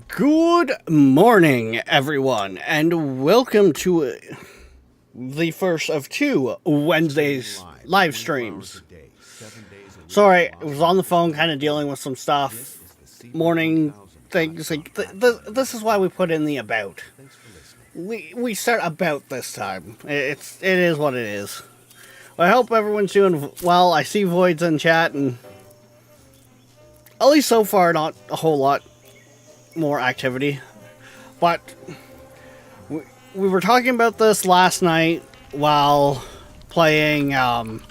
Good morning, everyone, and welcome to the first of two Wednesdays live streams. Sorry, I was on the phone kind of dealing with some stuff, morning things. This is why we put in the about. We start about this time. It is what it is. I hope everyone's doing well. I see Voids in chat, and at least so far, not a whole lot more activity. But we were talking about this last night while playing Brain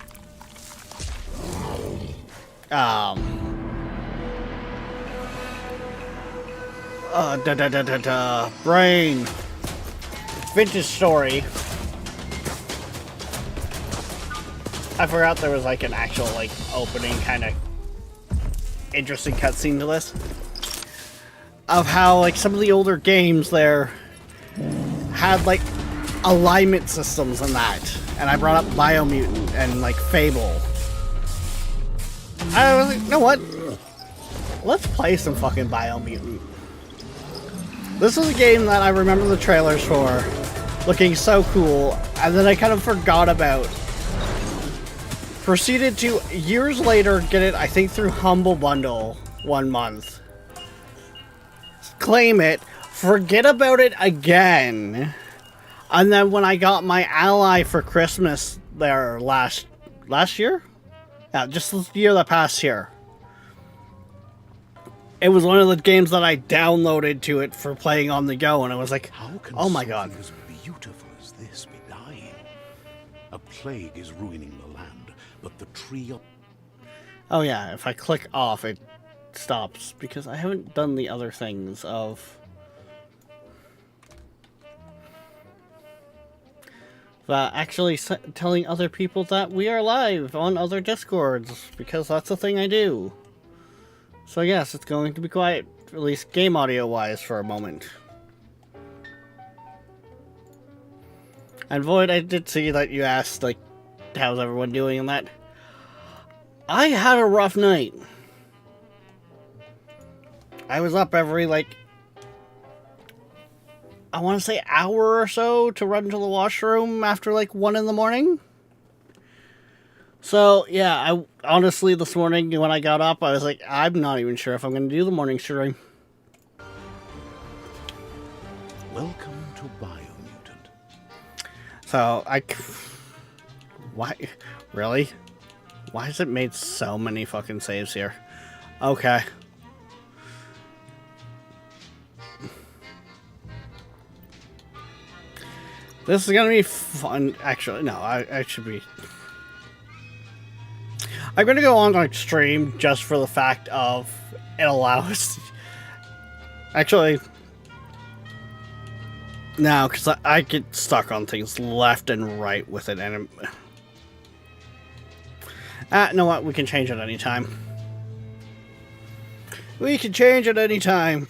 Vintage Story. I forgot there was like an actual like opening kind of interesting cutscene to this. Of how like some of the older games there had like alignment systems and that. And I brought up Biomutant and like Fable. I was like, you know what? Let's play some fucking Biomutant. This is a game that I remember the trailers for looking so cool, and then I kind of forgot about. Proceeded to, years later, get it, I think, through Humble Bundle 1 month. Claim it, forget about it again. And then when I got my Ally for Christmas there last year? Yeah, just the year that passed here. It was one of the games that I downloaded to it for playing on the go, and I was like, oh my god. How can something as beautiful as this be dying? A plague is ruining the land, but the tree up... Oh yeah, if I click off, it stops, because I haven't done the other things of... actually telling other people that we are live on other Discords, because that's a thing I do. So yes, it's going to be quiet, at least game audio-wise, for a moment. And Void, I did see that you asked, like, how's everyone doing and that. I had a rough night. I was up every, like, I want to say hour or so to run to the washroom after, like, 1 in the morning. So, yeah, I honestly, this morning when I got up, I was like, I'm not even sure if I'm going to do the morning stream. Welcome to Biomutant. So, why? Really? Why has it made so many fucking saves here? Okay. This is going to be fun. Actually, no, I should be... I'm going to go on like stream just for the fact of it allows... Actually... No, because I get stuck on things left and right with it, and... you know what? We can change it anytime. We can change it anytime.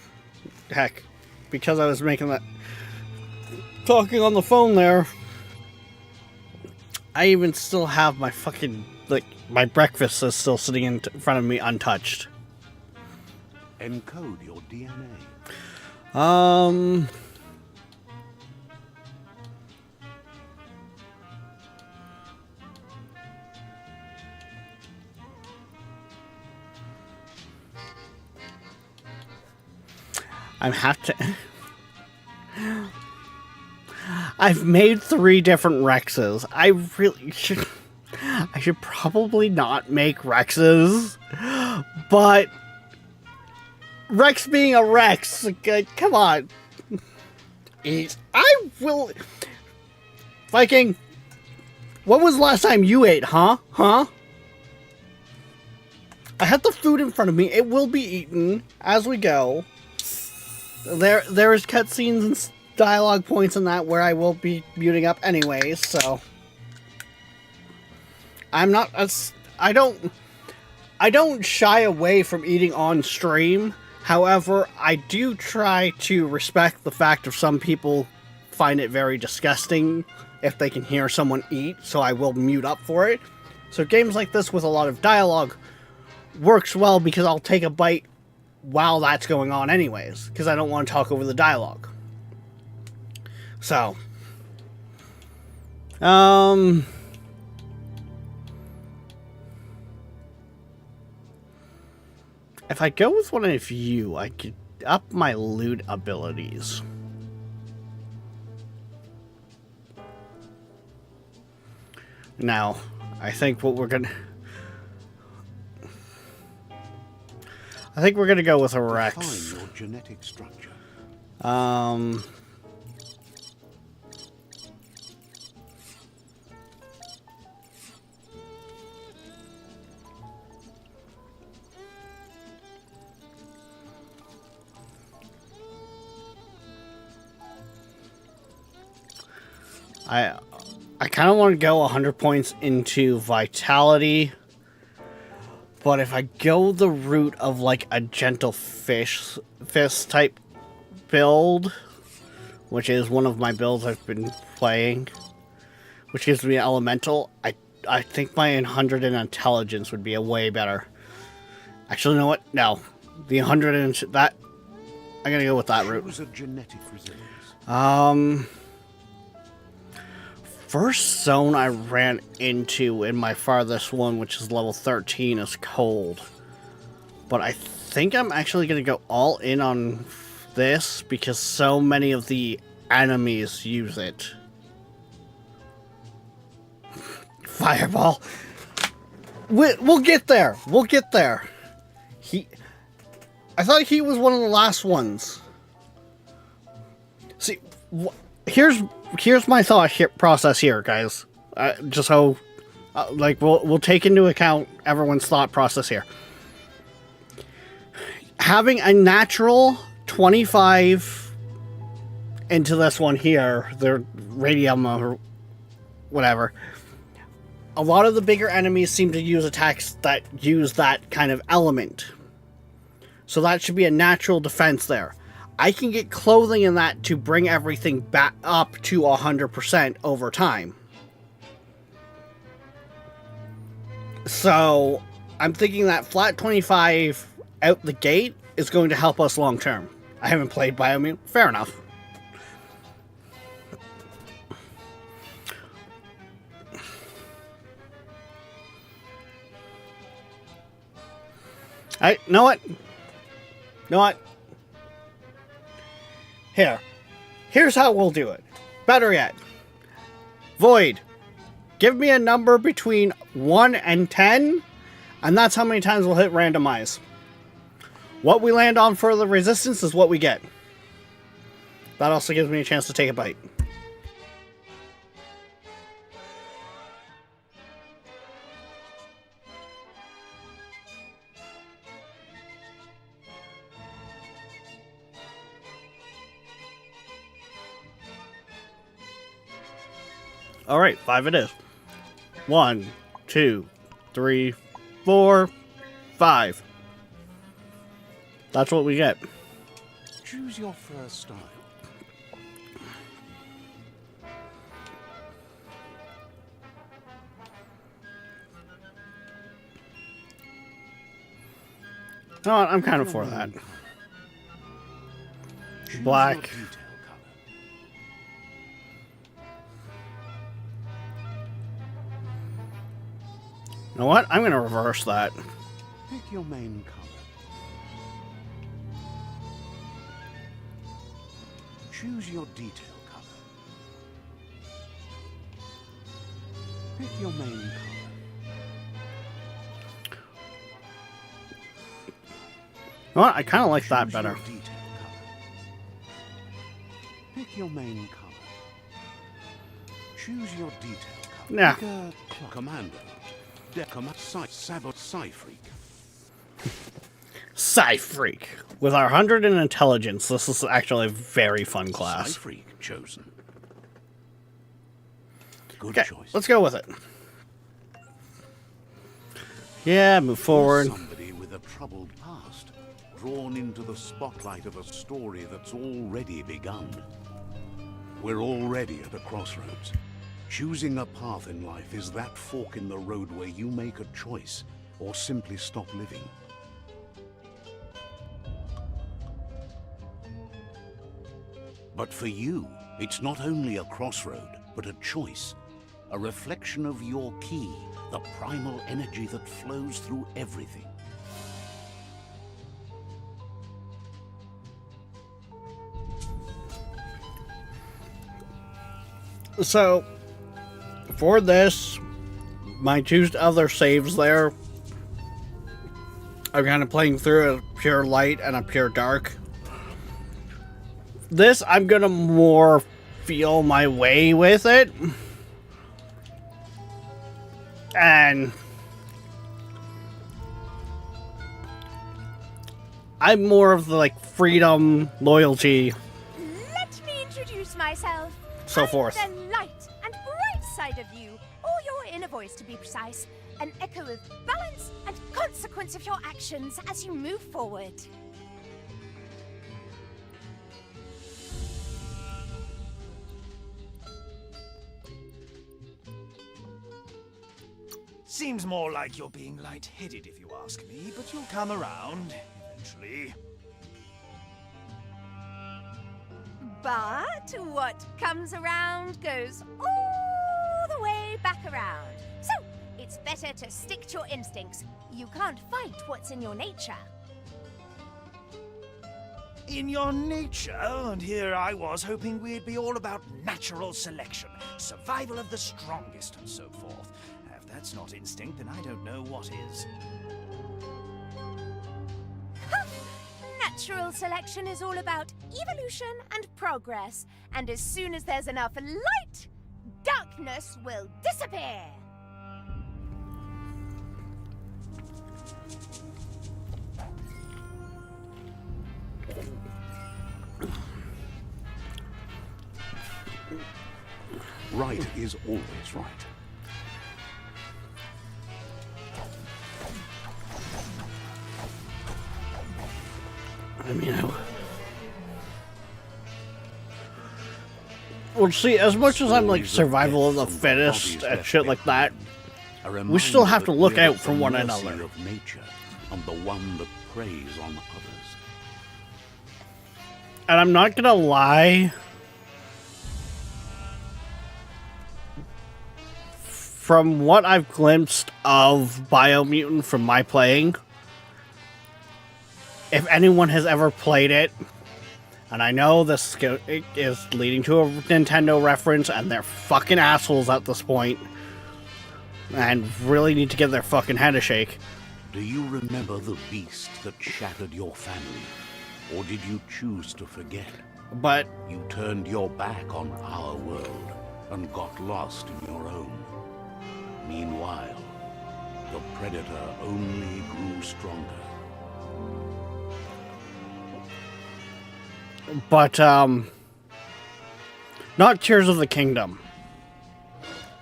Heck, because I was making that... talking on the phone there, I even still have my fucking... like, my breakfast is still sitting in front of me untouched. Encode your DNA. I have to... I've made 3 different Rexes. I really should... I should probably not make Rexes. But... Rex being a Rex... come on. I will... Viking... When was the last time you ate, huh? Huh? I have the food in front of me. It will be eaten as we go. There is cutscenes and dialogue points in that where I will be muting up anyways, so I'm not I don't shy away from eating on stream. However, I do try to respect the fact of some people find it very disgusting if they can hear someone eat, so I will mute up for it. So games like this with a lot of dialogue works well because I'll take a bite while that's going on anyways, because I don't want to talk over the dialogue. So, if I go with one of you, I could up my loot abilities. Now, I think what we're gonna... I think we're gonna go with a Rex. Define your genetic structure. I kind of want to go 100 points into Vitality, but if I go the route of like a Gentle Fist type build, which is one of my builds I've been playing, which gives me Elemental, I think my 100 in Intelligence would be a way better. Actually, you know what? No, the 100 in that I'm gonna go with that route. Choose a genetic resilience. First zone I ran into in my farthest one, which is level 13, is cold. But I think I'm actually going to go all in on this because so many of the enemies use it. Fireball. We'll get there. We'll get there. I thought he was one of the last ones. See, here's my thought process here, guys. Just so, like, we'll take into account everyone's thought process here. Having a natural 25 into this one here, the radium or whatever, a lot of the bigger enemies seem to use attacks that use that kind of element. So that should be a natural defense there. I can get clothing in that to bring everything back up to 100% over time. So, I'm thinking that flat 25 out the gate is going to help us long term. I haven't played Biomune. Fair enough. Know what? Know what? Here's how we'll do it. Better yet, Void, give me a number between 1 and 10, and that's how many times we'll hit randomize. What we land on for the resistance is what we get. That also gives me a chance to take a bite. Alright, 5 it is. 1, 2, 3, 4, 5. That's what we get. Choose your first style. No, I'm kind of for that. Choose Black. your detail color. You know what? I'm going to reverse that. Pick your main color. Choose your detail color. Pick your main color. You know what? I kind of like that better. Choose your detail color. Pick your main color. Choose your detail color. Yeah. Pick a commander. Psy-Freak. Psy-Freak. With our 100 in Intelligence, this is actually a very fun class. Psy-Freak chosen. Good Okay, choice. let's go with it. Yeah, move forward. Somebody with a troubled past, drawn into the spotlight of a story that's already begun. We're already at a crossroads. Choosing a path in life is that fork in the road where you make a choice or simply stop living. But for you, it's not only a crossroad, but a choice. A reflection of your key, the primal energy that flows through everything. So, for this, my two other saves there, I'm kind of playing through a pure light and a pure dark. This, I'm gonna more feel my way with it. And I'm more of the, like, freedom, loyalty, Let me introduce myself. so I'm forth. the light and bright side of you, or your inner voice to be precise. An echo of balance and consequence of your actions as you move forward. Seems more like you're being light-headed if you ask me, but you'll come around eventually. But what comes around goes all the way back around. So, it's better to stick to your instincts. You can't fight what's in your nature. In your nature, and here I was hoping we'd be all about natural selection, survival of the strongest, and so forth. If that's not instinct, then I don't know what is. Natural selection is all about evolution and progress. And as soon as there's enough light, darkness will disappear. Right is always right. I mean, well, see, as much as I'm like survival of the fittest and shit like that, we still have to look out for one another. Of nature, and the one that preys on others. And I'm not gonna lie, from what I've glimpsed of Biomutant from my playing, if anyone has ever played it, and I know this is leading to a Nintendo reference, and they're fucking assholes at this point, and really need to give their fucking head a shake. Do you remember the beast that shattered your family? Or did you choose to forget? But You turned your back on our world and got lost in your own. Meanwhile, the Predator only grew stronger. not Tears of the Kingdom.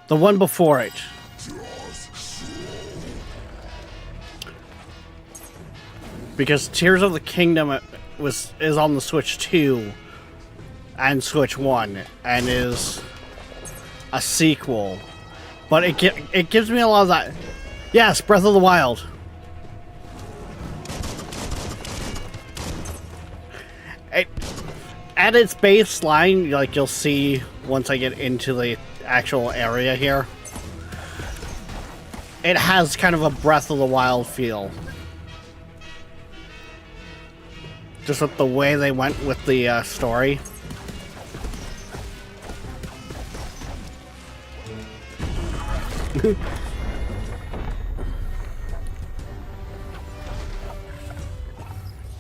The one before it. Because Tears of the Kingdom is on the Switch 2 and Switch 1 and is a sequel. But it gives me a lot of that. Yes, Breath of the Wild. At its baseline, like you'll see once I get into the actual area here, it has kind of a Breath of the Wild feel. Just with the way they went with the story.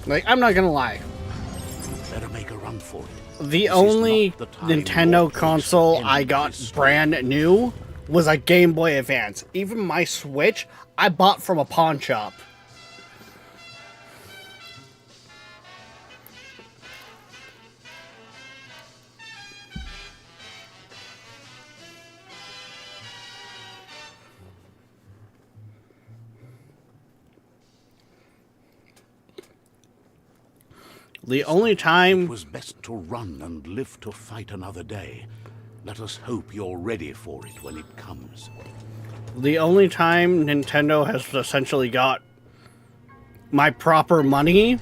Like, I'm not gonna lie. Better make a run for it. The This is only not the time Nintendo or place console for I any got display. brand new was a Game Boy Advance. Even my Switch, I bought from a pawn shop. The only time It was best to run and live to fight another day. Let us hope you're ready for it when it comes. The only time Nintendo has essentially got my proper money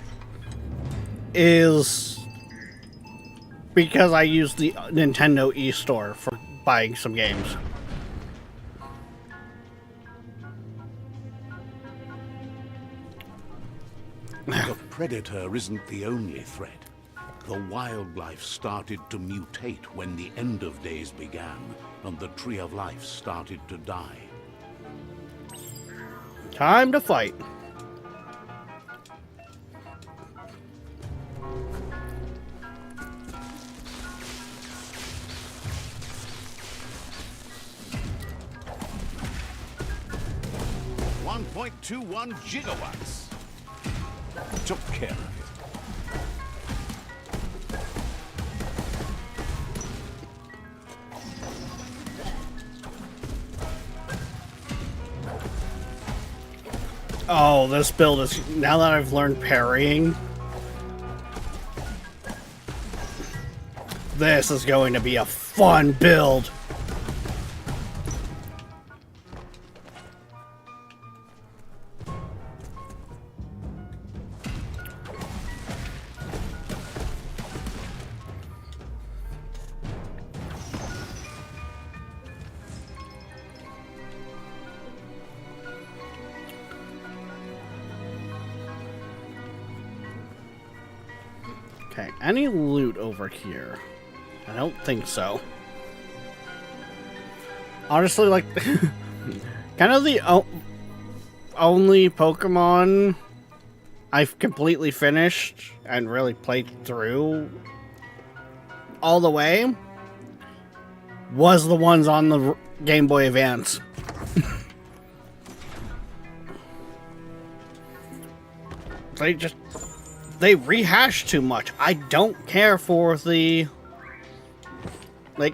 is because I use the Nintendo eStore for buying some games. The Predator isn't the only threat. The wildlife started to mutate when the End of Days began, and the Tree of Life started to die. Time to fight. .21 gigawatts. Took care of it. Oh, this build is, now that I've learned parrying, this is going to be a fun build. Okay, any loot over here? I don't think so. Honestly, like, kind of the only Pokemon I've completely finished and really played through all the way was the ones on the Game Boy Advance. They rehash too much. I don't care for the... Like,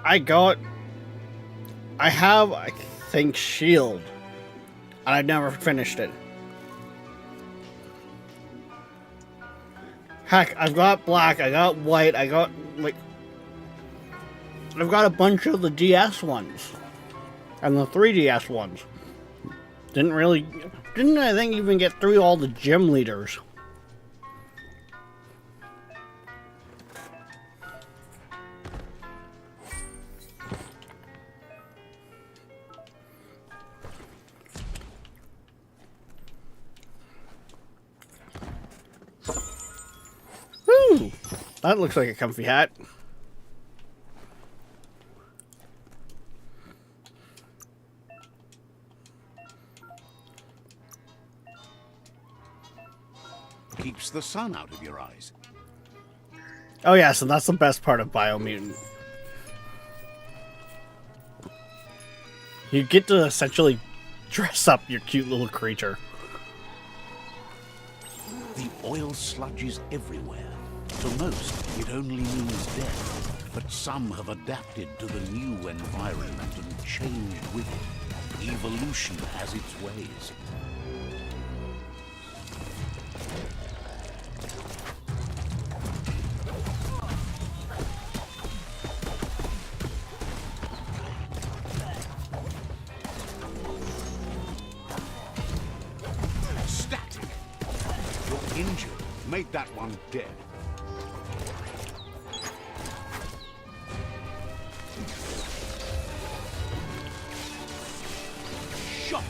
I have, I think, Shield. And I've never finished it. Heck, I've got Black, I got White, I got, like... I've got a bunch of the DS ones. And the 3DS ones. Didn't I think, even get through all the gym leaders. Woo! That looks like a comfy hat. Keeps the sun out of your eyes. Oh yes, and that's the best part of Biomutant. You get to essentially dress up your cute little creature. The oil sludges everywhere. To most, it only means death. But some have adapted to the new environment and changed with it. Evolution has its ways. Static! You're injured. Made that one dead. Shocking!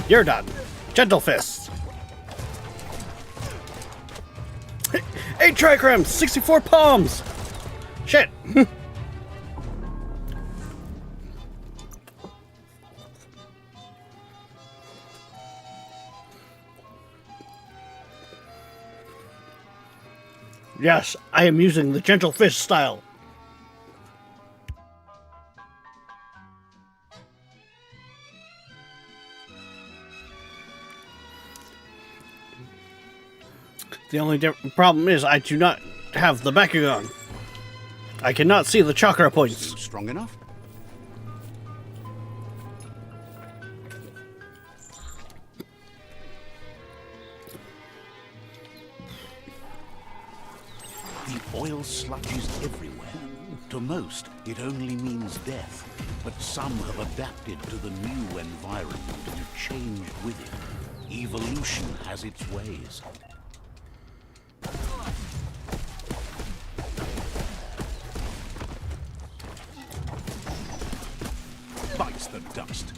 You're done. Gentle Fists. 8 tricrims, 64 palms. Shit. Yes, I am using the Gentle Fist style. The only problem is I do not have the Bakugan. I cannot see the chakra points. Strong enough? The oil sludges everywhere. To most, it only means death, but some have adapted to the new environment and changed with it. Evolution has its ways. Bites the dust.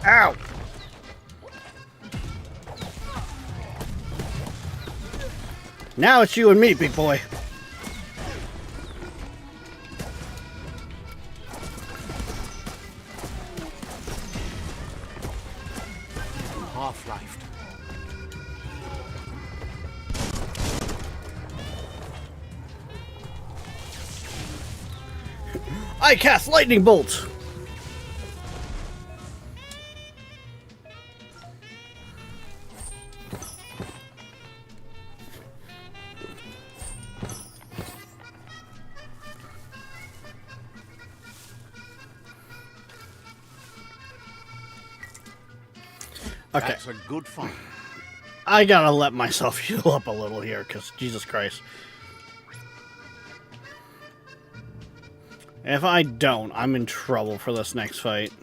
Ow! Now it's you and me, big boy. Half-lifed. I cast lightning bolts. Okay, That's a good fight. I gotta let myself heal up a little here, because Jesus Christ. If I don't, I'm in trouble for this next fight.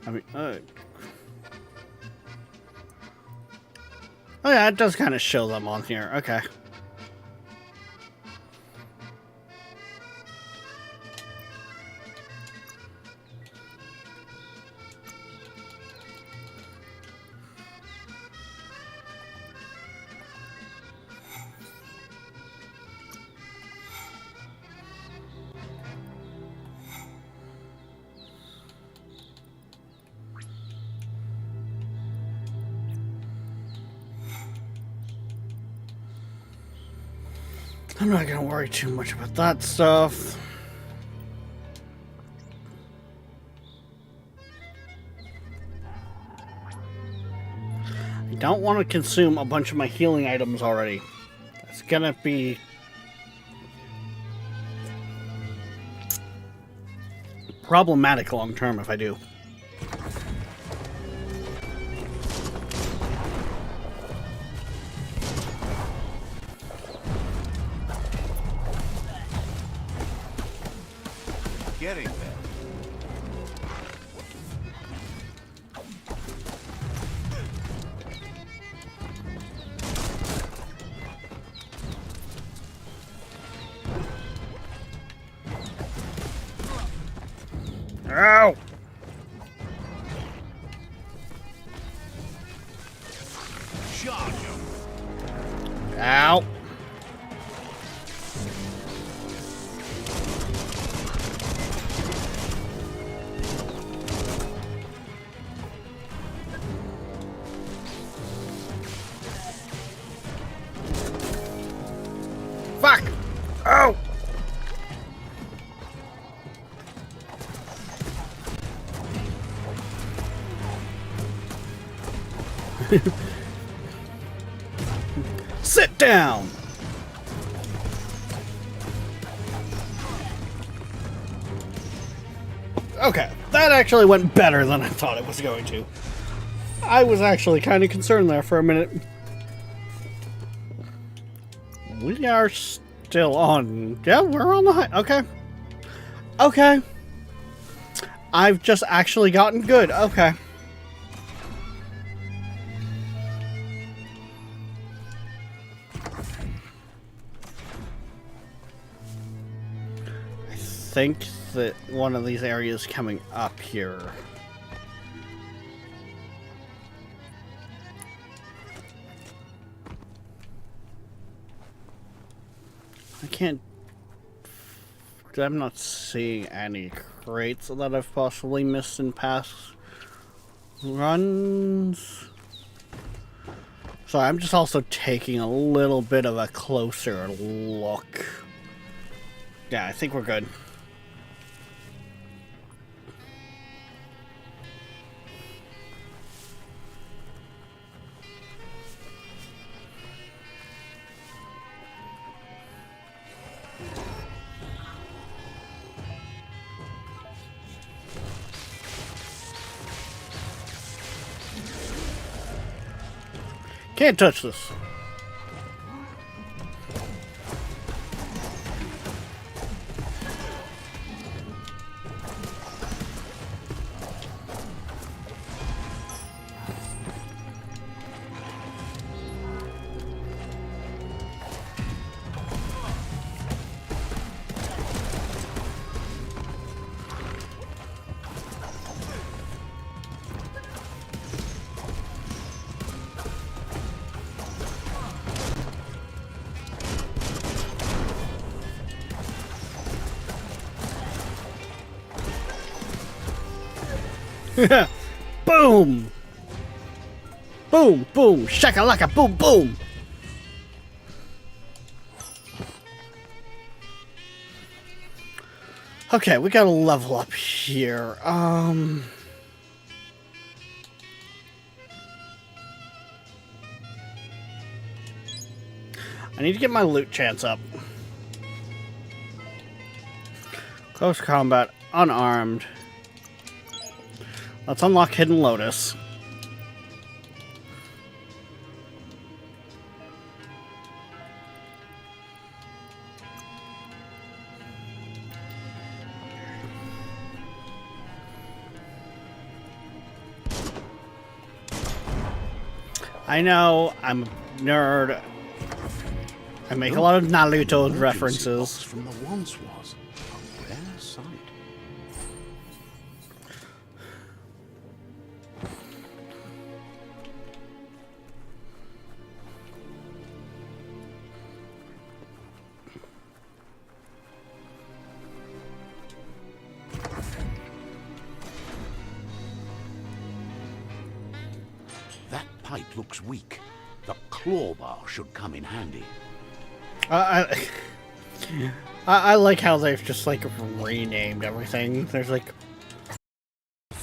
I mean, oh yeah, it does kind of show them on here. Okay. I'm not gonna worry too much about that stuff. I don't want to consume a bunch of my healing items already. It's gonna be problematic long term if I do. Getting there. Ow! Charge 'em. Ow! Fuck! Oh! Sit down! Okay, that actually went better than I thought it was going to. I was actually kind of concerned there for a minute. We are still on. Yeah, we're on the high. Okay. Okay. I've just actually gotten good. Okay. I think that one of these areas coming up here. I can't. I'm not seeing any crates that I've possibly missed in past runs. So I'm just also taking a little bit of a closer look. Yeah, I think we're good. Can't touch this. Boom! Boom, boom, shakalaka, boom, boom! Okay, we gotta level up here. I need to get my loot chance up. Close combat, unarmed. Let's unlock Hidden Lotus. I know, I'm a nerd. I make a lot of Naruto references. From the once was a rare sight. That pipe looks weak. The claw bar should come in handy. I like how they've just like renamed everything. There's like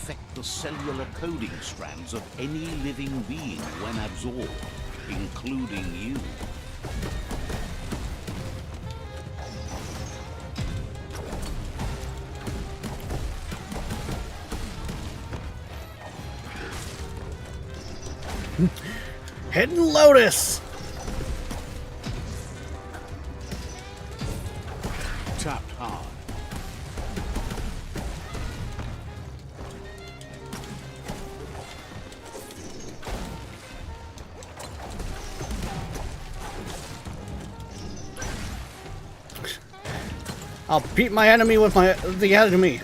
Affect the cellular coding strands of any living being when absorbed, including you. Hidden Lotus. Tapped hard. I'll beat my enemy with the enemy.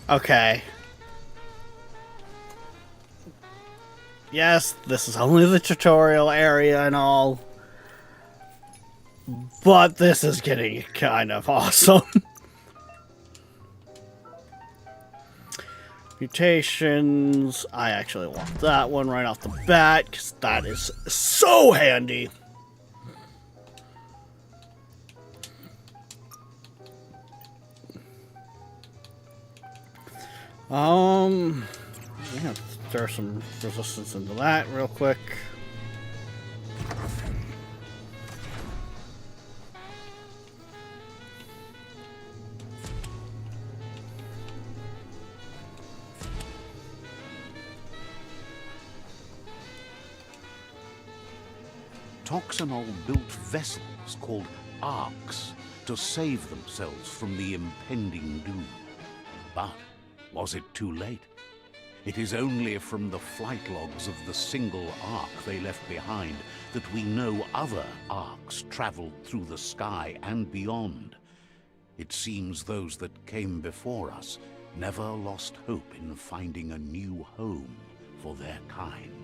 Okay. Yes, this is only the tutorial area and all. But this is getting kind of awesome. Mutations. I actually want that one right off the bat, because that is so handy. I'm gonna throw some resistance into that real quick. Toxanol built vessels called arks to save themselves from the impending doom. But was it too late? It is only from the flight logs of the single ark they left behind that we know other arks traveled through the sky and beyond. It seems those that came before us never lost hope in finding a new home for their kind.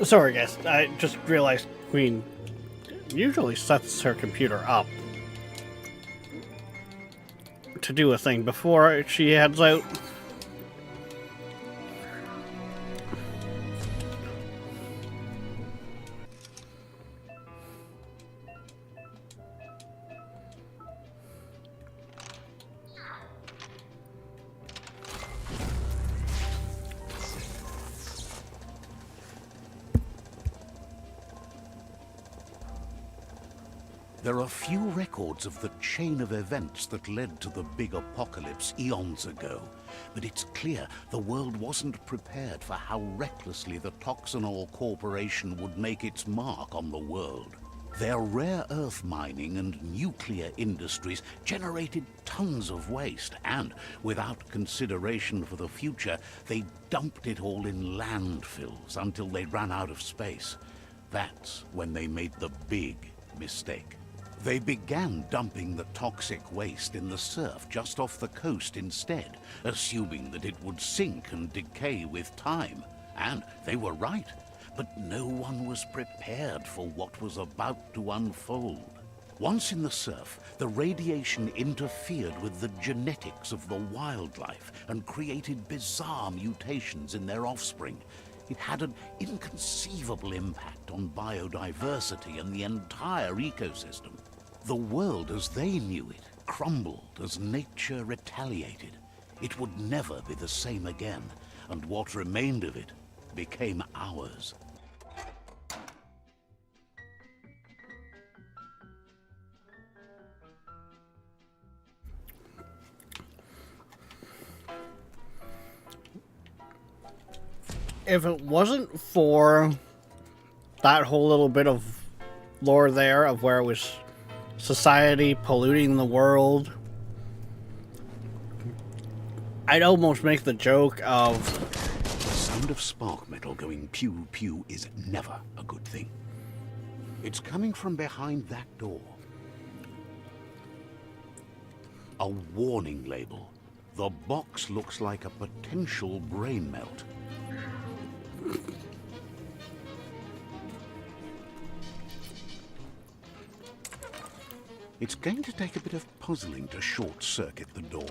Sorry, guys. I just realized Queen usually sets her computer up to do a thing before she heads out. There are few records of the chain of events that led to the big apocalypse eons ago, but it's clear the world wasn't prepared for how recklessly the Toxanol Corporation would make its mark on the world. Their rare earth mining and nuclear industries generated tons of waste, and without consideration for the future, they dumped it all in landfills until they ran out of space. That's when they made the big mistake. They began dumping the toxic waste in the surf just off the coast instead, assuming that it would sink and decay with time. And they were right, but no one was prepared for what was about to unfold. Once in the surf, the radiation interfered with the genetics of the wildlife and created bizarre mutations in their offspring. It had an inconceivable impact on biodiversity and the entire ecosystem. The world as they knew it crumbled as nature retaliated. It would never be the same again, and what remained of it became ours. If it wasn't for that whole little bit of lore there of where it was society polluting the world, I'd almost make the joke of The sound of spark metal going pew pew is never a good thing. It's coming from behind that door. A warning label. The box looks like a potential brain melt. It's going to take a bit of puzzling to short-circuit the door.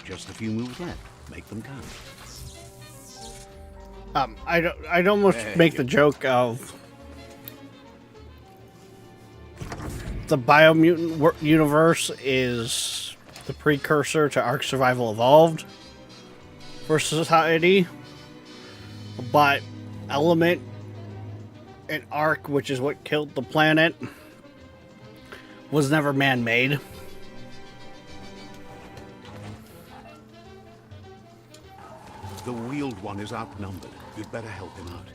Just a few moves left. Make them count. I'd almost make the joke of the Biomutant universe is the precursor to Ark Survival Evolved for society, but Element and Ark, which is what killed the planet, was never man-made. The wheeled one is outnumbered. You'd better help him out.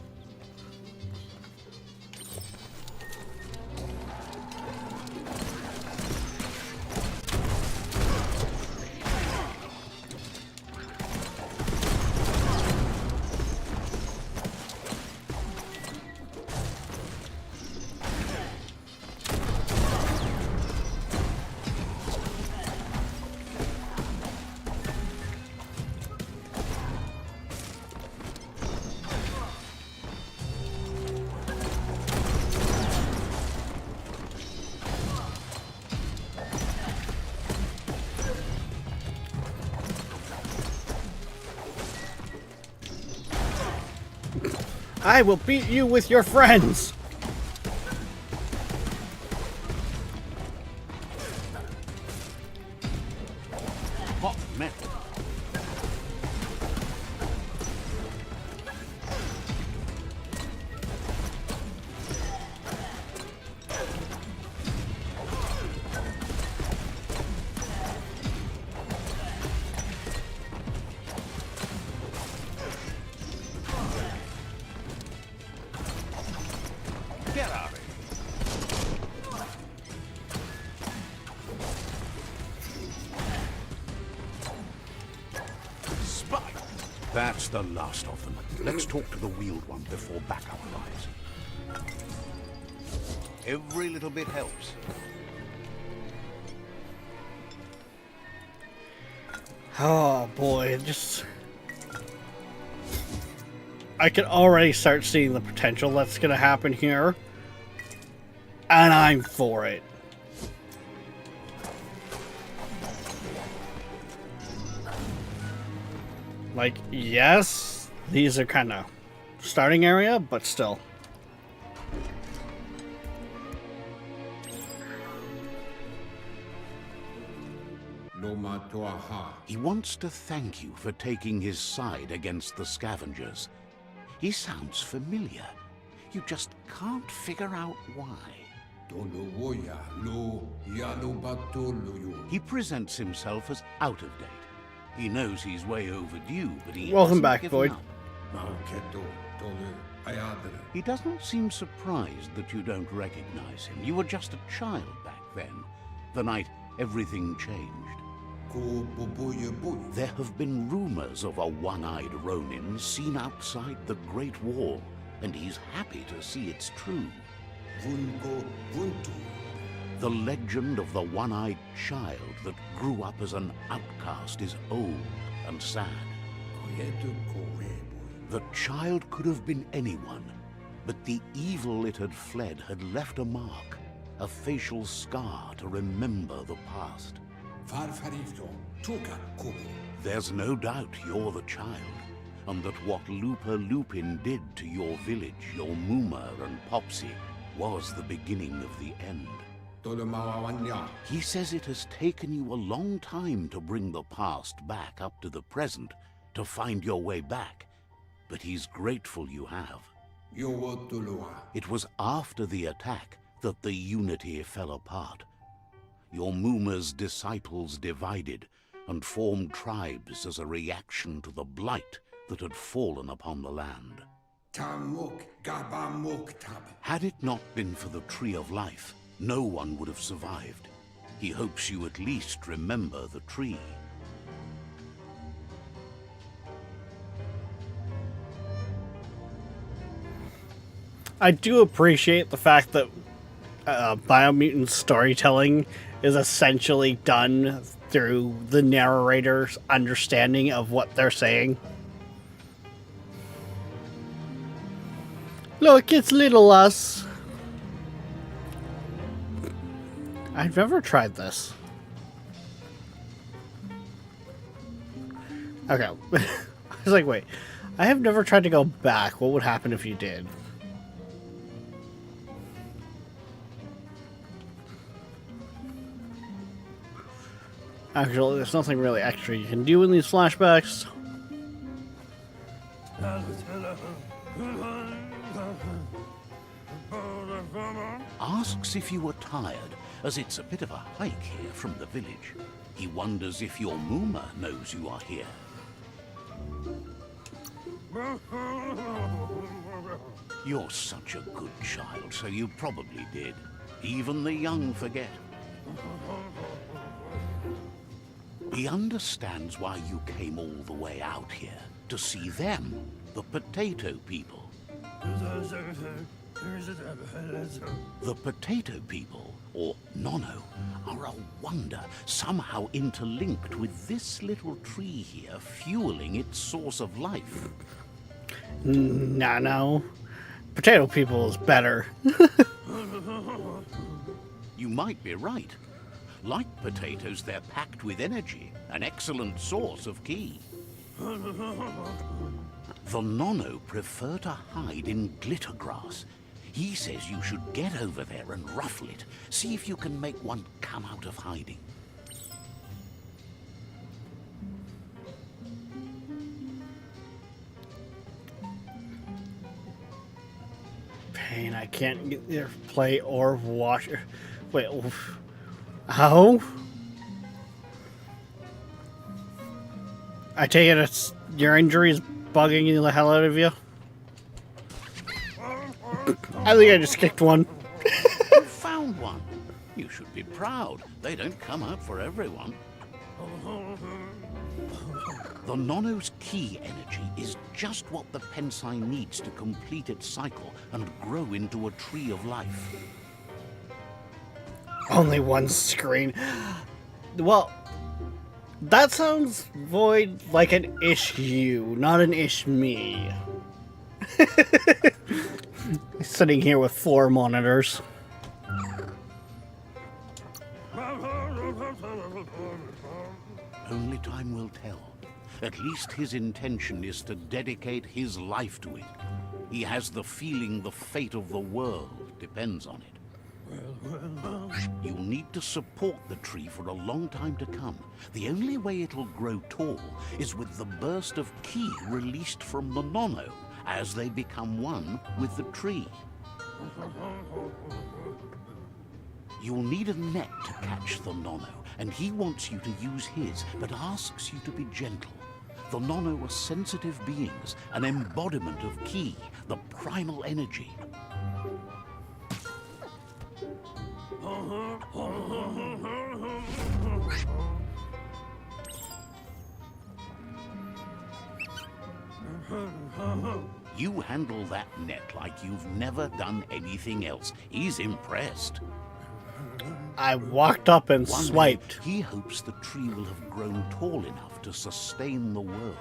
I will beat you with your friends! Hot metal. Get out of here. Spike! That's the last of them. Let's talk to the wheeled one before backup arrives. Every little bit helps. Oh boy, just I can already start seeing the potential that's going to happen here. And I'm for it. Like, yes, these are kind of starting area, but still. He wants to thank you for taking his side against the scavengers. He sounds familiar. You just can't figure out why. He presents himself as out of date. He knows he's way overdue, but he Welcome hasn't back, given Void. up. He doesn't seem surprised that you don't recognize him. You were just a child back then, the night everything changed. There have been rumors of a one-eyed Ronin seen outside the Great Wall, and he's happy to see it's true. The legend of the one-eyed child that grew up as an outcast is old and sad. The child could have been anyone, but the evil it had fled had left a mark, a facial scar to remember the past. There's no doubt you're the child, and that what Lupa Lupin did to your village, your Muma and Popsy, was the beginning of the end. He says it has taken you a long time to bring the past back up to the present, to find your way back, but he's grateful you have. It was after the attack that the Unity fell apart. Your Muma's disciples divided and formed tribes as a reaction to the blight that had fallen upon the land. Had it not been for the Tree of Life, no one would have survived. He hopes you at least remember the tree. I do appreciate the fact that Biomutant storytelling is essentially done through the narrator's understanding of what they're saying. Look, it's little us. I've never tried this. Okay. I was like, wait. I have never tried to go back. What would happen if you did? Actually, there's nothing really extra you can do in these flashbacks. Asks if you were tired, as it's a bit of a hike here from the village. He wonders if your Muma knows you are here. You're such a good child, so you probably did. Even the young forget. He understands why you came all the way out here, to see them, the potato people. The potato people, or Nono, are a wonder, somehow interlinked with this little tree here, fueling its source of life. No. Potato people is better. You might be right. Like potatoes, they're packed with energy, an excellent source of ki. The Nono prefer to hide in glitter grass. He says you should get over there and ruffle it. See if you can make one come out of hiding. Pain, I can't either play or watch. Wait, how? I take it it's your injury is bugging the hell out of you? I think I just kicked one. You found one. You should be proud. They don't come out for everyone. The Nono's ki energy is just what the Pensai needs to complete its cycle and grow into a tree of life. Only one screen. Well, that sounds, Void, like an ish you, not an ish me. Sitting here with 4 monitors. Only time will tell. At least his intention is to dedicate his life to it. He has the feeling the fate of the world depends on it. You'll need to support the tree for a long time to come. The only way it'll grow tall is with the burst of ki released from the Nono as they become one with the tree. You'll need a net to catch the Nono, and he wants you to use his, but asks you to be gentle. The Nono are sensitive beings, an embodiment of ki, the primal energy. You handle that net like you've never done anything else. He's impressed. I walked up and One day, swiped. he hopes the tree will have grown tall enough to sustain the world.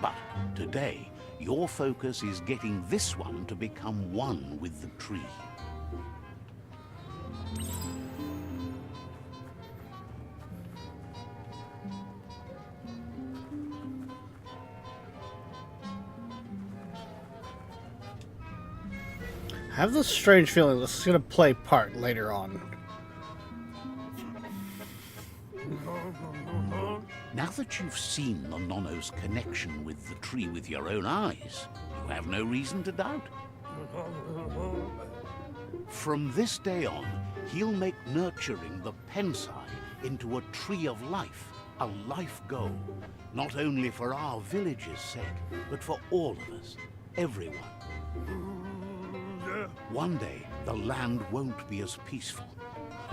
But today, your focus is getting this one to become one with the tree. I have this strange feeling this is going to play part later on. Now that you've seen the Nono's connection with the tree with your own eyes, you have no reason to doubt. From this day on, he'll make nurturing the Pensai into a tree of life, a life goal, not only for our village's sake, but for all of us, everyone. One day, the land won't be as peaceful.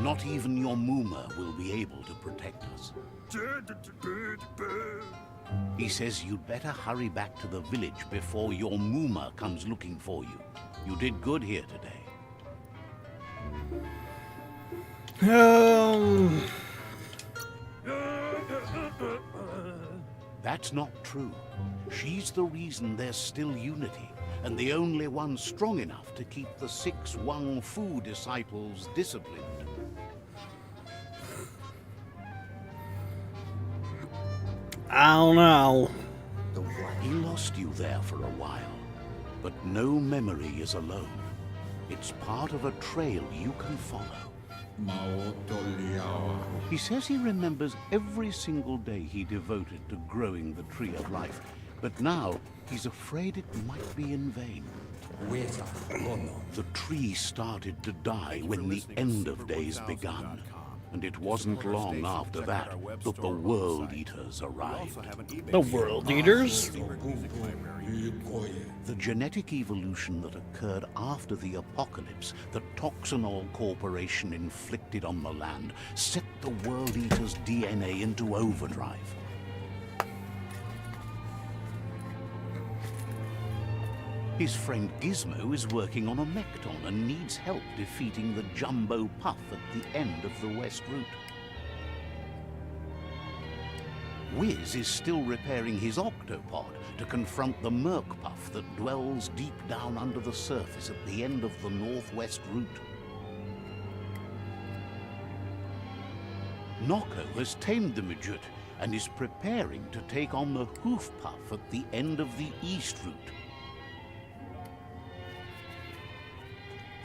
Not even your Muma will be able to protect us. He says you'd better hurry back to the village before your Muma comes looking for you. You did good here today. That's not true. She's the reason there's still unity, and the only one strong enough to keep the 6 Wang Fu disciples disciplined. I don't know. He lost you there for a while, but no memory is alone. It's part of a trail you can follow. He says he remembers every single day he devoted to growing the Tree of Life, but now he's afraid it might be in vain. The tree started to die when the end of days began, and it wasn't long after that that the World Eaters arrived. The World Eaters? The genetic evolution that occurred after the apocalypse that Toxanol Corporation inflicted on the land set the World Eater's DNA into overdrive. His friend Gizmo is working on a Mekton and needs help defeating the Jumbo Puff at the end of the West Route. Wiz is still repairing his Octopod to confront the Merc Puff that dwells deep down under the surface at the end of the Northwest Route. Noko has tamed the Midget and is preparing to take on the Hoof Puff at the end of the East Route.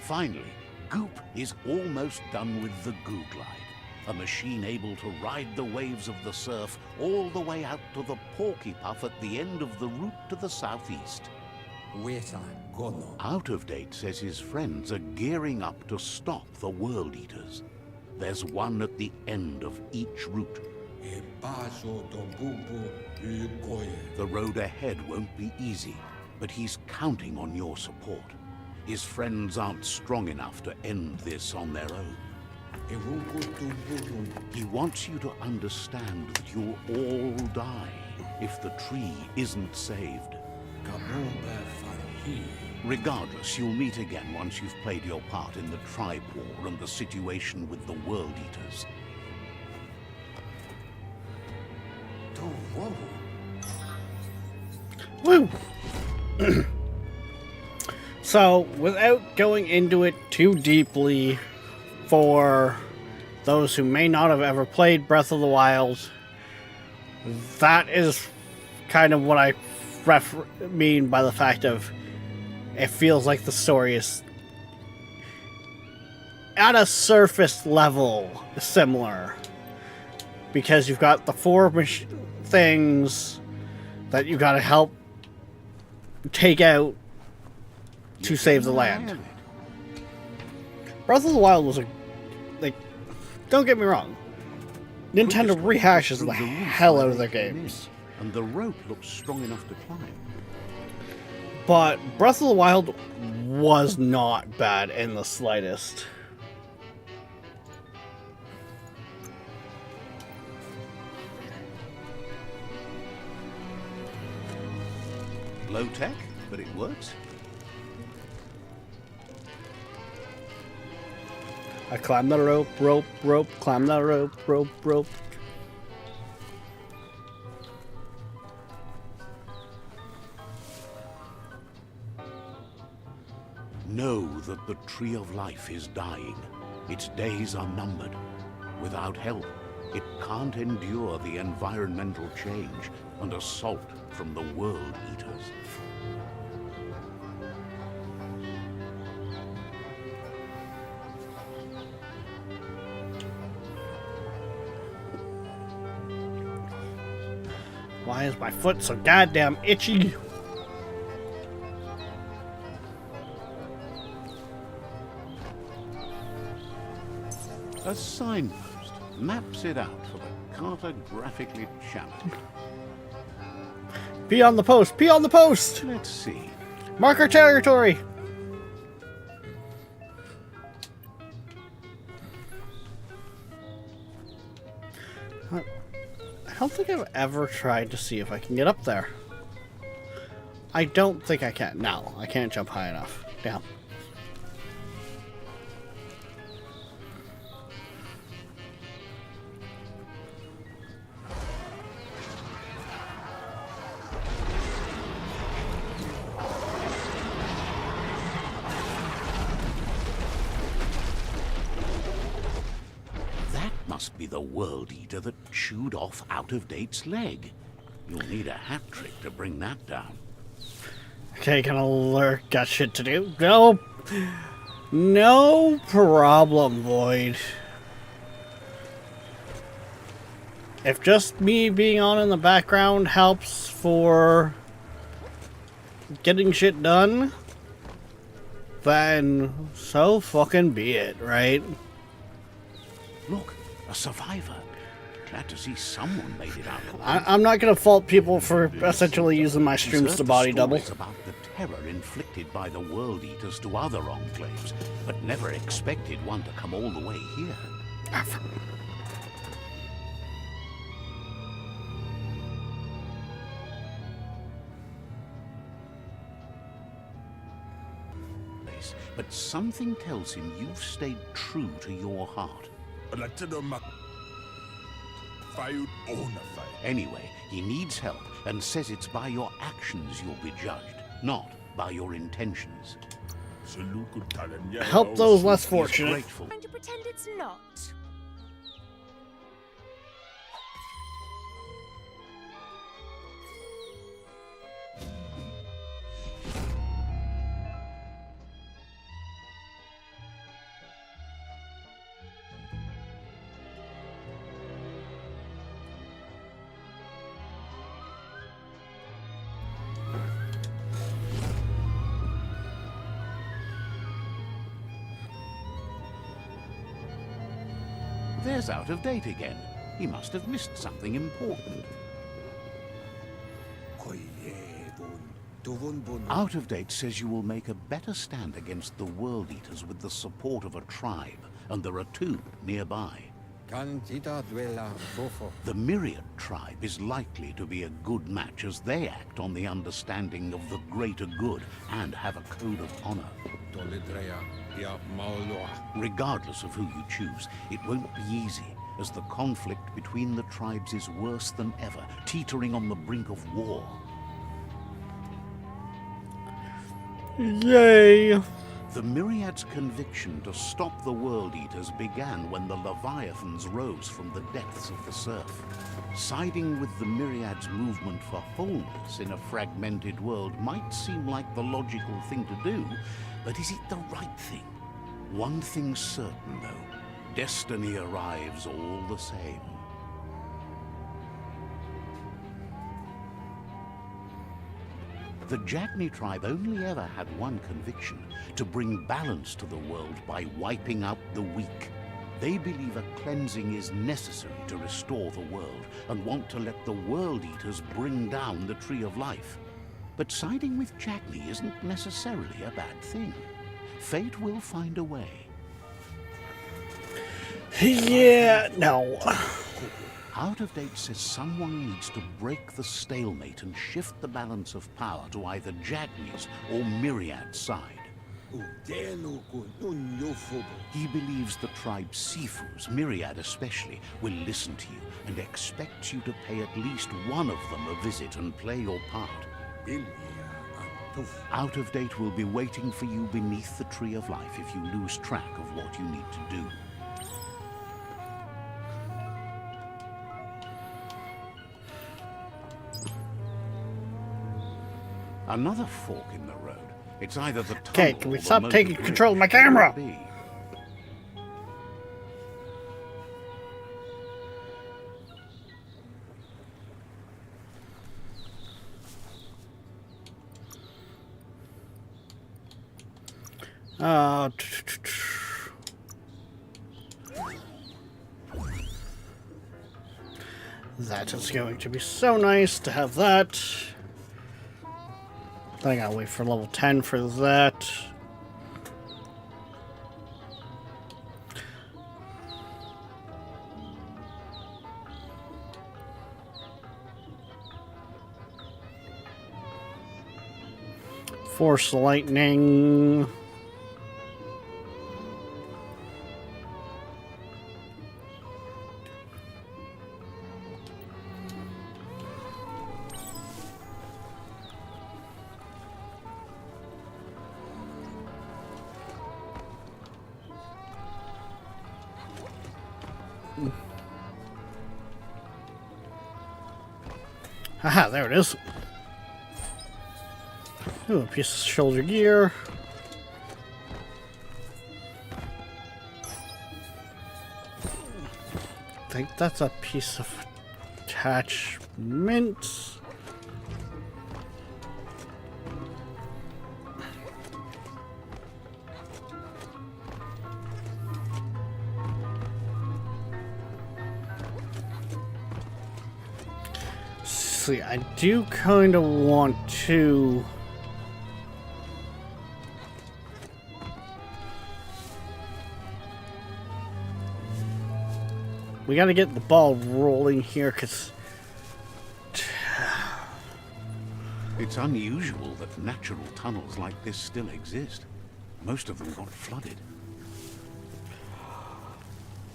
Finally, Goop is almost done with the Goo Glide, a machine able to ride the waves of the surf all the way out to the Porky Puff at the end of the route to the southeast. Out of Date says his friends are gearing up to stop the World Eaters. There's one at the end of each route. The road ahead won't be easy, but he's counting on your support. His friends aren't strong enough to end this on their own. He wants you to understand that you'll all die if the tree isn't saved. Regardless, you'll meet again once you've played your part in the tribe war and the situation with the World Eaters. Woo! So, without going into it too deeply, for those who may not have ever played Breath of the Wild, that is kind of what I mean by the fact of it feels like the story is at a surface level similar, because you've got the four things that you got to help take out to save the land. Breath of the Wild was don't get me wrong, Nintendo rehashes the hell out of their games, and the rope looks strong enough to climb. but Breath of the Wild was not bad in the slightest. Low tech, but it works. I climb the rope, climb the rope. Know that the Tree of Life is dying. Its days are numbered. Without help, it can't endure the environmental change and assault from the World Eaters. Why is my foot so goddamn itchy? A signpost maps it out for the cartographically challenged. Pee on the post! Pee on the post! Let's see. Mark our territory! I don't think I've ever tried to see if I can get up there. I don't think I can. No, I can't jump high enough. Damn. Must be the World Eater that chewed off Out-of-Date's leg. You'll need a hat trick to bring that down. Okay, gonna lurk. Got shit to do. No. No problem, Void. If just me being on in the background helps for getting shit done, then so fucking be it, right? Look, a survivor. Glad to see someone made it out alive. I'm not gonna fault people for essentially using my streams to body double. About the terror inflicted by the World Eaters to other enclaves, but never expected one to come all the way here. But something tells him you've stayed true to your heart. Anyway, he needs help and says it's by your actions you'll be judged, not by your intentions. Help those less He's fortunate. grateful. Trying to pretend it's not. There's Out-of-Date again. He must have missed something important. Out-of-Date says you will make a better stand against the World Eaters with the support of a tribe, and there are two nearby. The Myriad tribe is likely to be a good match as they act on the understanding of the greater good and have a code of honor. Regardless of who you choose, it won't be easy, as the conflict between the tribes is worse than ever, teetering on the brink of war. Yay! The Myriad's conviction to stop the World Eaters began when the Leviathans rose from the depths of the surf. Siding with the Myriad's movement for wholeness in a fragmented world might seem like the logical thing to do, but is it the right thing? One thing's certain, though. Destiny arrives all the same. The Jagni tribe only ever had one conviction: to bring balance to the world by wiping out the weak. They believe a cleansing is necessary to restore the world, and want to let the World Eaters bring down the Tree of Life. But siding with Jagni isn't necessarily a bad thing. Fate will find a way. Yeah, no. Out of Date says someone needs to break the stalemate and shift the balance of power to either Jagni's or Myriad's side. He believes the tribe Sifus, Myriad especially, will listen to you and expects you to pay at least one of them a visit and play your part. Out of Date will be waiting for you beneath the Tree of Life if you lose track of what you need to do. Another fork in the road. It's either the tunnel. Okay, can we or the stop motor taking bridge. control of my Which will camera? it be? Uh, that is going to be so nice to have that. I gotta wait for level 10 for that. Force lightning. Haha, there it is. Ooh, a piece of shoulder gear. I think that's a piece of attachment. See, I do kind of want to... We gotta get the ball rolling here, because... It's unusual that natural tunnels like this still exist. Most of them got flooded.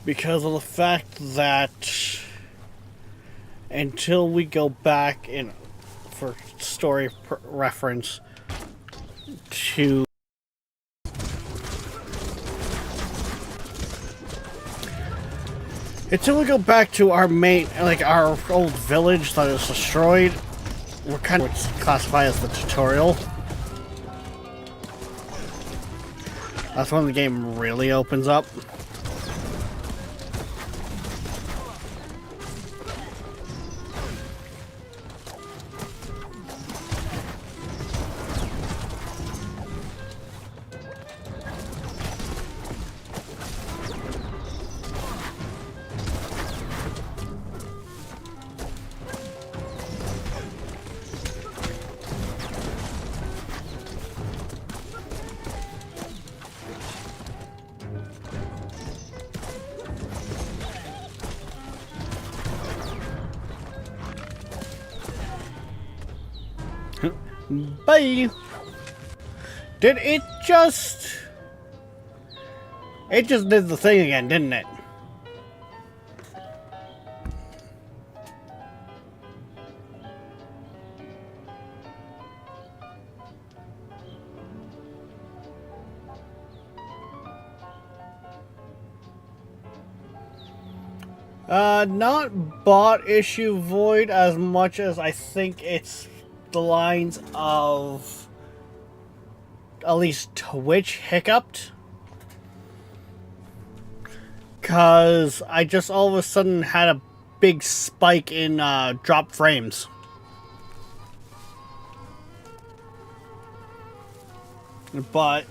Because of the fact that... Until we go back in, for story reference, to... Until we go back to our main, like our old village that is destroyed, we're kind of classified as the tutorial. That's when the game really opens up. Bye! Did it just... It just did the thing again, didn't it? Not bot issue void as much as I think it's the lines of at least Twitch hiccuped. Cause I just all of a sudden had a big spike in drop frames. But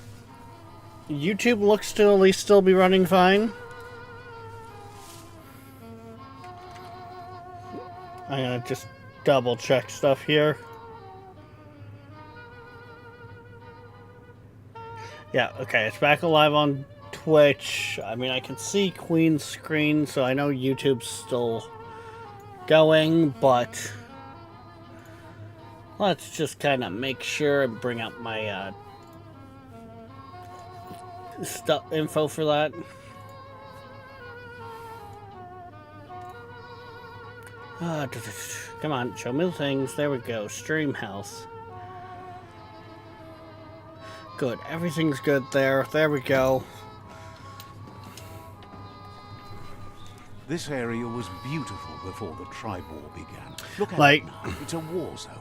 YouTube looks to at least still be running fine. I'm gonna just double check stuff here. Yeah, okay, it's back alive on Twitch. I mean, I can see Queen's screen, so I know YouTube's still going, but let's just kind of make sure and bring up my info for that. Come on, show me the things. There we go. Stream health. Good. Everything's good there. There we go. This area was beautiful before the Tribe War began. Look at Like- it now. It's a war zone.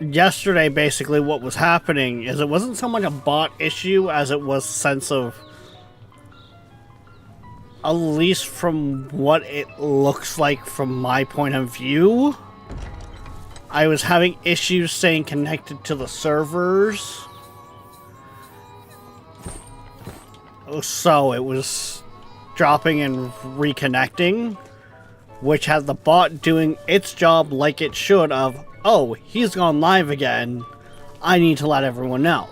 Yesterday, basically, what was happening is it wasn't so much a bot issue as it was sense of, at least from what it looks like from my point of view, I was having issues staying connected to the servers. So it was dropping and reconnecting, which had the bot doing its job like it should of, oh, he's gone live again, I need to let everyone know.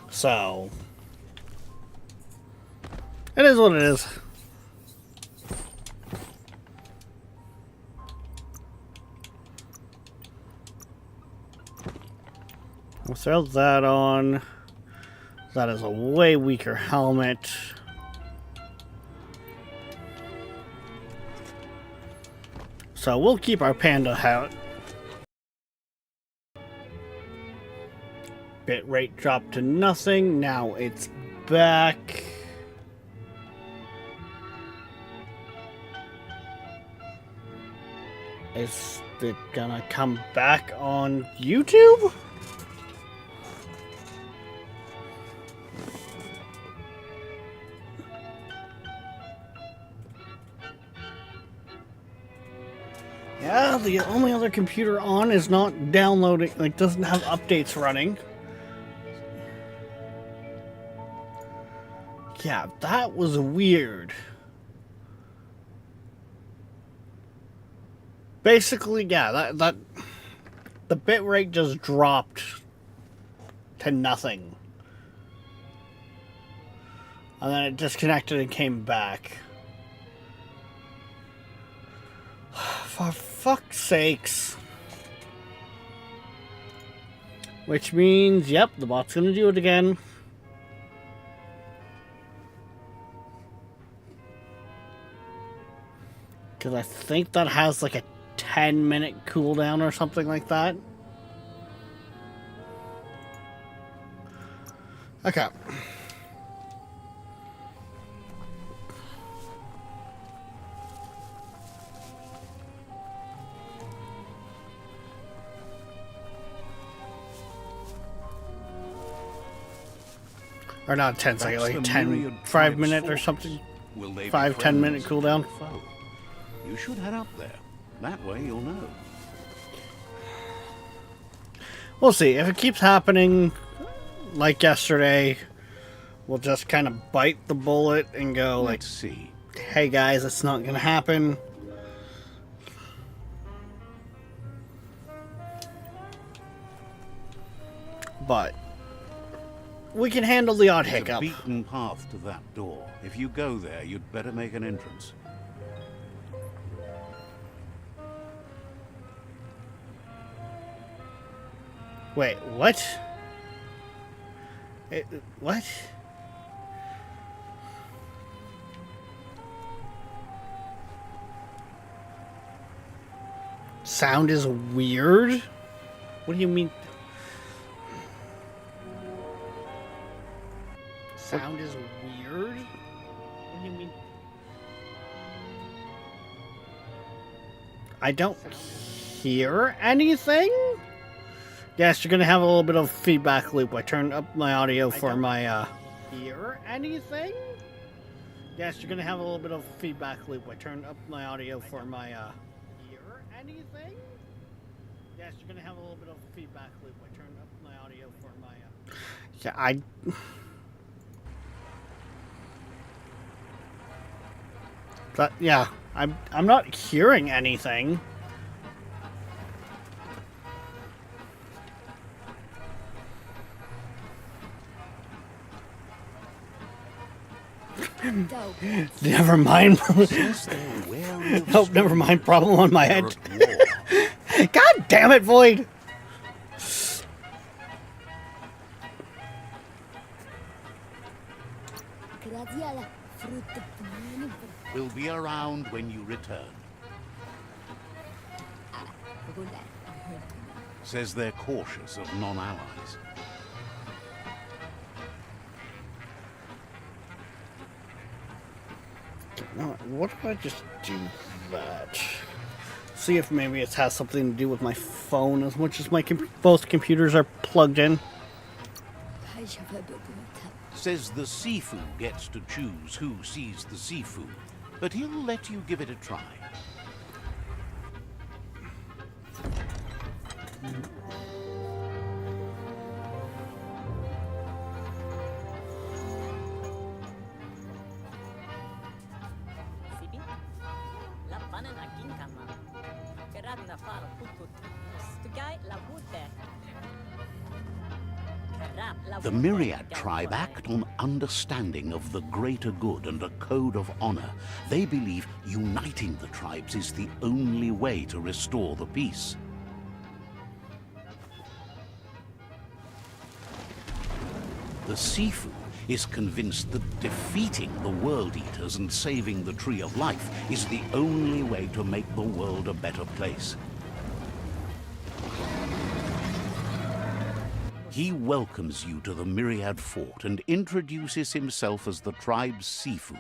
So, it is what it is. We'll throw that on. That is a way weaker helmet. So we'll keep our panda hat. Bitrate dropped to nothing. Now it's back. Is it gonna come back on YouTube? Yeah, the only other computer on is not downloading, like doesn't have updates running. Yeah, that was weird. Basically, yeah, that the bitrate just dropped to nothing. And then it disconnected and came back. For fuck's sakes. Which means, yep, the bot's gonna do it again. Because I think that has like a 10-minute cooldown or something like that. Okay. Or not 10 seconds, like 10, 5 minute or something. 5-10 minute cooldown. Foe? You should head up there. That way you'll know. We'll see. If it keeps happening like yesterday, we'll just kind of bite the bullet and go like, Let's see. hey guys, it's not gonna happen. But we can handle the odd There's a hiccup. beaten path to that door. If you go there, you'd better make an entrance. Wait, what? What? Sound is weird? What do you mean? Sound is weird? What do you mean? I don't hear anything? Yes, you're gonna have a little bit of feedback loop. I turned up my audio for my, hear anything? Yes, you're gonna have a little bit of feedback loop. I turned up my audio for my, hear anything? Yes, you're gonna have a little bit of feedback loop. I turned up my audio for my, Yeah, But, yeah, I'm not hearing anything. Never mind. Oh, never mind. Problem on my head. God damn it, Void! We'll be around when you return. Says they're cautious of non-allies. What if I just do that? See if maybe it has something to do with my phone as much as my both computers are plugged in. Says the Sifu gets to choose who sees the Sifu, but he'll let you give it a try. The Myriad tribe act on understanding of the greater good and a code of honor. They believe uniting the tribes is the only way to restore the peace. The Sifu is convinced that defeating the World Eaters and saving the Tree of Life is the only way to make the world a better place. He welcomes you to the Myriad Fort and introduces himself as the tribe's Sifu.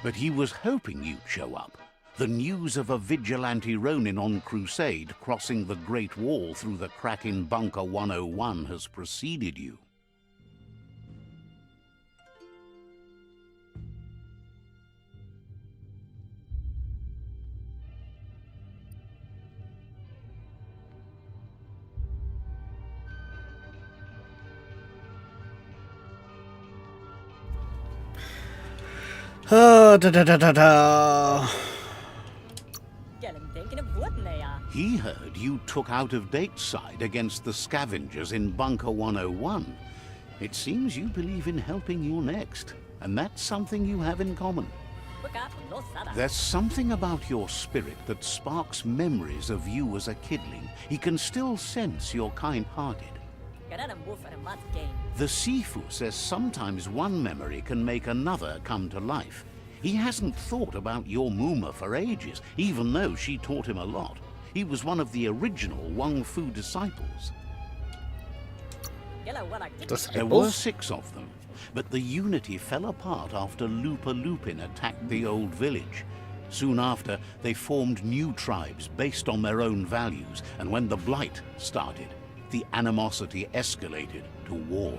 But he was hoping you'd show up. The news of a vigilante Ronin on crusade crossing the Great Wall through the crack in Bunker 101 has preceded you. He heard you took out-of-date side against the scavengers in Bunker 101. It seems you believe in helping your next, and that's something you have in common. There's something about your spirit that sparks memories of you as a kidling. He can still sense you're kind-hearted. The Sifu says sometimes one memory can make another come to life. He hasn't thought about your Muma for ages, even though she taught him a lot. He was one of the original Wang Fu disciples. There were 6 of them, but the unity fell apart after Lupa Lupin attacked the old village. Soon after, they formed new tribes based on their own values, and when the Blight started, the animosity escalated to war.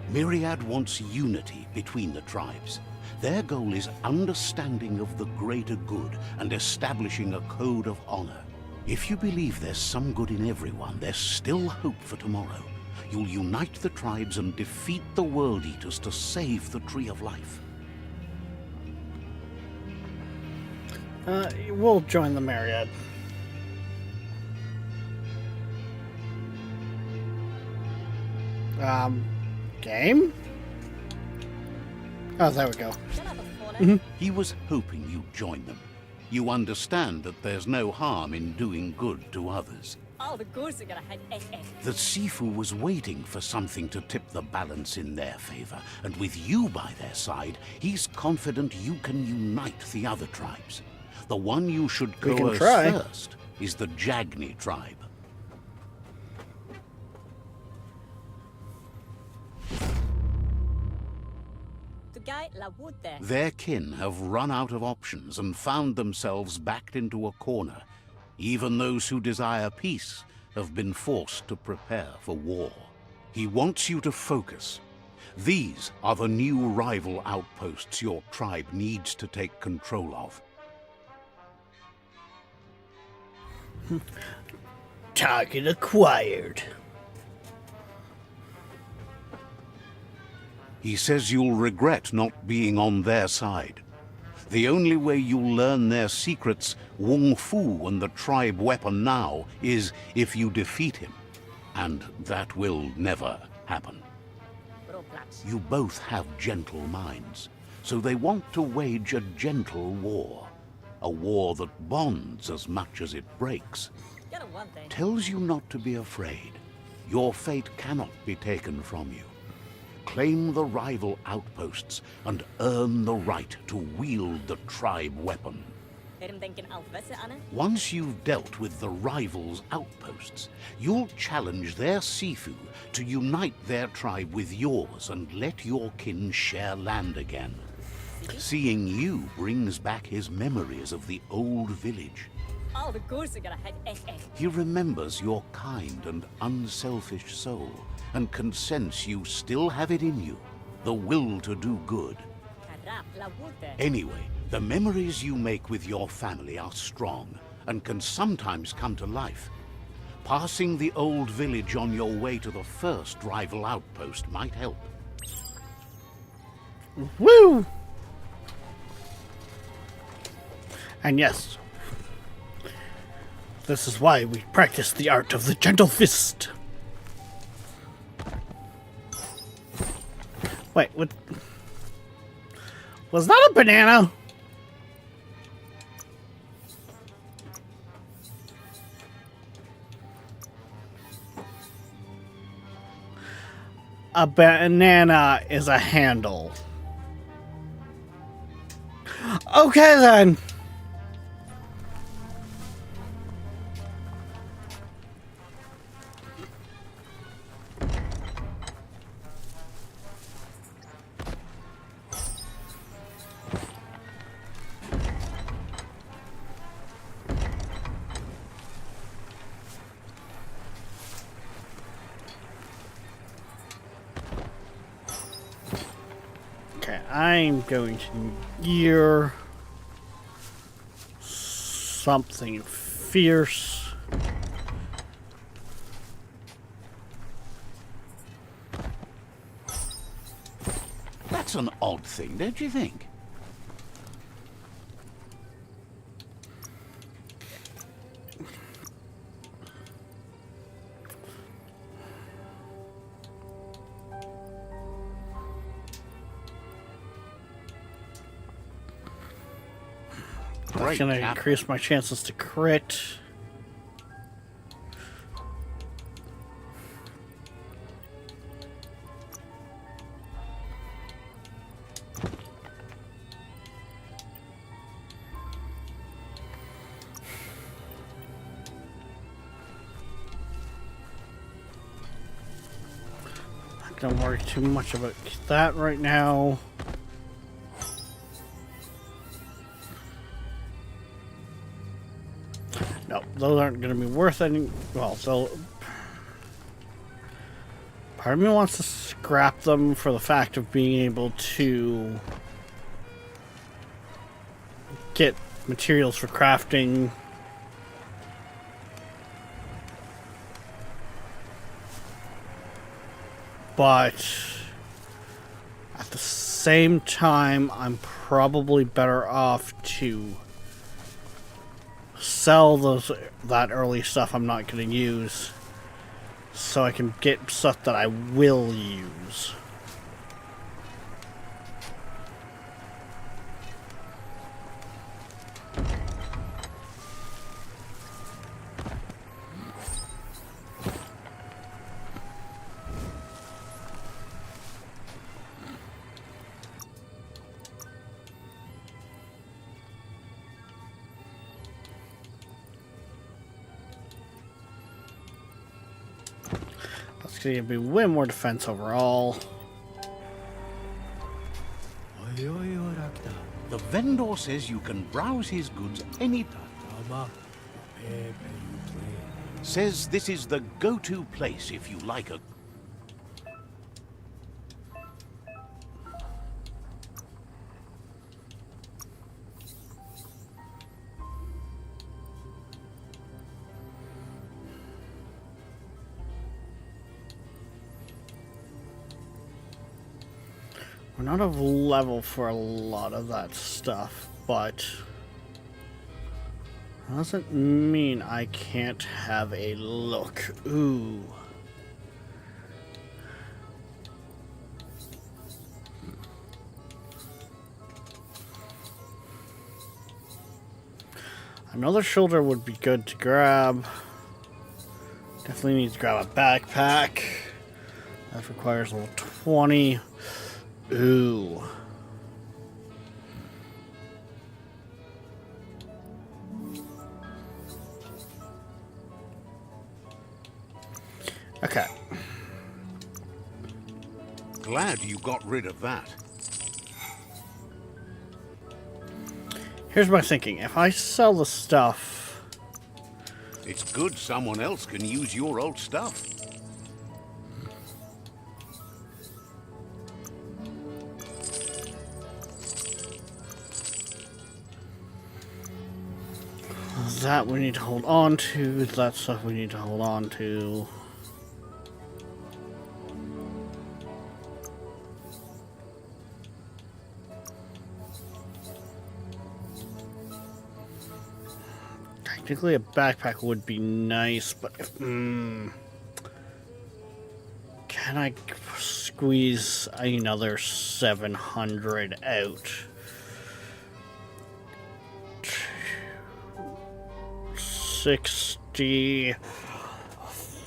Myriad wants unity between the tribes. Their goal is understanding of the greater good and establishing a code of honor. If you believe there's some good in everyone, there's still hope for tomorrow. You'll unite the tribes and defeat the World Eaters to save the Tree of Life. We'll join the Myriad. Game? Oh, there we go. He was hoping you'd join them. You understand that there's no harm in doing good to others. Oh, the goose are gonna head The Sifu was waiting for something to tip the balance in their favor, and with you by their side, he's confident you can unite the other tribes. The one you should We can coerce try. first is the Jagni tribe. The guy la wood there. Their kin have run out of options and found themselves backed into a corner. Even those who desire peace have been forced to prepare for war. He wants you to focus. These are the new rival outposts your tribe needs to take control of. Target acquired. He says you'll regret not being on their side. The only way you'll learn their secrets, Wung Fu and the tribe weapon now, is if you defeat him. And that will never happen. You both have gentle minds, so they want to wage a gentle war. A war that bonds as much as it breaks. Gotta one thing. Tells you not to be afraid. Your fate cannot be taken from you. Claim the rival outposts and earn the right to wield the tribe weapon. Once you've dealt with the rivals' outposts, you'll challenge their Sifu to unite their tribe with yours and let your kin share land again. Seeing you brings back his memories of the old village. Oh, the goose are gonna head He remembers your kind and unselfish soul, and can sense you still have it in you, the will to do good. Anyway, the memories you make with your family are strong, and can sometimes come to life. Passing the old village on your way to the first rival outpost might help. Woo! And yes, this is why we practice the art of the gentle fist. Wait, what? Was that a banana? A banana is a handle. Okay then. Okay, I'm going to gear something fierce. That's an odd thing, don't you think? That's gonna increase my chances to crit. Don't worry too much about that right now. No, those aren't going to be worth any. Well, so part of me wants to scrap them for the fact of being able to get materials for crafting. But at the same time, I'm probably better off to sell that early stuff I'm not going to use, so I can get stuff that I will use. That's going to be way more defense overall. The vendor says you can browse his goods anytime. Says this is the go-to place if you like a... We're not of level for a lot of that stuff, but doesn't mean I can't have a look. Ooh. Another shoulder would be good to grab. Definitely need to grab a backpack. That requires level 20. Ooh. Okay. Glad you got rid of that. Here's my thinking. If I sell the stuff... It's good someone else can use your old stuff. That we need to hold on to. That stuff we need to hold on to. Technically, a backpack would be nice, but if, can I squeeze another 700 out? 60,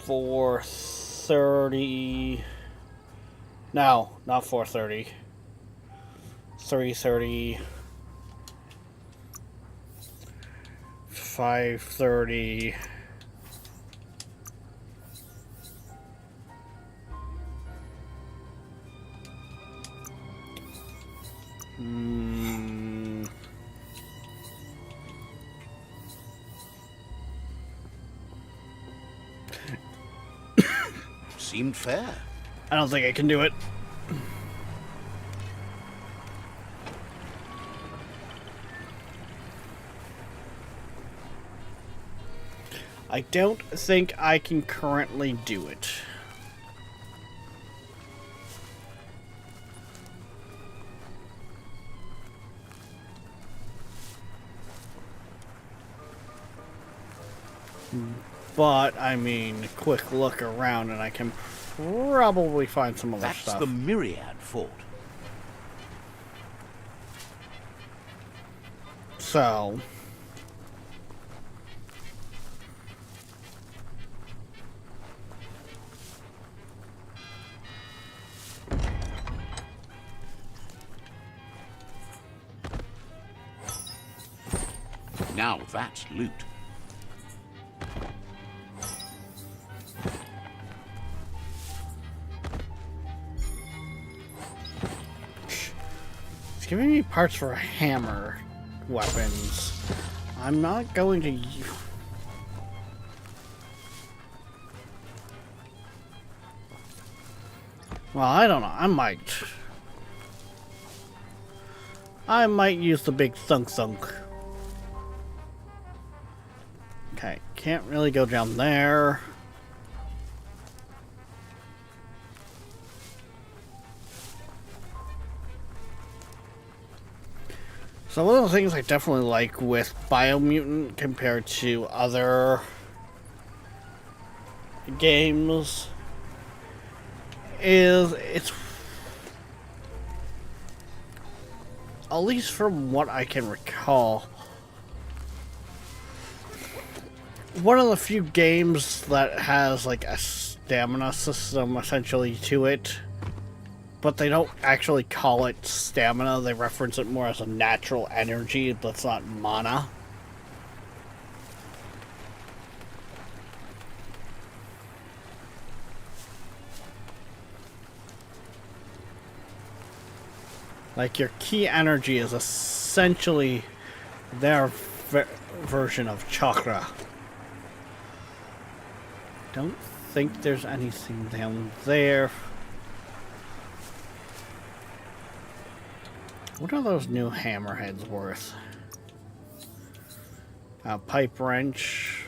430. No, not 430. 330. 530. Seemed fair. I don't think I can do it. I don't think I can currently do it. But, I mean, quick look around and I can probably find some other That's stuff. the Myriad Fort. So... Now that's loot. It's giving me parts for hammer weapons. I'm not going to... Well, I don't know. I might use the big thunk. Okay, can't really go down there. So one of the things I definitely like with Biomutant compared to other games is it's, at least from what I can recall, one of the few games that has like a stamina system essentially to it, but they don't actually call it stamina. They reference it more as a natural energy that's not mana. Like, your key energy is essentially their version of chakra. Don't think there's anything down there. What are those new hammerheads worth? A pipe wrench.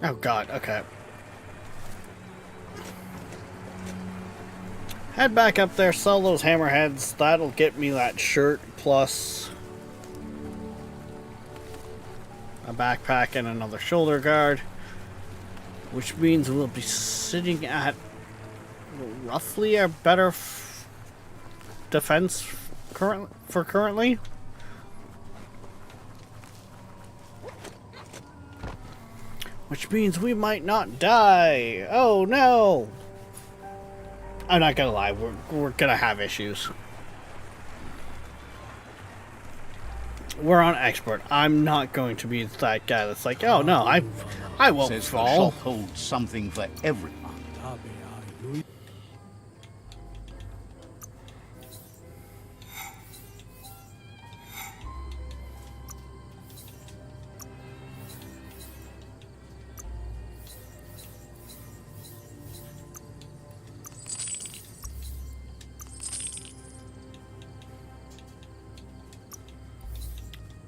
Oh god, okay. Head back up there, sell those hammerheads. That'll get me that shirt plus a backpack and another shoulder guard. Which means we'll be sitting at roughly a better defense currently. Which means we might not die. Oh no! I'm not gonna lie, we're gonna have issues. We're on expert. I'm not going to be that guy that's like, oh no, I won't Says the fall. shop holds something for everyone.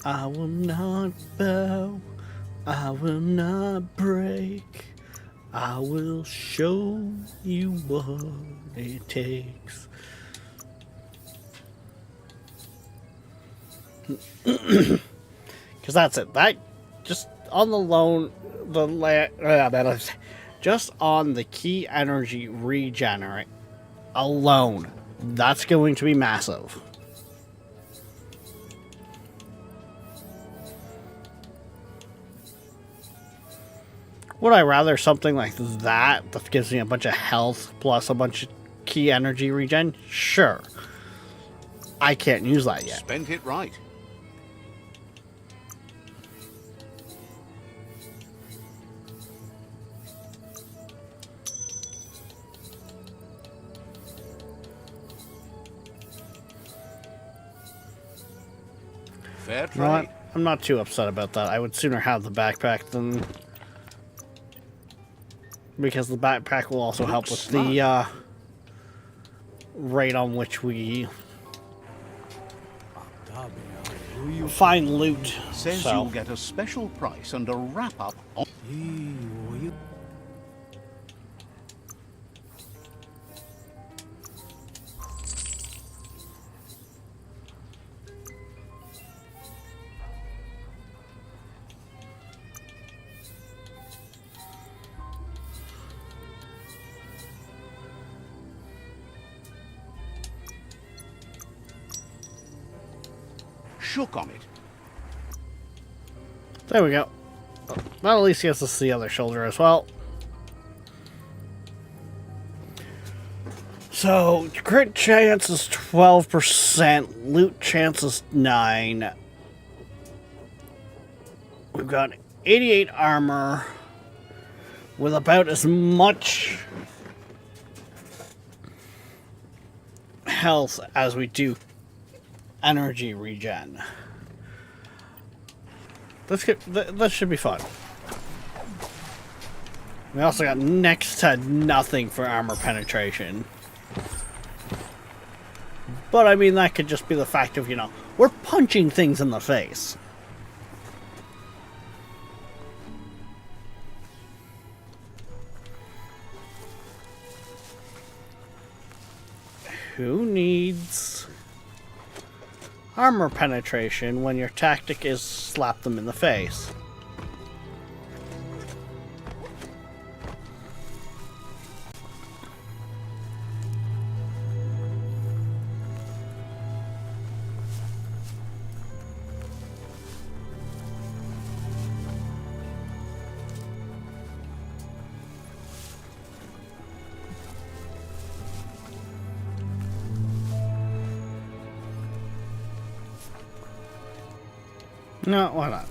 I will not bow, I will not break, I will show you what it takes. Because that's it. That, just on the loan, just on the key energy regenerate alone, that's going to be massive. Would I rather something like that gives me a bunch of health plus a bunch of key energy regen? Sure. I can't use that yet. Spent it right. Fair You know what? trade. I'm not too upset about that. I would sooner have the backpack than... Because the backpack will also help with the rate on which we find loot. Says So, you'll get a special price and a wrap-up on... shook on it. there we go. That at least gets us the other shoulder as well. So, crit chance is 12%, loot chance is 9. We've got 88 armor with about as much health as we do energy regen. This should be fun. We also got next to nothing for armor penetration. But I mean, that could just be the fact of, you know, we're punching things in the face. Who needs armor penetration when your tactic is slap them in the face? No, why not?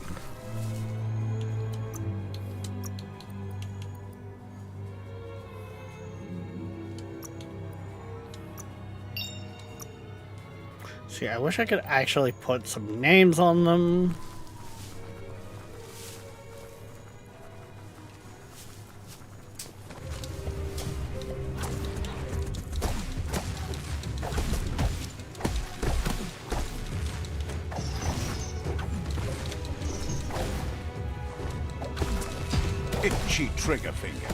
See, I wish I could actually put some names on them. Itchy trigger finger.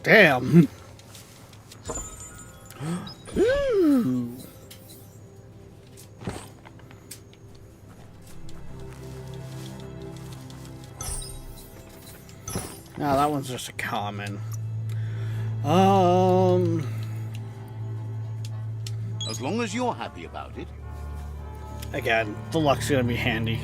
Damn. Ooh. No, that one's just a common. As long as you're happy about it. Again, the luck's gonna be handy.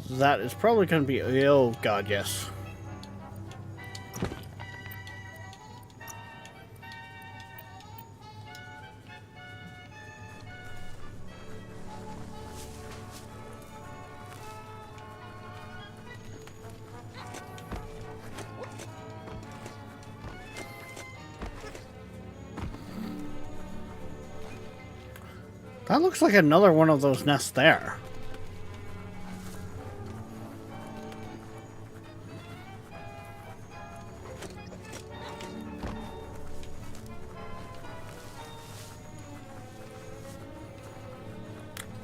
That is probably going to be... Oh, God, yes. That looks like another one of those nests there.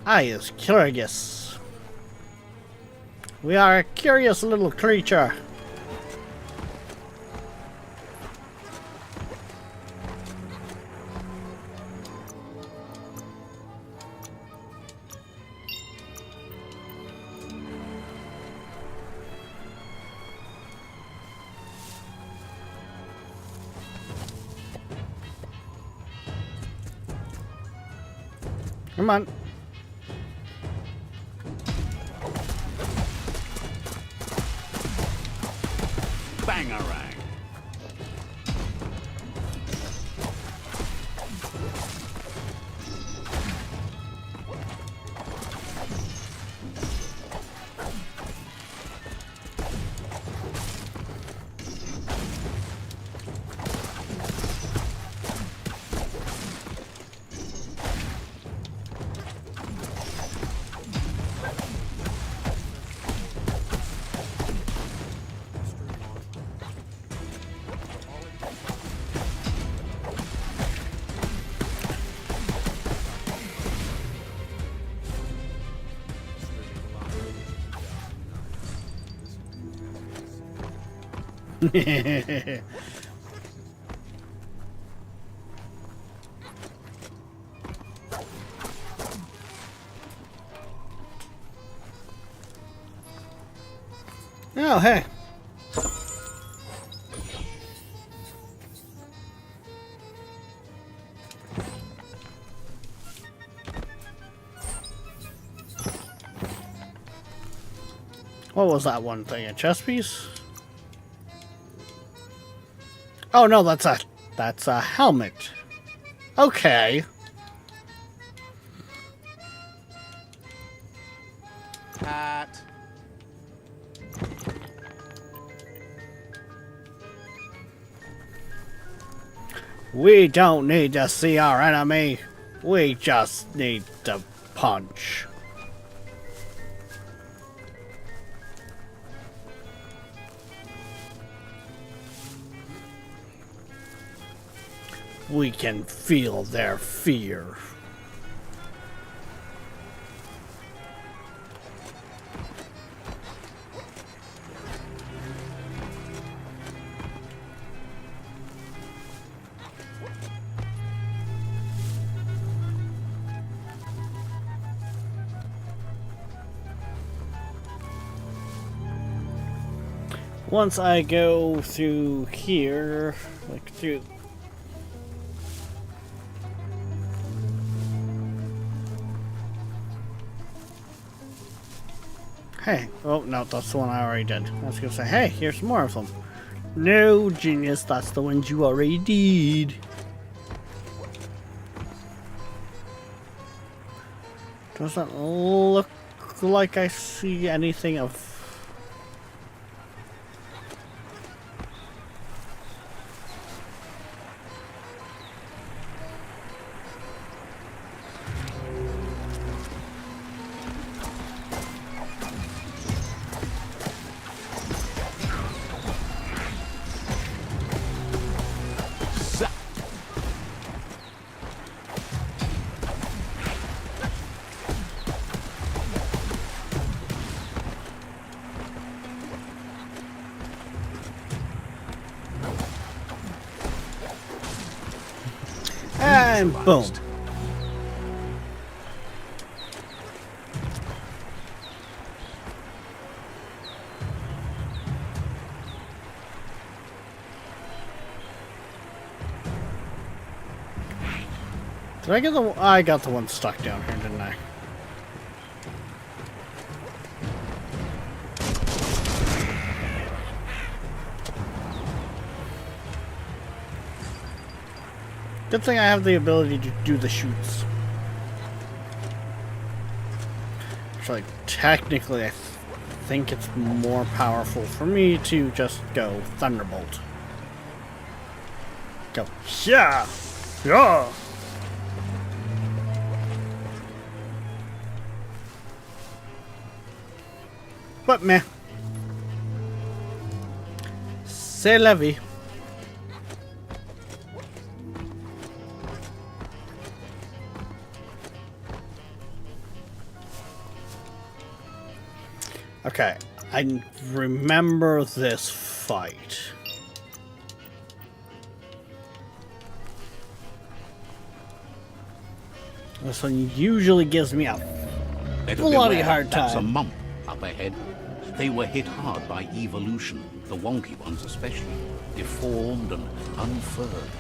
I is curious. We are a curious little creature. Come on. Bangarang. Oh, hey. What was that one thing? A chess piece? Oh no, that's a helmet. Okay. Hat. We don't need to see our enemy. We just need to punch. We can feel their fear. Once I go through here, like through... Hey, oh no, that's the one I already did. I was gonna say, hey, here's more of them. No, genius, that's the ones you already did. Doesn't look like I see anything of... And boom. Did I get the... I got the one stuck down here, didn't I? Good thing I have the ability to do the shoots. Actually, technically, I think it's more powerful for me to just go Thunderbolt. Go, yeah! Yeah! But meh. C'est la vie. Okay, I remember this fight. This one usually gives me a bloody hard That's a time. mump up ahead. They were hit hard by evolution, the wonky ones especially, deformed and unfurred.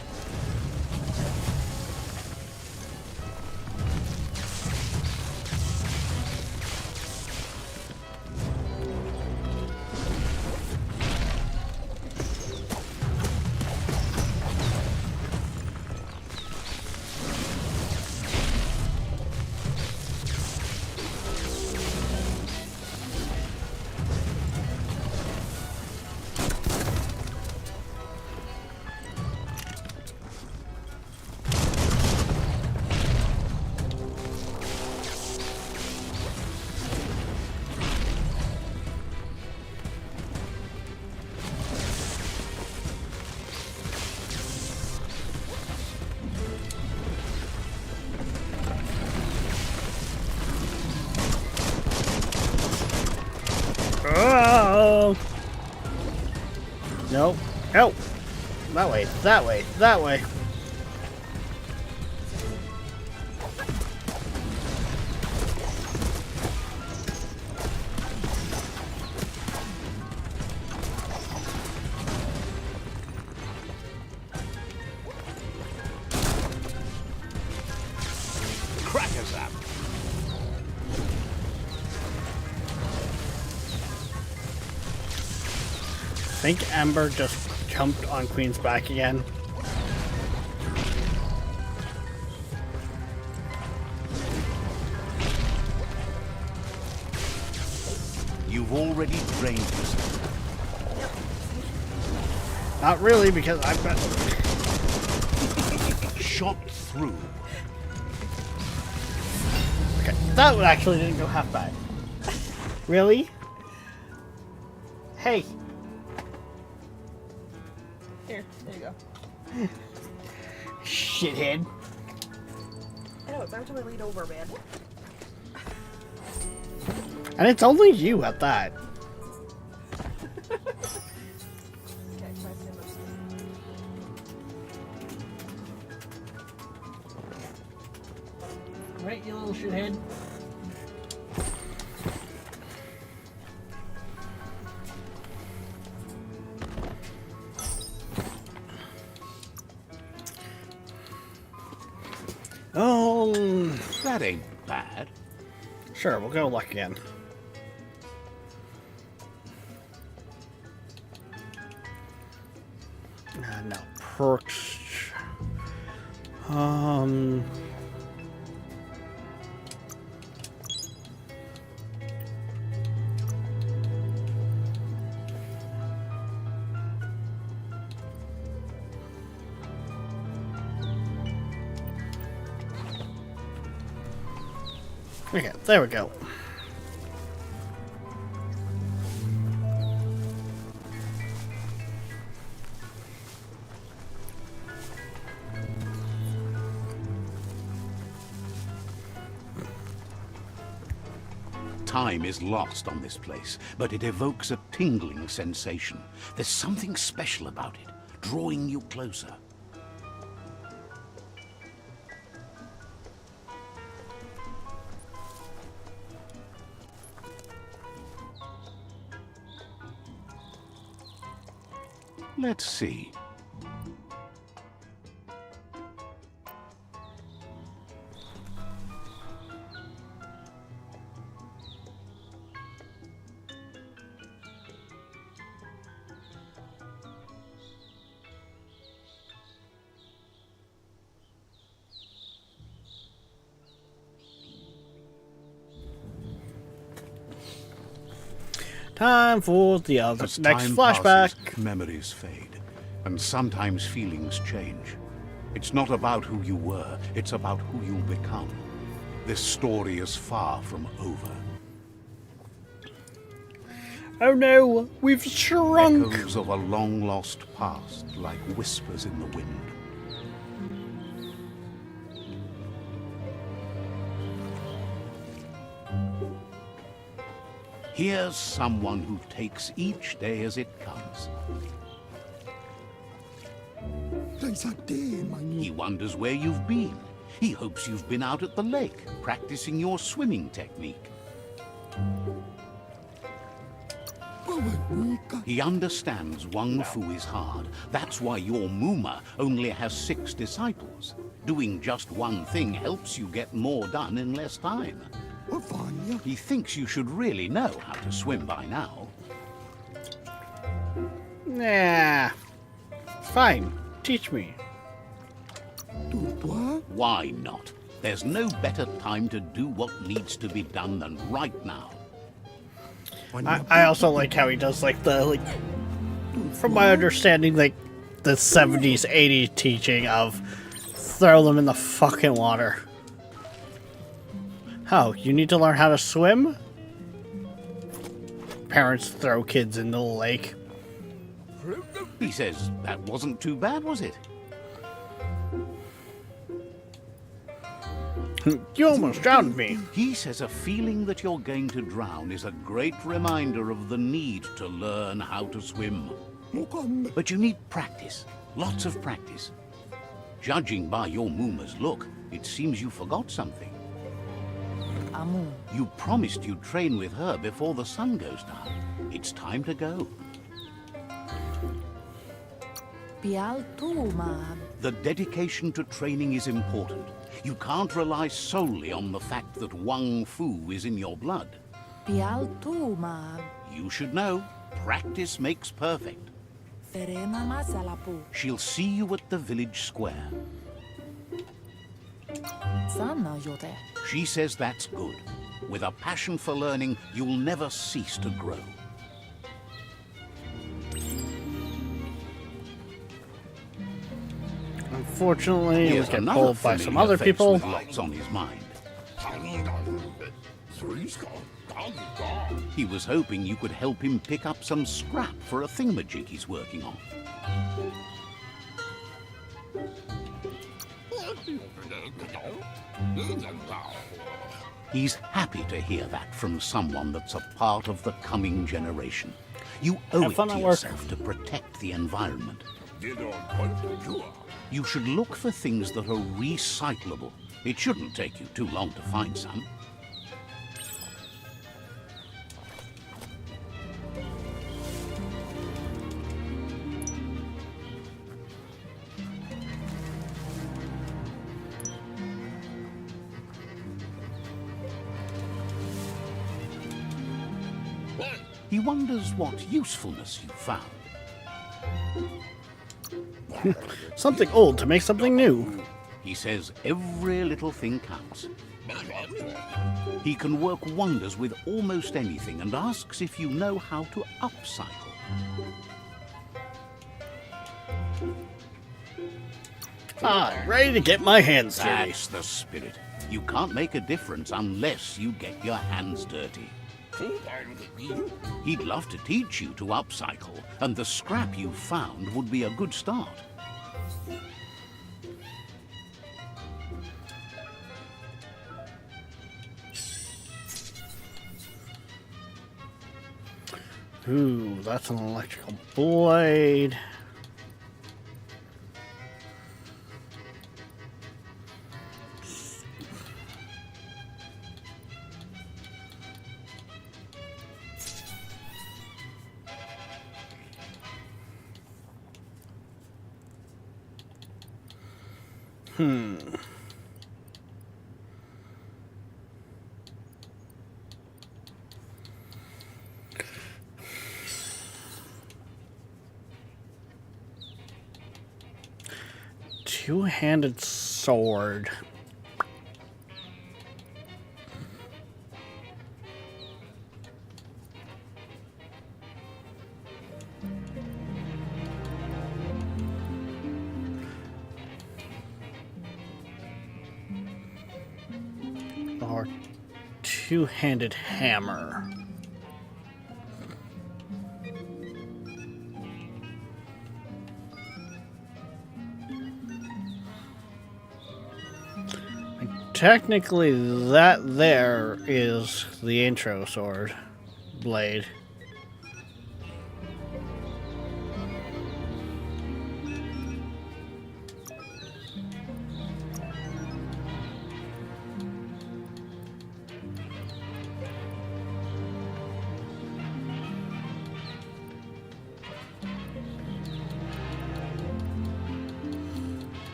Oh! Nope. Oh! That way, that way, that way. Crackerzap! I think Ember just jumped on Queen's back again. You've already drained yourself. Not really, because I've got... Shot through. Okay, that one actually didn't go half bad. Really? Hey! Here, there you go. Shithead. I know, it's every time I lean over, man. And it's only you at that. Okay, try to stand up. Right, you little shithead. That ain't bad. Sure, we'll go luck again. No perks. Okay, there we go. Time is lost on this place, but it evokes a tingling sensation. There's something special about it, drawing you closer. Let's see. Time for the other As next time flashback. passes, memories fade, and sometimes feelings change. It's not about who you were, it's about who you'll become. This story is far from over. Oh no, we've shrunk. Echoes of a long-lost past, like whispers in the wind. Here's someone who takes each day as it comes. He wonders where you've been. He hopes you've been out at the lake, practicing your swimming technique. He understands Wang Fu is hard. That's why your Muma only has 6 disciples. Doing just one thing helps you get more done in less time. He thinks you should really know how to swim by now. Nah. Fine. Teach me. Why not? There's no better time to do what needs to be done than right now. I also like how he does like the from my understanding like the 70s 80s teaching of throw them in the fucking water. Oh, you need to learn how to swim? Parents throw kids in the lake. He says that wasn't too bad, was it? You almost drowned me. He says a feeling that you're going to drown is a great reminder of the need to learn how to swim. But you need practice, lots of practice. Judging by your Muma's look, it seems you forgot something. You promised you'd train with her before the sun goes down. It's time to go. The dedication to training is important. You can't rely solely on the fact that Wang Fu is in your blood. You should know, practice makes perfect. She'll see you at the village square. She says that's good. With a passion for learning, you'll never cease to grow. Unfortunately, we Here's get another pulled by some familiar other face people. with lots on his mind. He was hoping you could help him pick up some scrap for a thingamajig he's working on. He's happy to hear that from someone that's a part of the coming generation. You owe Have it fun to at work. yourself to protect the environment. You should look for things that are recyclable. It shouldn't take you too long to find some. He wonders what usefulness you found. Something old to make something new. He says every little thing counts. He can work wonders with almost anything and asks if you know how to upcycle. Ready to get my hands dirty. That's the spirit. You can't make a difference unless you get your hands dirty. He'd love to teach you to upcycle, and the scrap you found would be a good start. Ooh, that's an electrical blade. Two-handed sword. Or two-handed hammer. Technically, that there is the intro sword blade.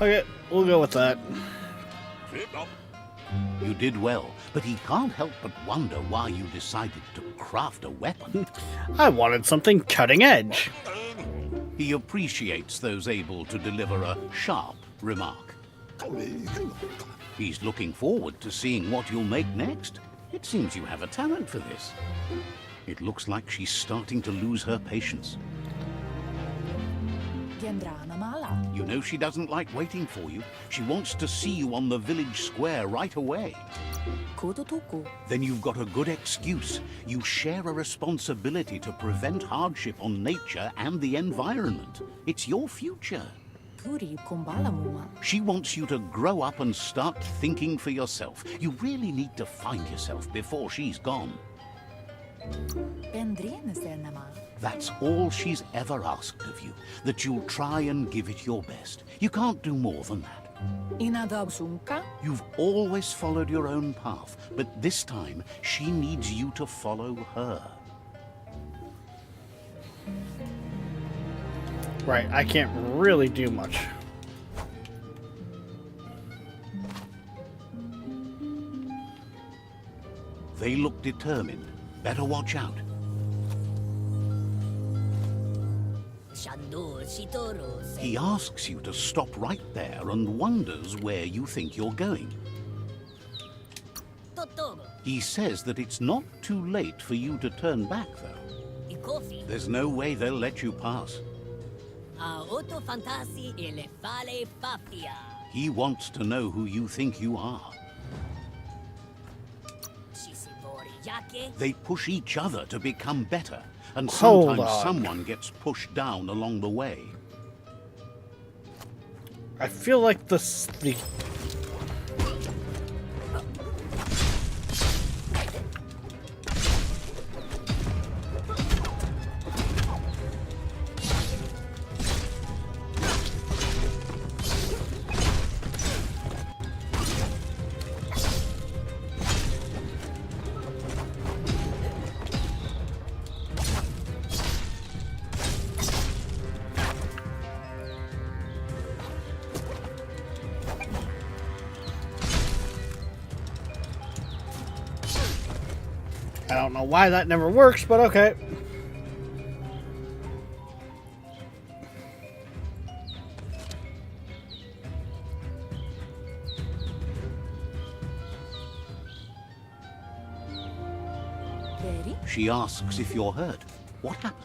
Okay, we'll go with that. You did well, but he can't help but wonder why you decided to craft a weapon. I wanted something cutting edge. He appreciates those able to deliver a sharp remark. He's looking forward to seeing what you'll make next. It seems you have a talent for this. It looks like she's starting to lose her patience. You know she doesn't like waiting for you. She wants to see you on the village square right away. Then you've got a good excuse. You share a responsibility to prevent hardship on nature and the environment. It's your future. She wants you to grow up and start thinking for yourself. You really need to find yourself before she's gone. That's all she's ever asked of you, that you'll try and give it your best. You can't do more than that. You've always followed your own path, but this time she needs you to follow her. Right, I can't really do much. They look determined. Better watch out. He asks you to stop right there and wonders where you think you're going. He says that it's not too late for you to turn back, though. There's no way they'll let you pass. He wants to know who you think you are. They push each other to become better, and Hold sometimes on. someone gets pushed down along the way. I feel like the I don't know why that never works, but okay. She asks if you're hurt. What happened?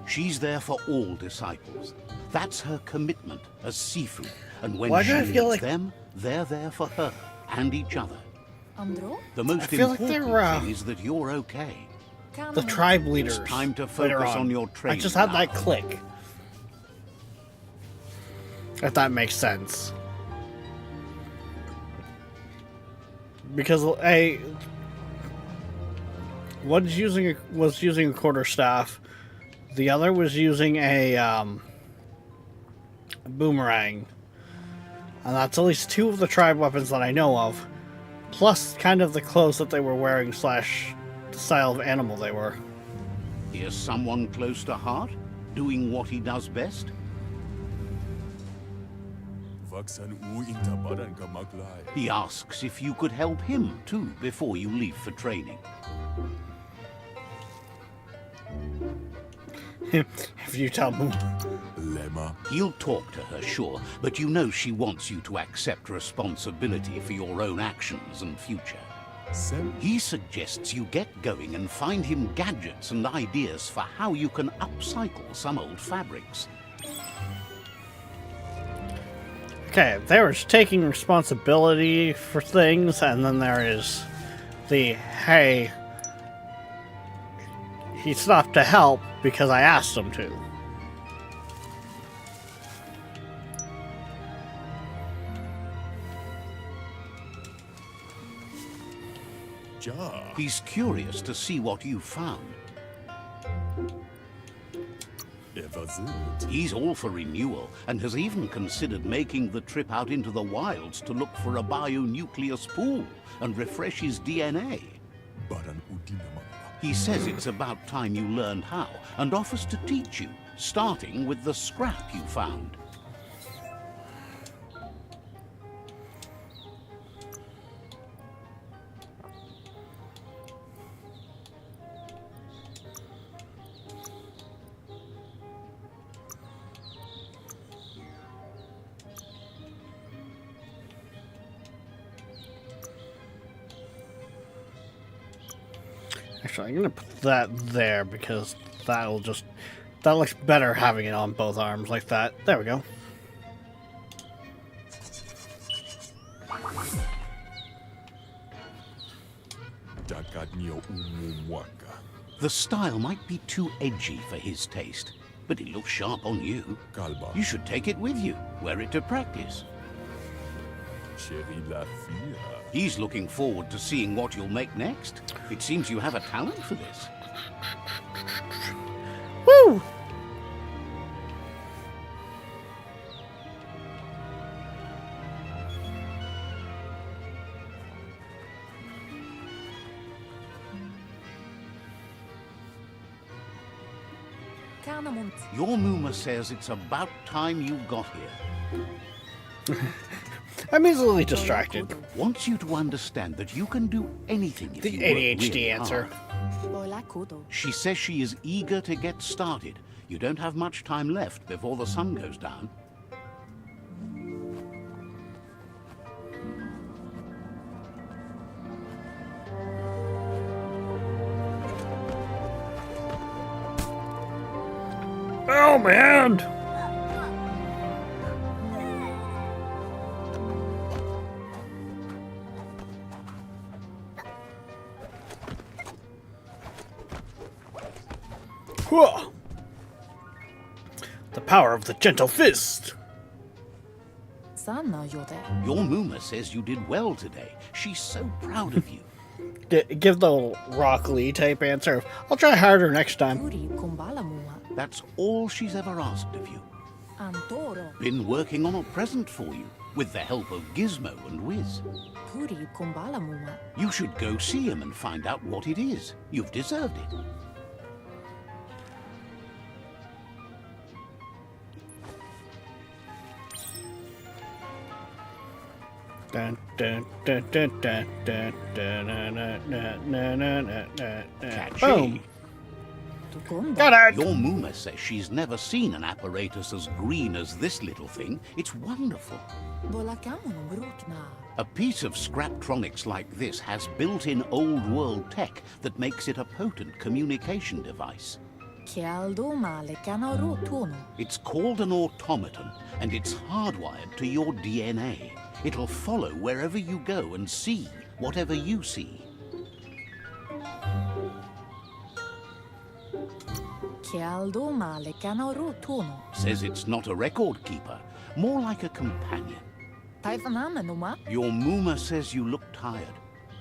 She's there for all disciples. That's her commitment as Sifu. And when Why do she I feel needs like- them, they're there for her and each other. The most feel like important they're, thing is that you're okay. The tribe leaders. It's time to later focus on your I training just had that now. click. If that makes sense. Because one was using a quarterstaff, the other was using a boomerang, and that's at least two of the tribe weapons that I know of. Plus, kind of the clothes that they were wearing / the style of animal they were. Here's someone close to heart, doing what he does best. He asks if you could help him too before you leave for training. If you tell me. He'll talk to her, sure, but you know she wants you to accept responsibility for your own actions and future. He suggests you get going and find him gadgets and ideas for how you can upcycle some old fabrics. Okay, there is taking responsibility for things, and then there is the, hey, he stopped to help because I asked him to. He's curious to see what you found. He's all for renewal and has even considered making the trip out into the wilds to look for a bionucleus pool and refresh his DNA. He says it's about time you learned how and offers to teach you, starting with the scrap you found. Actually, I'm gonna put that there because that looks better having it on both arms like that. There we go. The style might be too edgy for his taste, but it looks sharp on you. You should take it with you, wear it to practice. He's looking forward to seeing what you'll make next. It seems you have a talent for this. Woo! Your Muma says it's about time you got here. I'm easily distracted. Wants you to understand that you can do anything if The you work ADHD really answer. hard. She says she is eager to get started. You don't have much time left before the sun goes down. Oh, man! Whoa. The power of the gentle fist! Your Muma says you did well today. She's so proud of you. Give the Rock Lee type answer. I'll try harder next time. That's all she's ever asked of you. Been working on a present for you, with the help of Gizmo and Wiz. You should go see him and find out what it is. You've deserved it. Dun, dun, dun, dun, dun, dun, dun, Catchy. boom! Got it! Your Muma says she's never seen an apparatus as green as this little thing. It's wonderful. A piece of Scraptronics like this has built-in old-world tech that makes it a potent communication device. It's called an automaton, and it's hardwired to your DNA. It'll follow wherever you go and see whatever you see. Says it's not a record keeper, more like a companion. Your Muma says you look tired.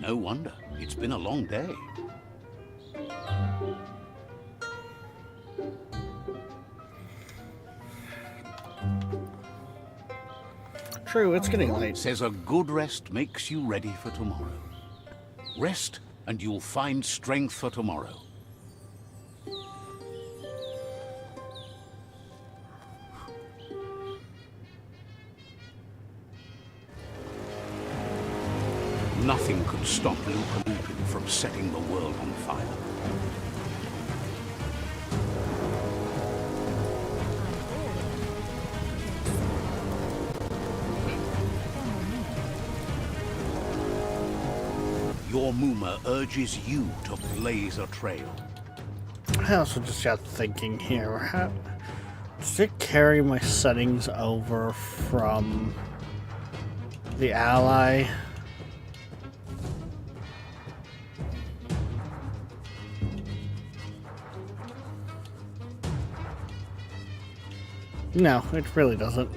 No wonder, it's been a long day. True, it's getting late. Says a good rest makes you ready for tomorrow. Rest and you'll find strength for tomorrow. Nothing could stop Lupa Lupin from setting the world on fire. Your Muma urges you to blaze a trail. I also just got thinking here. How does it carry my settings over from the ally? No, it really doesn't.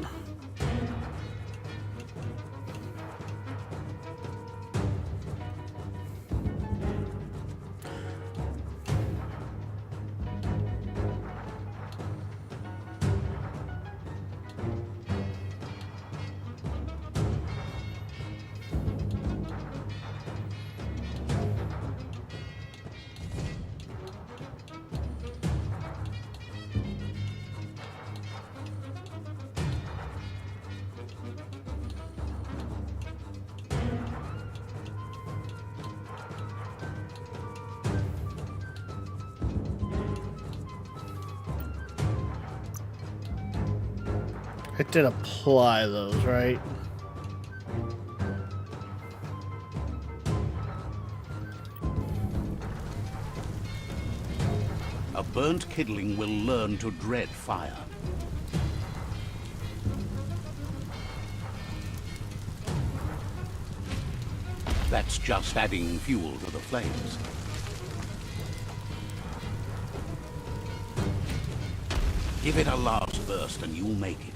It did apply those, right? A burnt kidling will learn to dread fire. That's just adding fuel to the flames. Give it a last burst and you'll make it.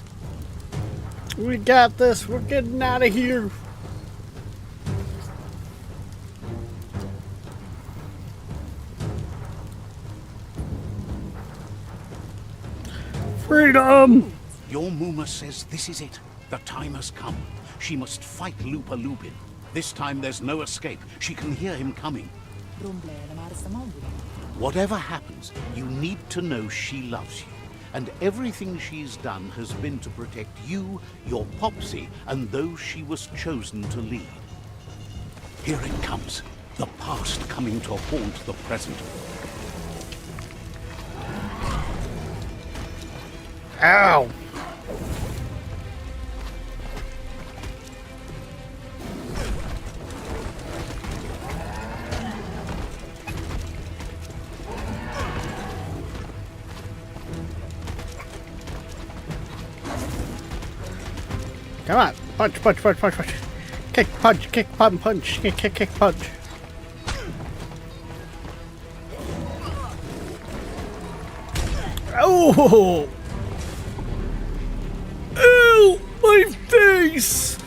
We got this. We're getting out of here. Freedom! Your Muma says this is it. The time has come. She must fight Lupa Lupin. This time there's no escape. She can hear him coming. Whatever happens, you need to know she loves you. And everything she's done has been to protect you, your Popsy, and those she was chosen to lead. Here it comes. The past coming to haunt the present. Ow! Come on. Punch, punch, punch, punch, punch. Kick, punch, kick, punch, punch, kick, kick, kick, punch. Oh! Ew! My face!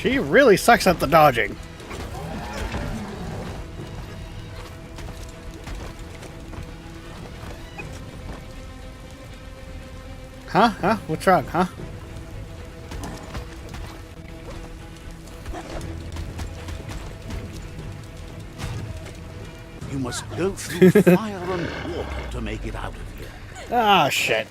She really sucks at the dodging. Huh? Huh? What's wrong, huh? You must go through fire and water to make it out of here. Ah, shit.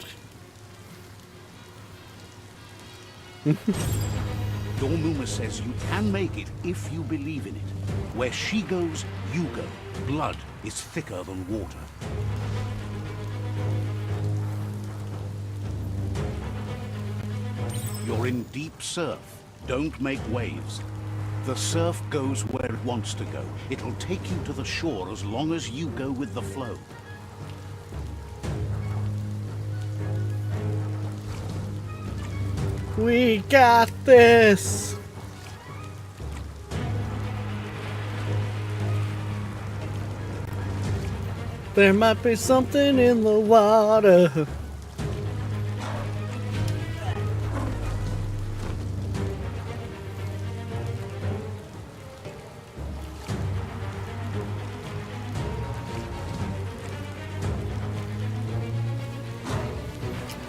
Dormuma says you can make it if you believe in it. Where she goes, you go. Blood is thicker than water. You're in deep surf. Don't make waves. The surf goes where it wants to go. It'll take you to the shore as long as you go with the flow. We got this! There might be something in the water.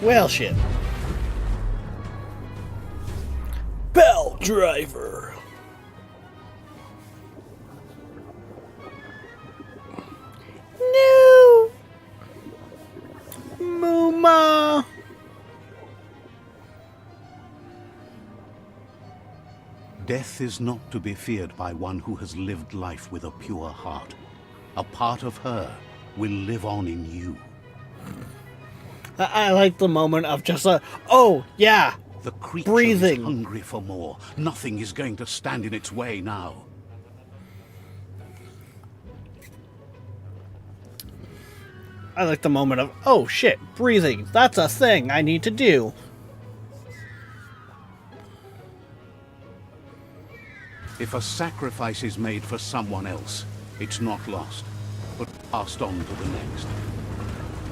Well, shit. Bell driver. No. Muma. Death is not to be feared by one who has lived life with a pure heart. A part of her will live on in you. I like the moment of just oh, yeah. The creature Breathing. is hungry for more. Nothing is going to stand in its way now. I like the moment of, oh shit, breathing. That's a thing I need to do. If a sacrifice is made for someone else, it's not lost, but passed on to the next.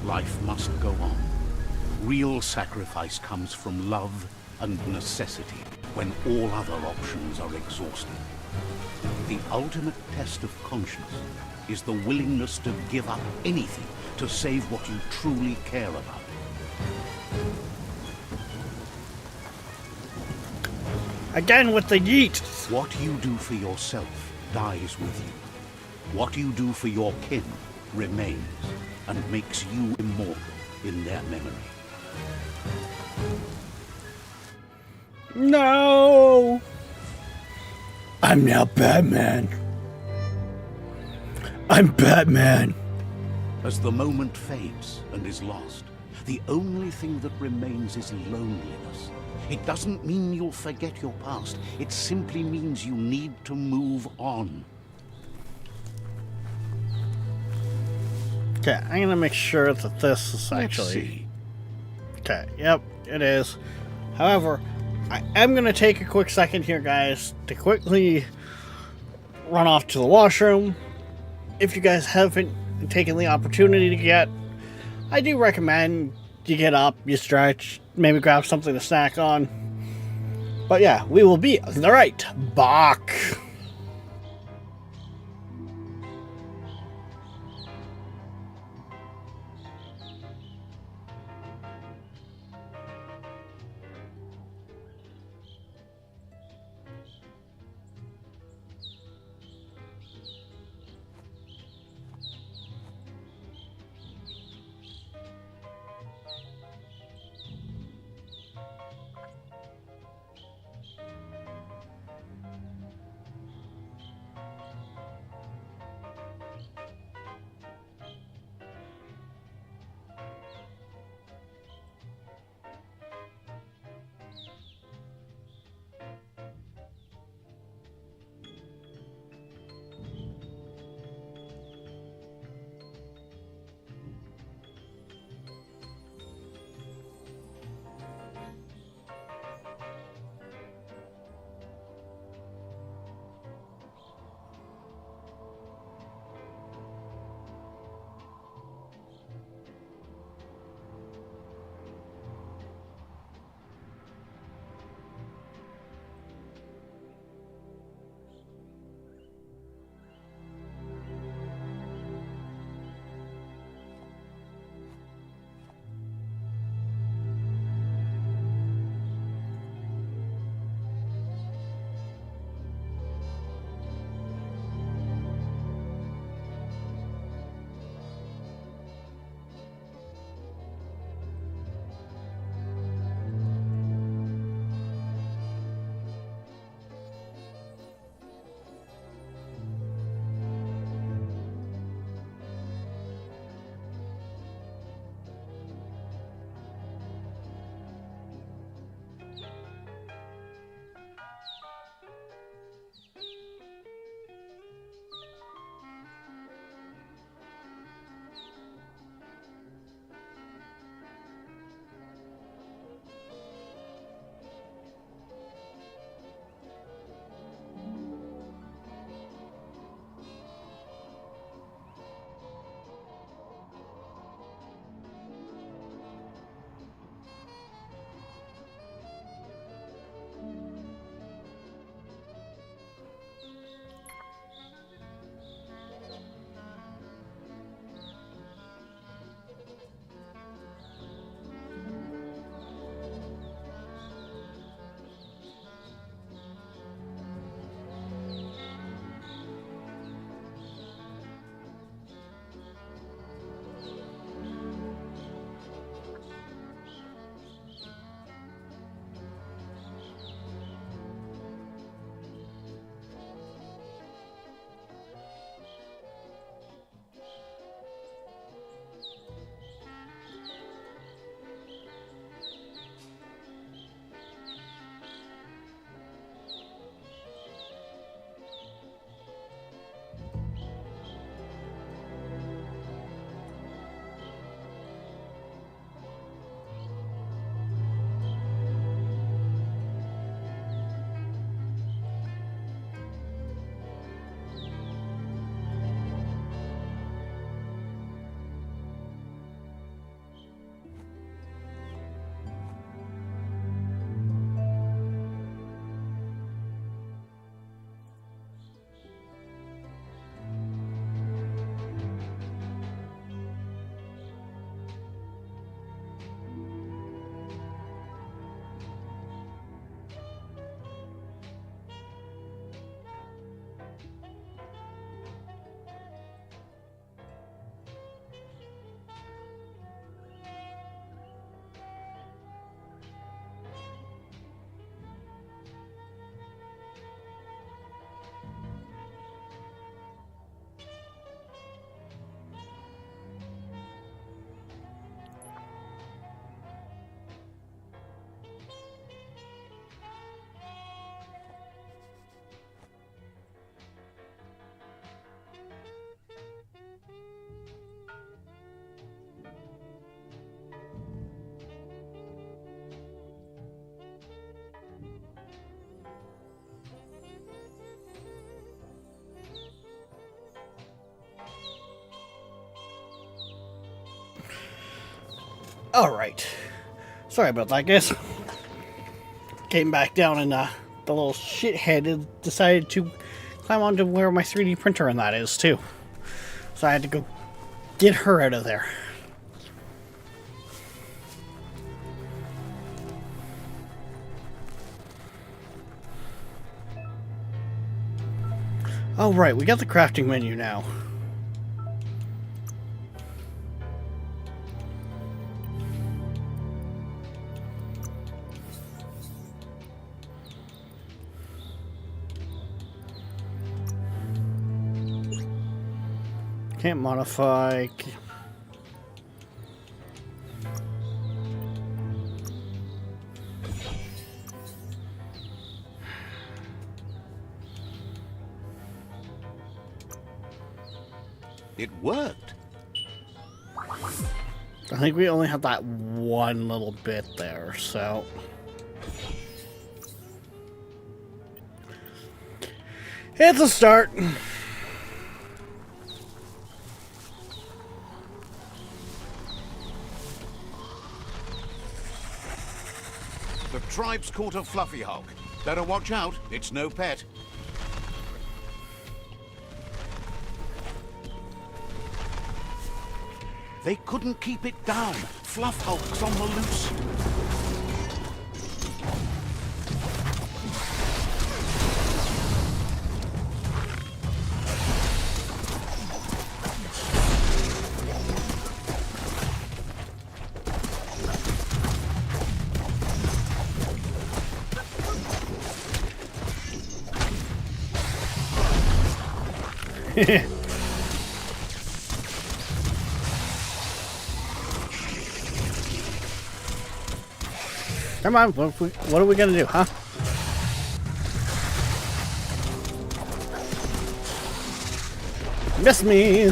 Life must go on. Real sacrifice comes from love and necessity, when all other options are exhausted. The ultimate test of conscience is the willingness to give up anything to save what you truly care about. Again with the yeet. What you do for yourself dies with you. What you do for your kin remains and makes you immortal in their memory. No! I'm now Batman. I'm Batman. As the moment fades and is lost, the only thing that remains is loneliness. It doesn't mean you'll forget your past. It simply means you need to move on. Okay, I'm gonna make sure that this is Let's actually... see. Okay, yep, it is. However, I am gonna take a quick second here, guys, to quickly run off to the washroom. If you guys haven't taken the opportunity to get, I do recommend you get up, you stretch, maybe grab something to snack on. But yeah, we will be right back. Alright. Sorry about that, guys. Came back down and the little shithead decided to climb onto where my 3D printer and that is, too. So I had to go get her out of there. Oh, right, we got the crafting menu now. Can't modify. It worked. I think we only have that one little bit there, so. It's a start. The tribe's caught a fluffy hulk. Better watch out, it's no pet. They couldn't keep it down. Fluff hulk's on the loose. Come on, what are we gonna do, huh? Miss me!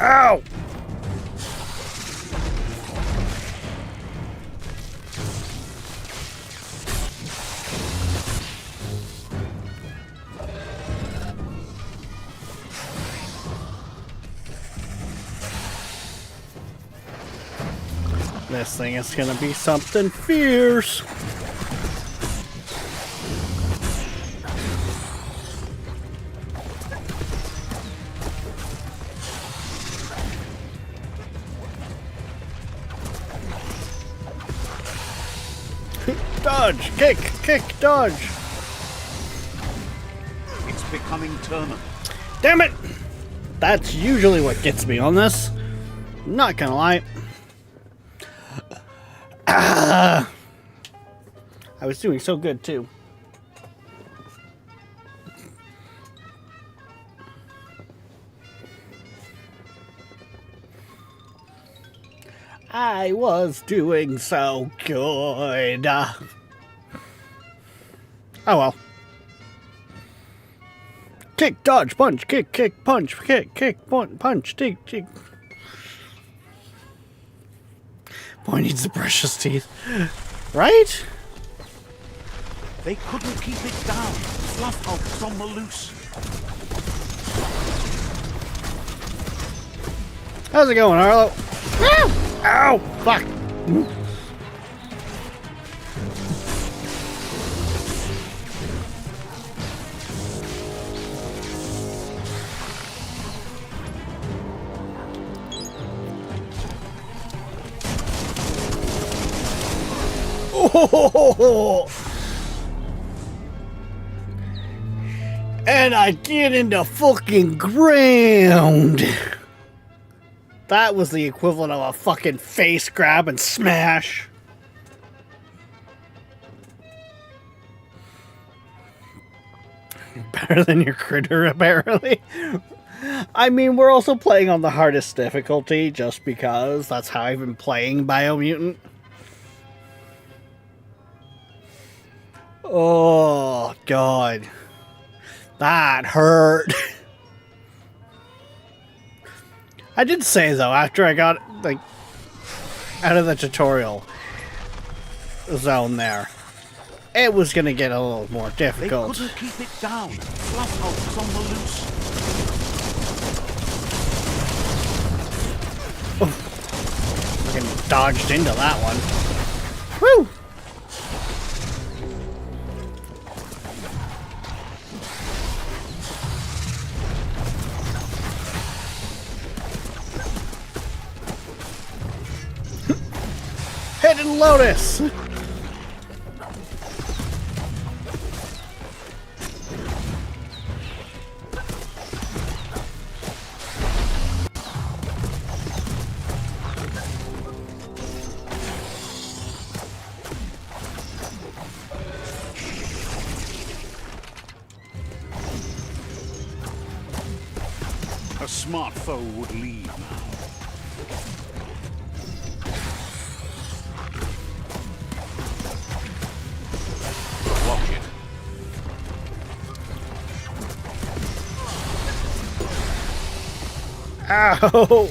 Ow! This thing is gonna be something fierce. Dodge! Kick! Kick! Dodge! It's becoming terminal. Damn it! That's usually what gets me on this. Not gonna lie. I was doing so good too. I was doing so good. Oh well. Kick, dodge, punch, kick, kick, punch, kick, kick, punch, tick, tick. Boy needs the precious teeth. Right? They couldn't keep it down. Fluff hulk's on the loose. How's it going, Arlo? Ow! Fuck! Oh! And I get into fucking ground. That was the equivalent of a fucking face grab and smash. Better than your critter, apparently. I mean, we're also playing on the hardest difficulty just because that's how I've been playing Biomutant. Oh, God. That hurt. I did say, though, after I got, like, out of the tutorial zone there, it was gonna get a little more They difficult. couldn't keep it down. Fluffhouse was on the loose. Fucking dodged into that one. Woo! Hidden Lotus! A smart foe would leave now. Watch it. Ow!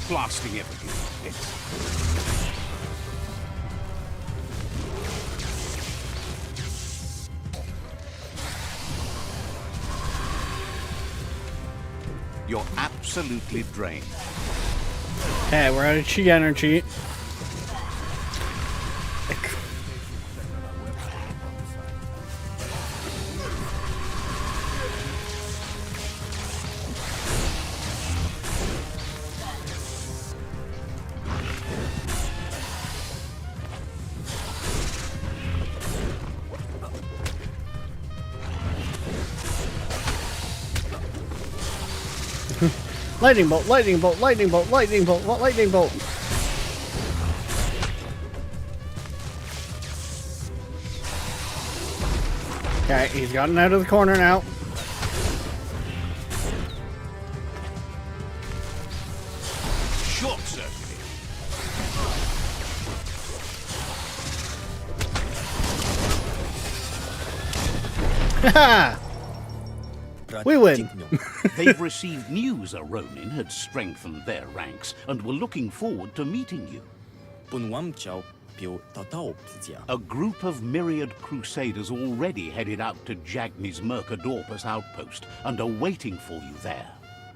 Blasting everything. You're absolutely drained. Hey, we're out of chi energy. Lightning bolt, lightning bolt, lightning bolt, lightning bolt, lightning bolt. Okay, he's gotten out of the corner now. Short circuit. Haha! We win. They've received news a Ronin had strengthened their ranks and were looking forward to meeting you. A group of myriad crusaders already headed out to Jagni's Mercadorpus outpost and are waiting for you there.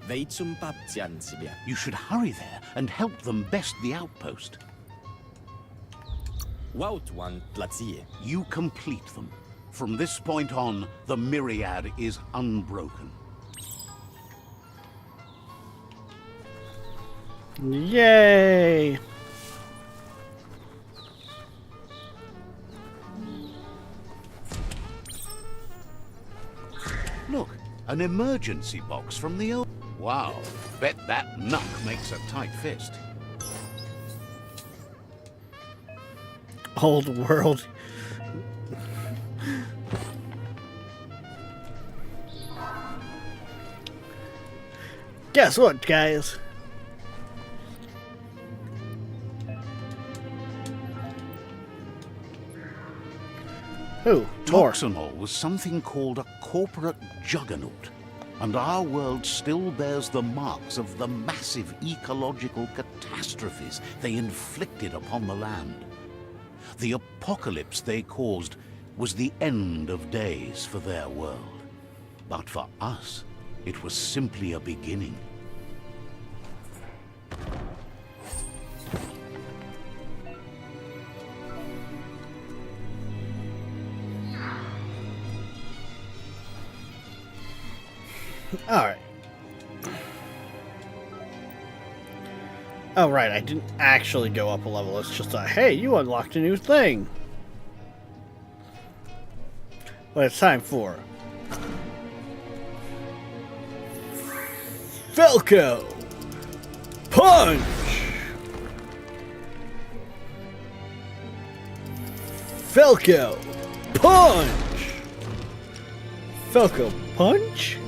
You should hurry there and help them best the outpost. You complete them. From this point on, the Myriad is unbroken. Yay! Look, an emergency box from the old... Wow, bet that knuck makes a tight fist. Old world. Guess what, guys? Who? More. Toxanol was something called a corporate juggernaut, and our world still bears the marks of the massive ecological catastrophes they inflicted upon the land. The apocalypse they caused was the end of days for their world. But for us, it was simply a beginning. Alright. Oh, right, I didn't actually go up a level. It's just a, hey, you unlocked a new thing. What it's time for. Falco! Punch! Falco! Punch! Falco Punch?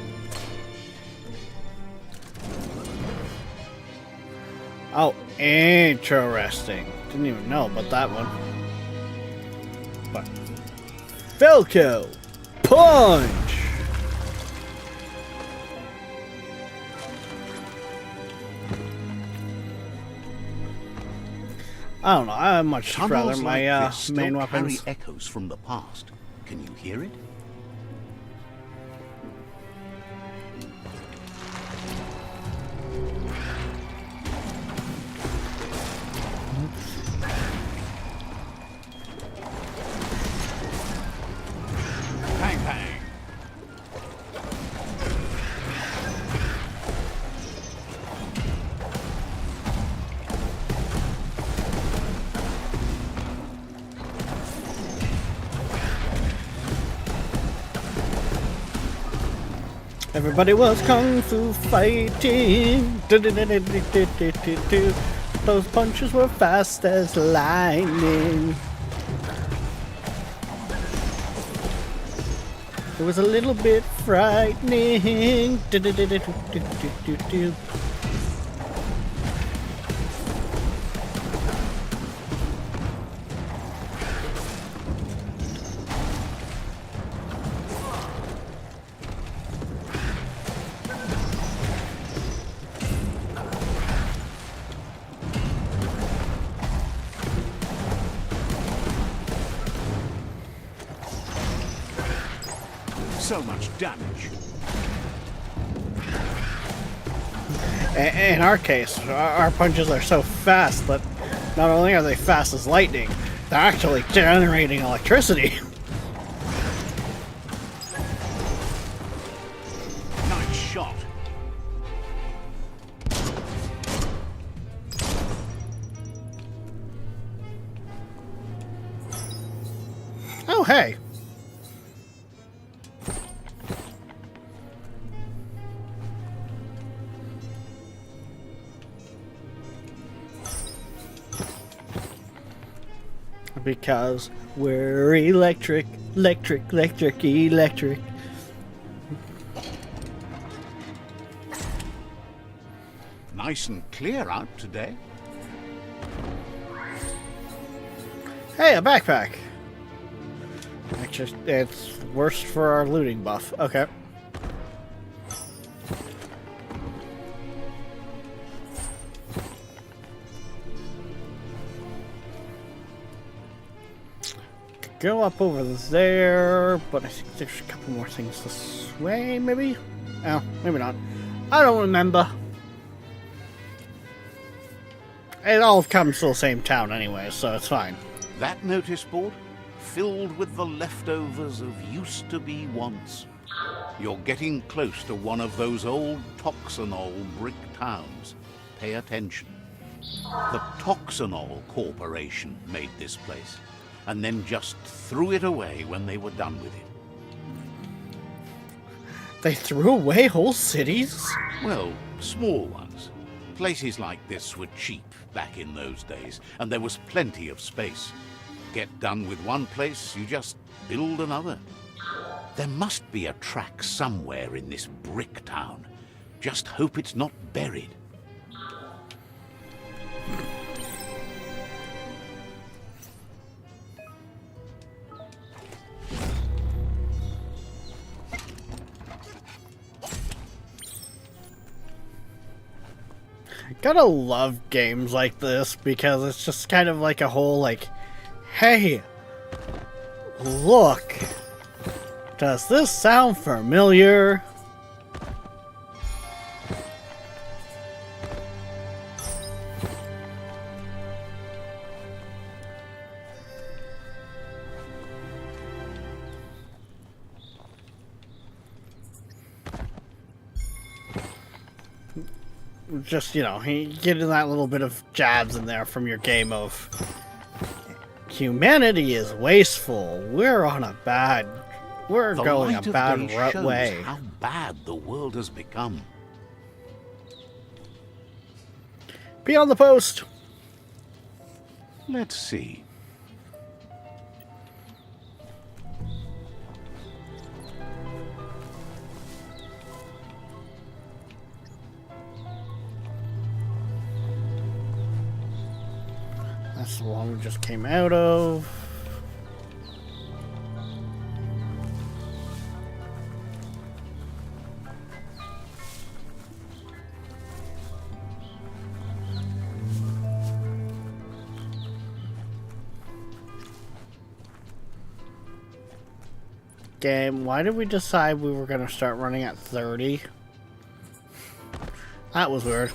Oh, interesting. Didn't even know about that one. But Falco Punch! I don't know, I much rather Tunnels like my this still main carry weapons. echoes from the past. Can you hear it? Bang bang. Everybody was kung fu fighting. Those punches were fast as lightning. It was a little bit frightening. So much damage. In our case, our punches are so fast that not only are they fast as lightning, they're actually generating electricity. Nice shot. Oh, hey. Because we're electric, electric, electric, electric. Nice and clear out today. Hey, a backpack. Actually, it's worse for our looting buff. Okay. Go up over there, but I think there's a couple more things this way, maybe? Oh, maybe not. I don't remember. It all comes to the same town anyway, so it's fine. That notice board, filled with the leftovers of used-to-be wants. You're getting close to one of those old Toxanol brick towns. Pay attention. The Toxanol Corporation made this place, and then just threw it away when they were done with it. They threw away whole cities? Well, small ones. Places like this were cheap back in those days, and there was plenty of space. Get done with one place, you just build another. There must be a track somewhere in this brick town. Just hope it's not buried. Gotta love games like this because it's just kind of like a whole like, hey, look, does this sound familiar? Just, you know, getting that little bit of jabs in there from your game of humanity is wasteful. We're going a bad Shows way. how bad the world has become. Be on the post. Let's see. That's the one we just came out of. Game, why did we decide we were going to start running at 30? That was weird.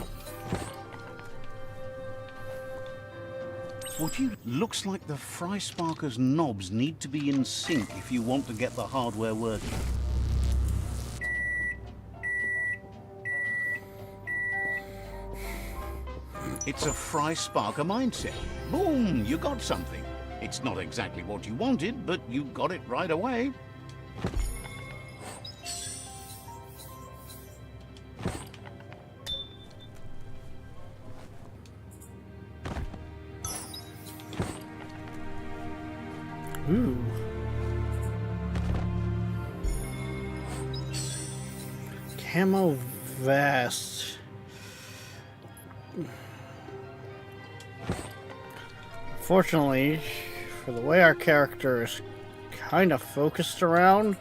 Looks like the Fry Sparker's knobs need to be in sync if you want to get the hardware working. It's a Fry Sparker mindset. Boom, you got something. It's not exactly what you wanted, but you got it right away. Ooh. Camo vest. Fortunately, for the way our character is kind of focused around,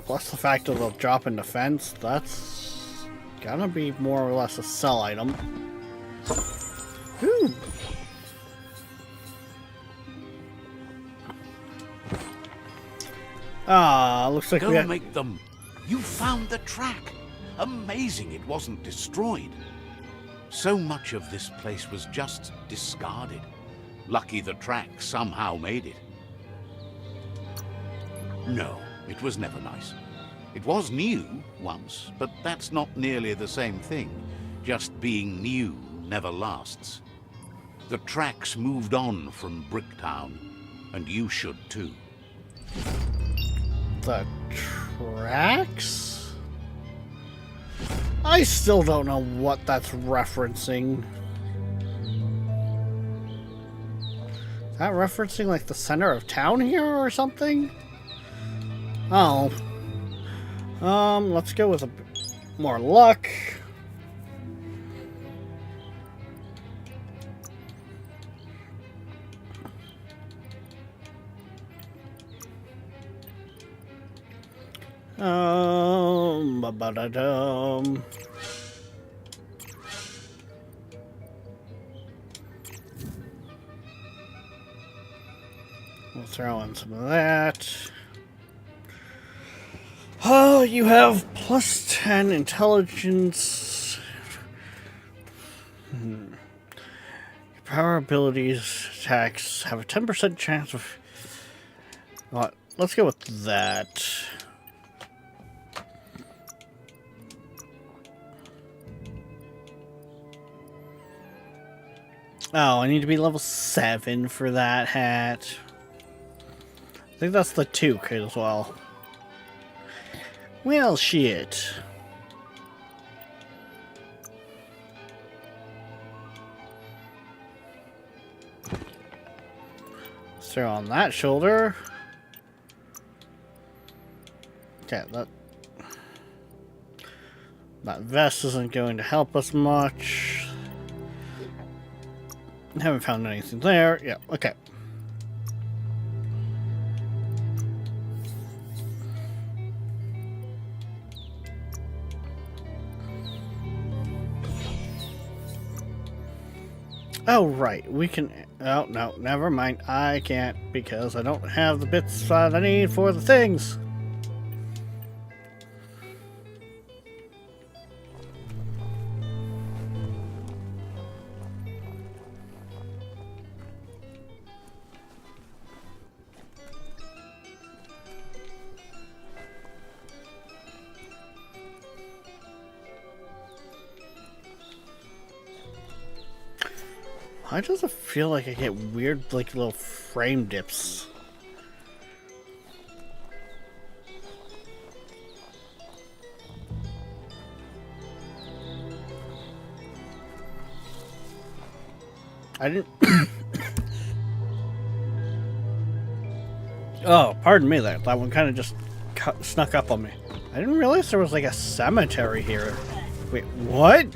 plus the fact that they'll drop in defense, that's gonna be more or less a sell item. Ooh. Ah, looks like we Go got... make them. You found the track. Amazing it wasn't destroyed. So much of this place was just discarded. Lucky the track somehow made it. No, it was never nice. It was new once, but that's not nearly the same thing. Just being new never lasts. The tracks moved on from Bricktown, and you should too. The tracks? I still don't know what that's referencing. Is that referencing like the center of town here or something? Oh. Let's go with a bit more luck. Ba-ba-da-dum. We'll throw in some of that. Oh, you have plus 10 intelligence. Your power abilities attacks have a 10% chance of... Well, let's go with that. Oh, I need to be level 7 for that hat. I think that's the 2 kit as well. Well, shit. Let's throw on that shoulder. Okay, that vest isn't going to help us much. Haven't found anything there. Yeah, okay. Oh, right. We can... Oh, no. Never mind. I can't because I don't have the bits that I need for the things. Why does it feel like I get weird, like, little frame dips? I didn't... Oh, pardon me there. That one kind of just snuck up on me. I didn't realize there was, like, a cemetery here. Wait, what?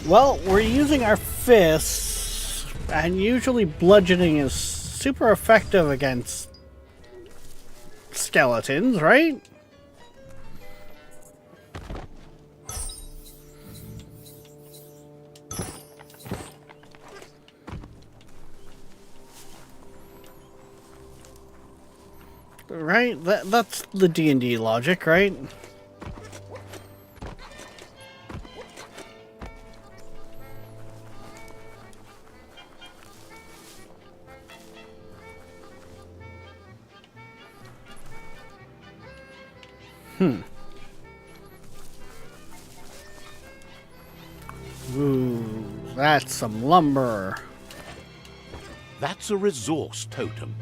Well, we're using our fists, and usually bludgeoning is super effective against skeletons, right? Right? That's the D&D logic, right? Ooh, that's some lumber. That's a resource totem,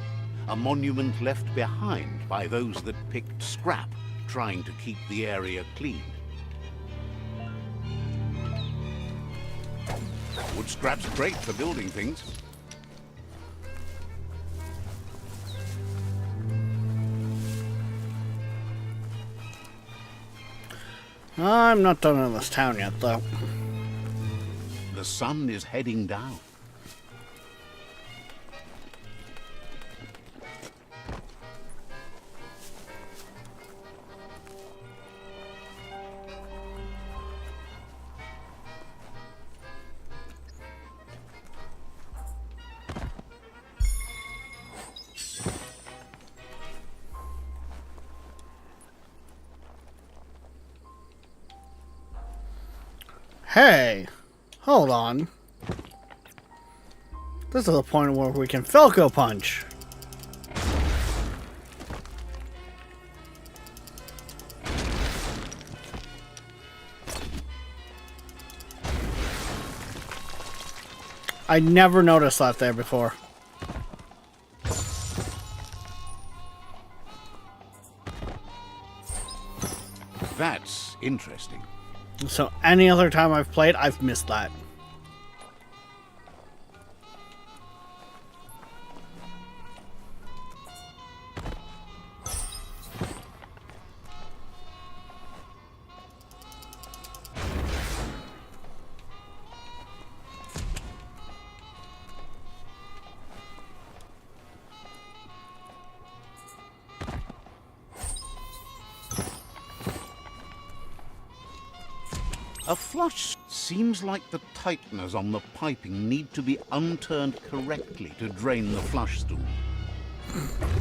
a monument left behind by those that picked scrap, trying to keep the area clean. Wood scrap's great for building things. I'm not done in this town yet, though. The sun is heading down. Hey, hold on. This is the point where we can Falco punch. I never noticed that there before. That's interesting. So any other time I've played, I've missed that. A flush seems like the tighteners on the piping need to be unturned correctly to drain the flush stool.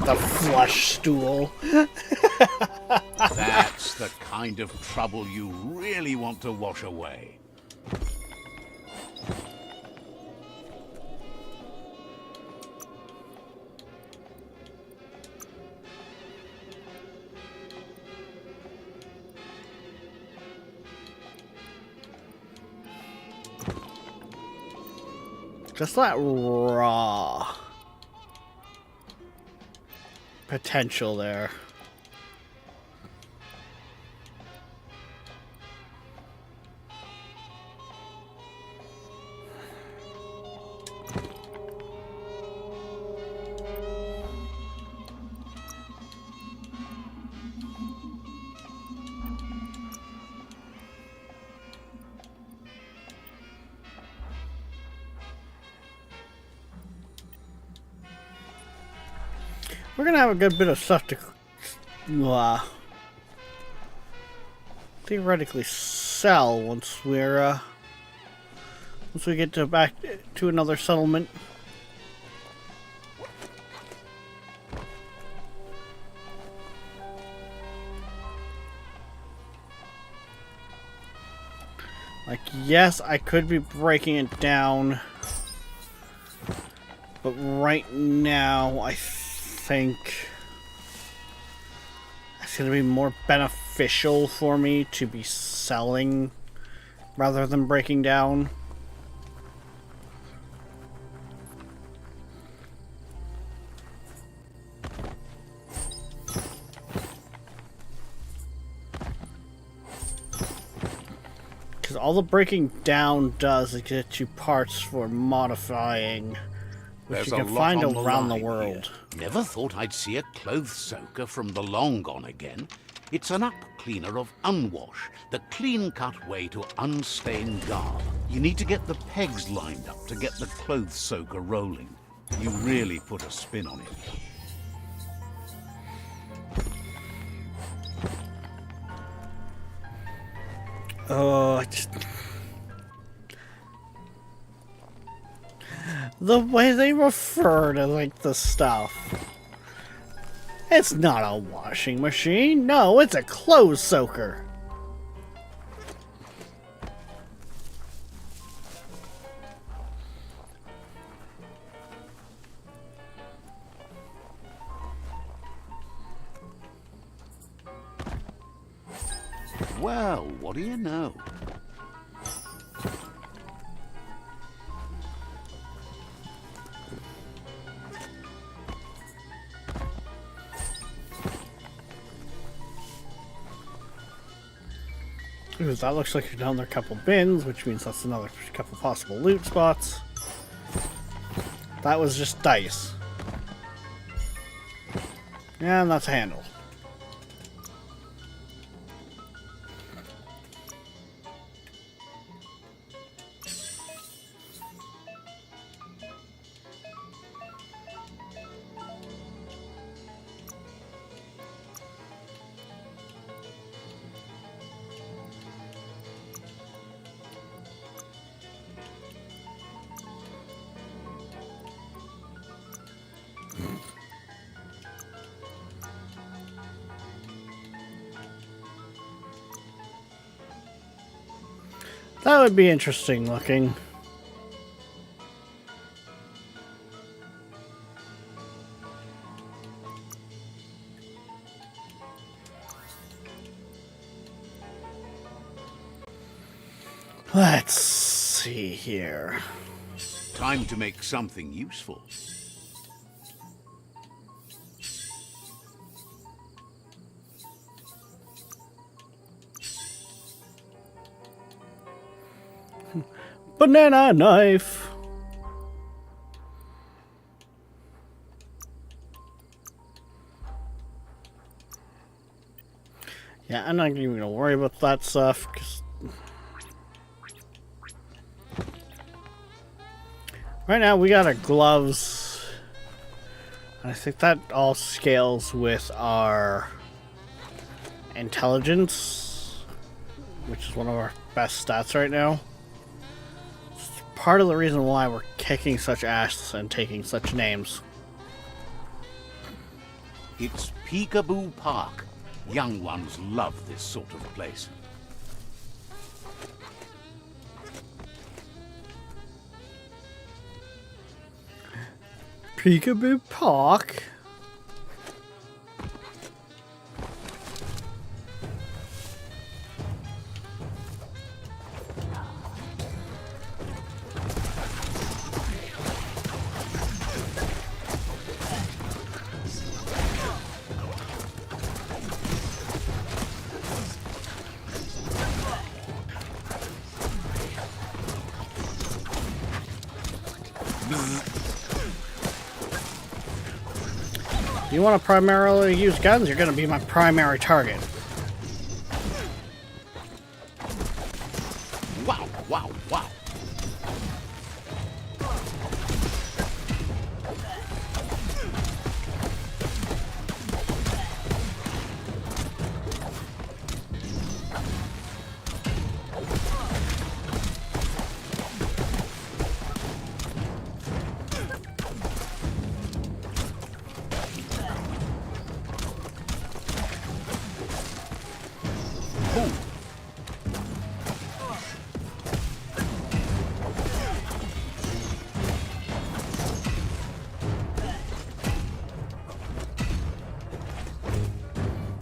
The flush stool. That's the kind of trouble you really want to wash away. Just that raw potential there. We're gonna have a good bit of stuff to theoretically sell once we get to back to another settlement. Like, yes, I could be breaking it down, but right now I think it's going to be more beneficial for me to be selling rather than breaking down. Because all the breaking down does is get you parts for modifying, which There's you can a lot find on the around the line world. here. Never thought I'd see a clothes soaker from the long gone again. It's an up cleaner of unwash, the clean-cut way to unstain garb. You need to get the pegs lined up to get the clothes soaker rolling. You really put a spin on it. Oh, the way they refer to, like, the stuff. It's not a washing machine. No, it's a clothes soaker. Well, what do you know? Ooh, that looks like you're down there a couple bins, which means that's another couple possible loot spots. That was just dice. And that's a handle. That would be interesting looking. Let's see here. Time to make something useful. Banana knife. Yeah, I'm not even gonna worry about that stuff, 'cause right now we got our gloves. I think that all scales with our intelligence, which is one of our best stats right now. Part of the reason why we're kicking such ass and taking such names. It's Peekaboo Park. Young ones love this sort of place. Peekaboo Park? You want to primarily use guns, you're going to be my primary target. Wow, wow, wow.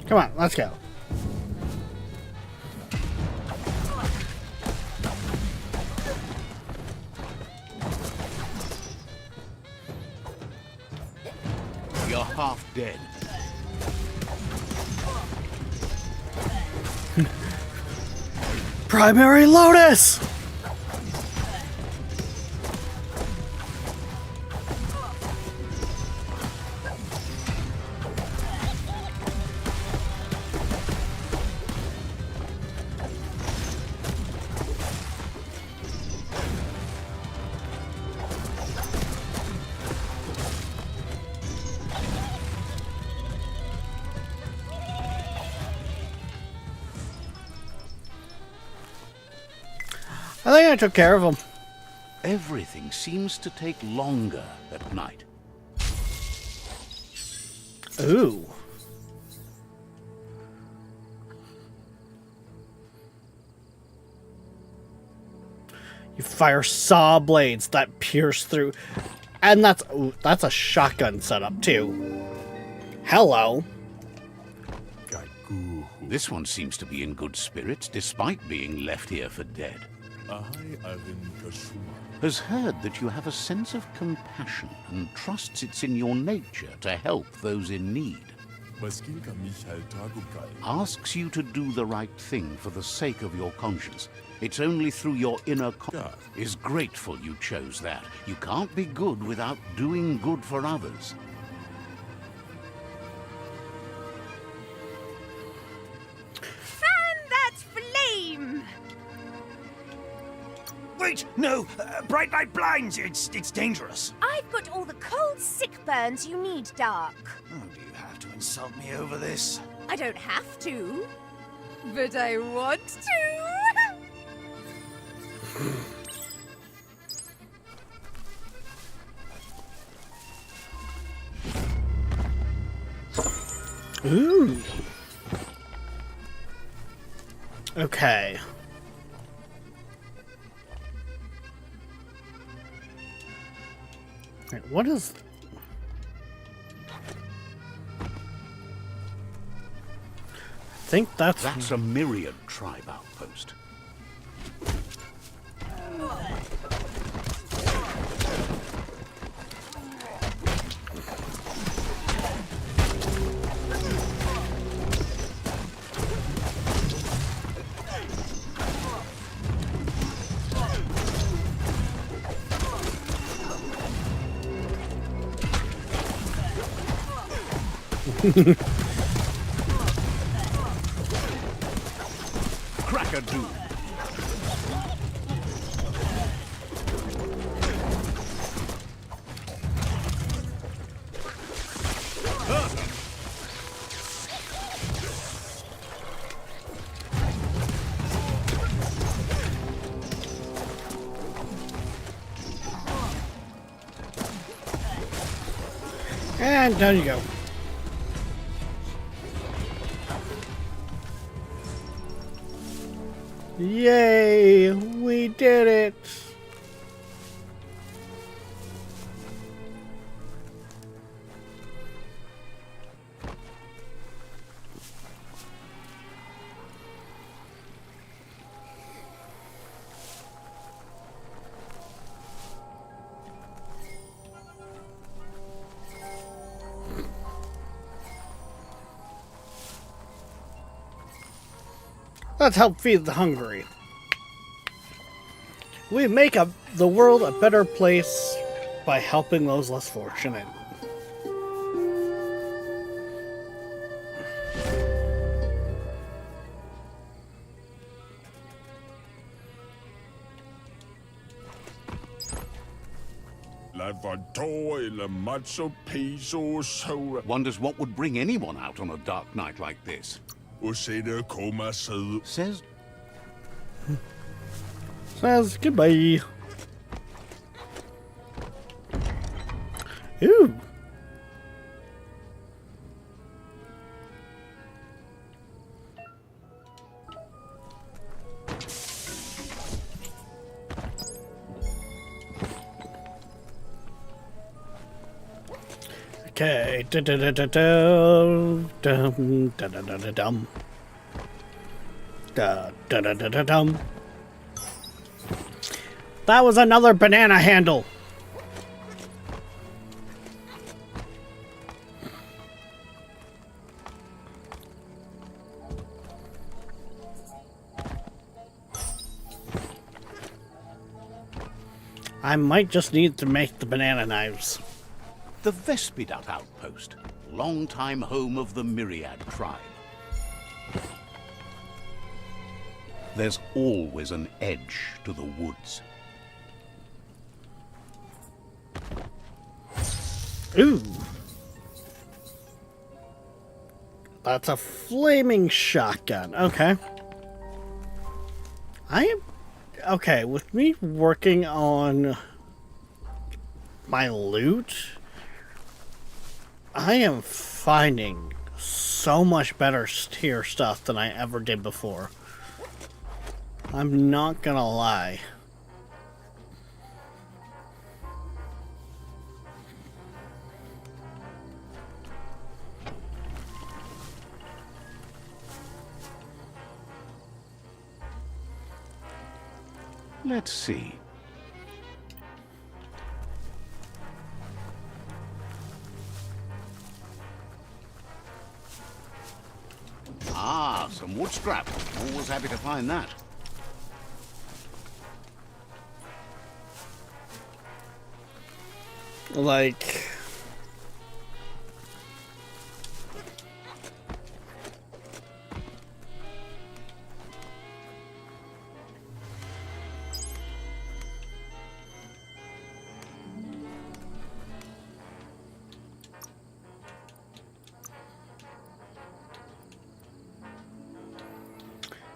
Come on, let's go. You're half dead. Primary Lotus! I think I took care of him. Everything seems to take longer at night. Ooh. You fire saw blades that pierce through. And that's a shotgun setup too. Hello. This one seems to be in good spirits despite being left here for dead. Has heard that you have a sense of compassion and trusts it's in your nature to help those in need. Asks you to do the right thing for the sake of your conscience. It's only through your inner is grateful you chose that. You can't be good without doing good for others. Fan that flame! Wait, no! Bright light blinds! It's dangerous. I've got all the cold sick burns you need, Dark. Oh, do you have to insult me over this? I don't have to, but I want to. Ooh. Okay. Wait, what is... I think That's a Myriad tribe outpost. Crack-a-doo. And down you go. Yay! We did it! Let's help feed the hungry. We make the world a better place by helping those less fortunate. Wonders what would bring anyone out on a dark night like this. Says Says goodbye. Ooh. Okay. Dum da da da da dum. Da da da da da dum. That was another banana handle. I might just need to make the banana knives. the Vespidat outpost, longtime home of the Myriad tribe. There's always an edge to the woods. Ooh. That's a flaming shotgun. Okay. okay, with me working on my loot, I am finding so much better tier stuff than I ever did before. I'm not gonna lie. Let's see. Ah, some wood scrap. Always happy to find that. Like,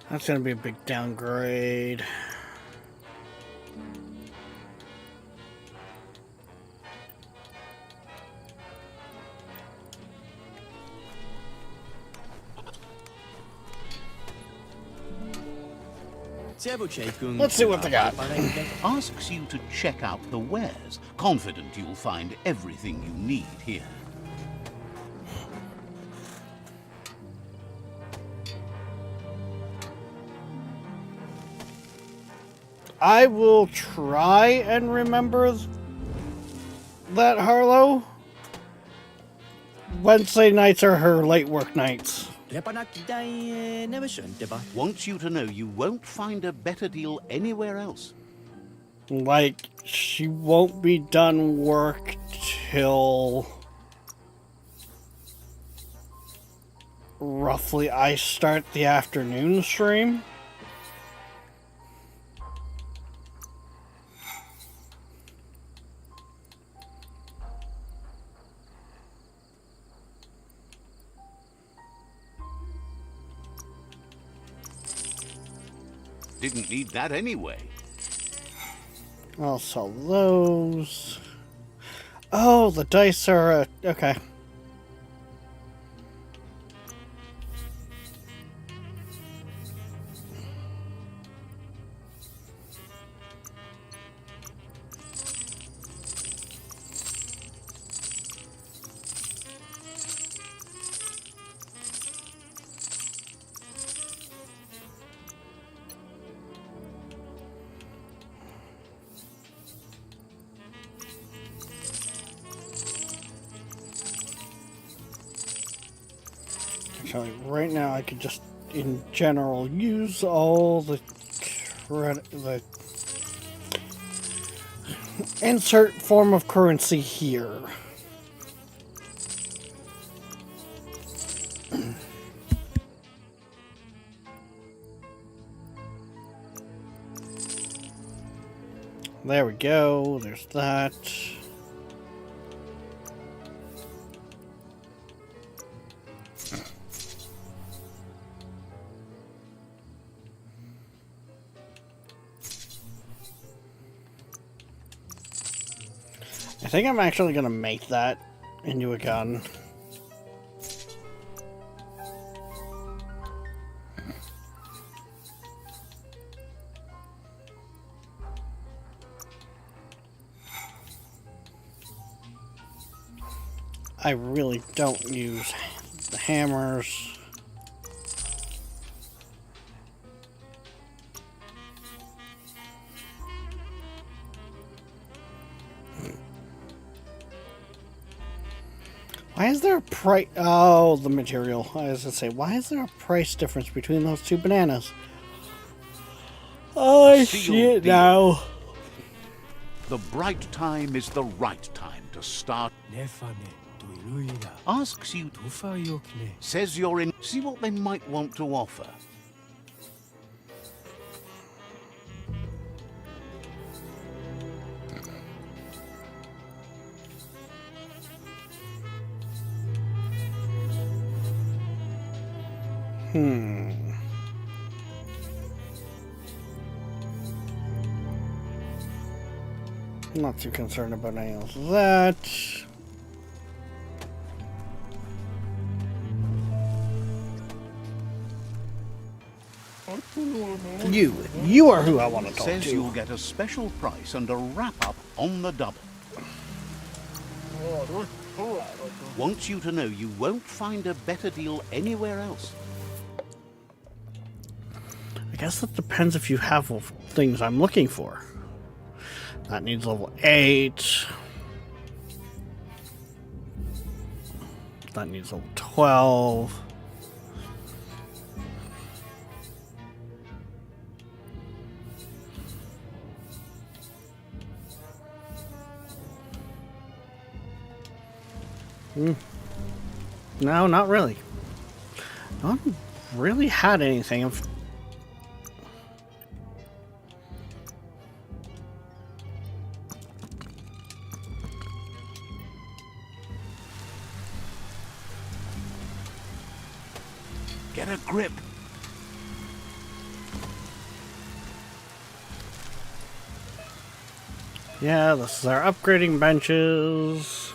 that's gonna be a big downgrade. Let's see what they got. Asks you to check out the wares. Confident you'll find everything you need here. I will try and remember that, Harlow. Wednesday nights are her late work nights. Wants you to know you won't find a better deal anywhere else. Like, she won't be done work till roughly I start the afternoon stream. Didn't need that anyway. I'll sell those. Oh, the dice are, okay. Actually, right now I could just, in general, use all the credit, the insert form of currency here. There we go, there's that. I think I'm actually gonna make that into a gun. I really don't use the hammers. Why is there a price? Oh, the material. I was gonna say, why is there a price difference between those two bananas? Oh, I see it now. The bright time is the right time to start. Asks you to. Says you're in. See what they might want to offer. Not too concerned about any of that. You are who I want to talk Says to. you'll get a special price and a wrap-up on the double. Wants you to know you won't find a better deal anywhere else. I guess that depends if you have things I'm looking for. That needs level 8. That needs level 12. No, not really. No one really had anything of. Get a grip. Yeah, this is our upgrading benches.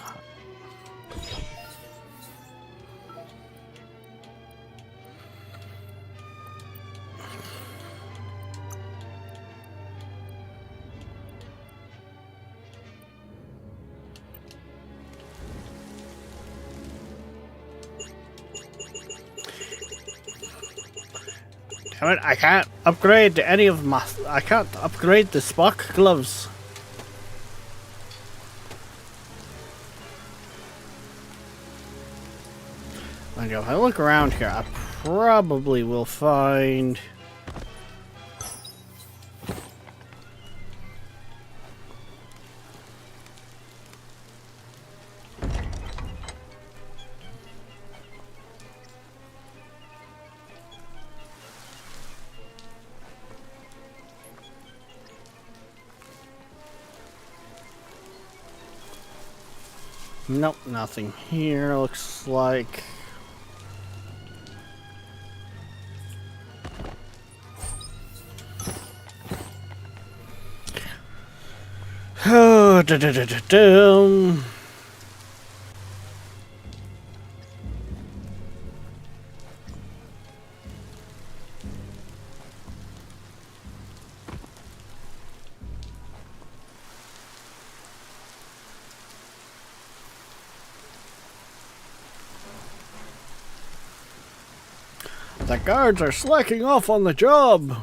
Damn it, I can't upgrade any of my... I can't upgrade the Spock gloves. Mind you, if I look around here, I probably will find... Nope, nothing here, looks like. Oh, da-da-da-da-da. The guards are slacking off on the job.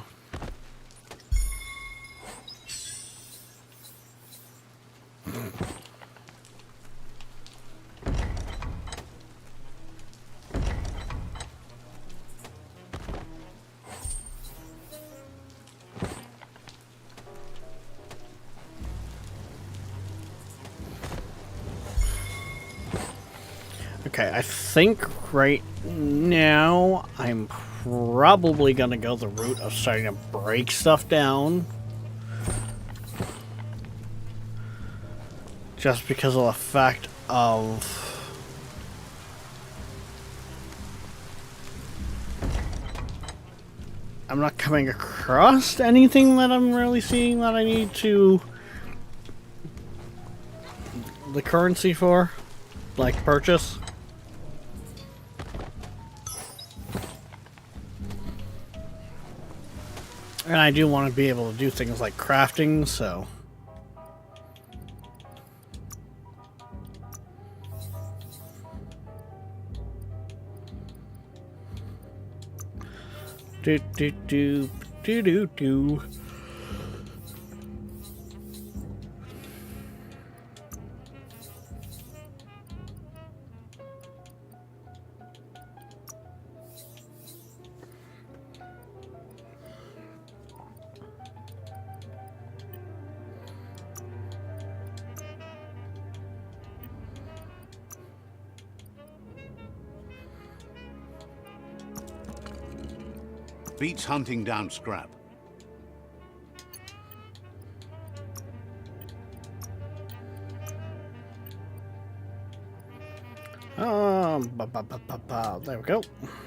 Okay, I think right now I'm probably gonna go the route of starting to break stuff down. Just because of the fact of... I'm not coming across anything that I'm really seeing that I need to... the currency for, like purchase. And I do want to be able to do things like crafting, so... Do do do do do do. Beats hunting down scrap. There we go.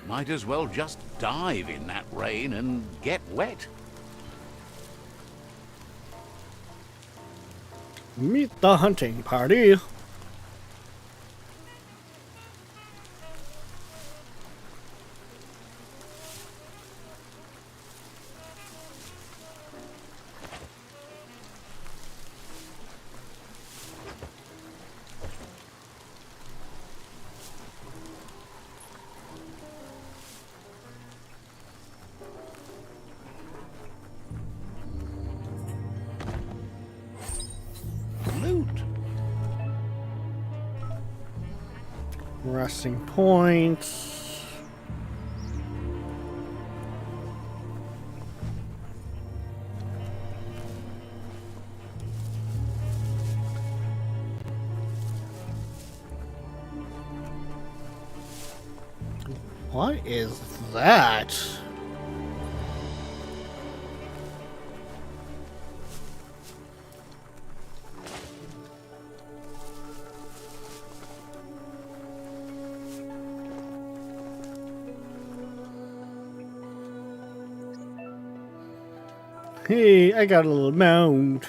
Might as well just dive in that rain and get wet. Meet the hunting party. Loot. Resting points. What is that? Hey, I got a little mount.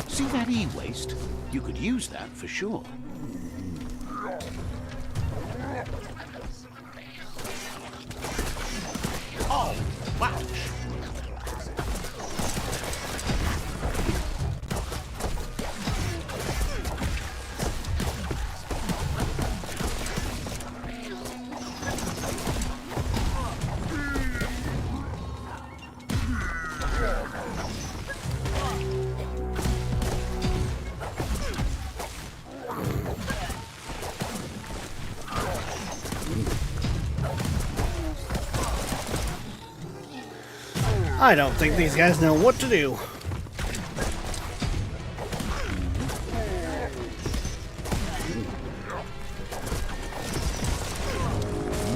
See that e-waste? You could use that for sure. Oh, wow. I don't think these guys know what to do.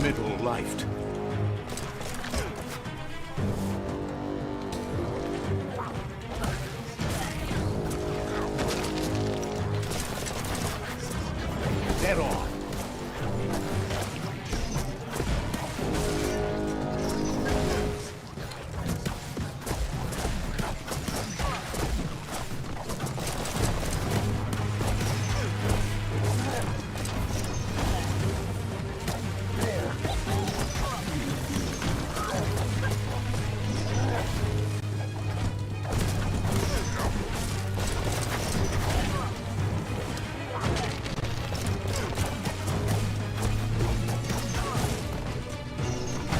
Middle-lifed. They're on.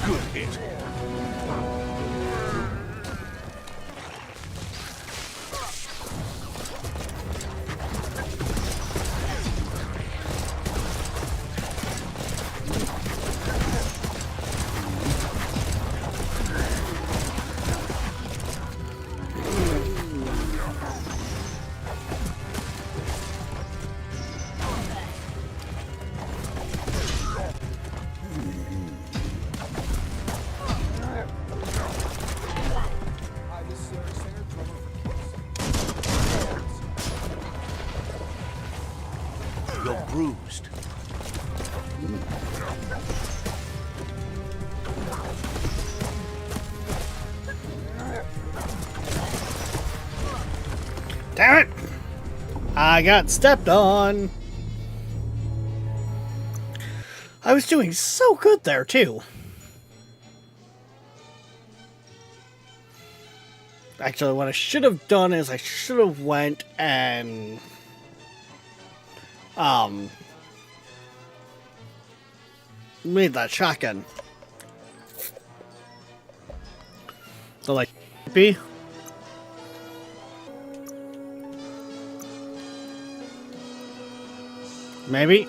Good hit. You're bruised. Damn it! I got stepped on. I was doing so good there, too. Actually, what I should have done is I should have went and made that shotgun. So like be. Maybe.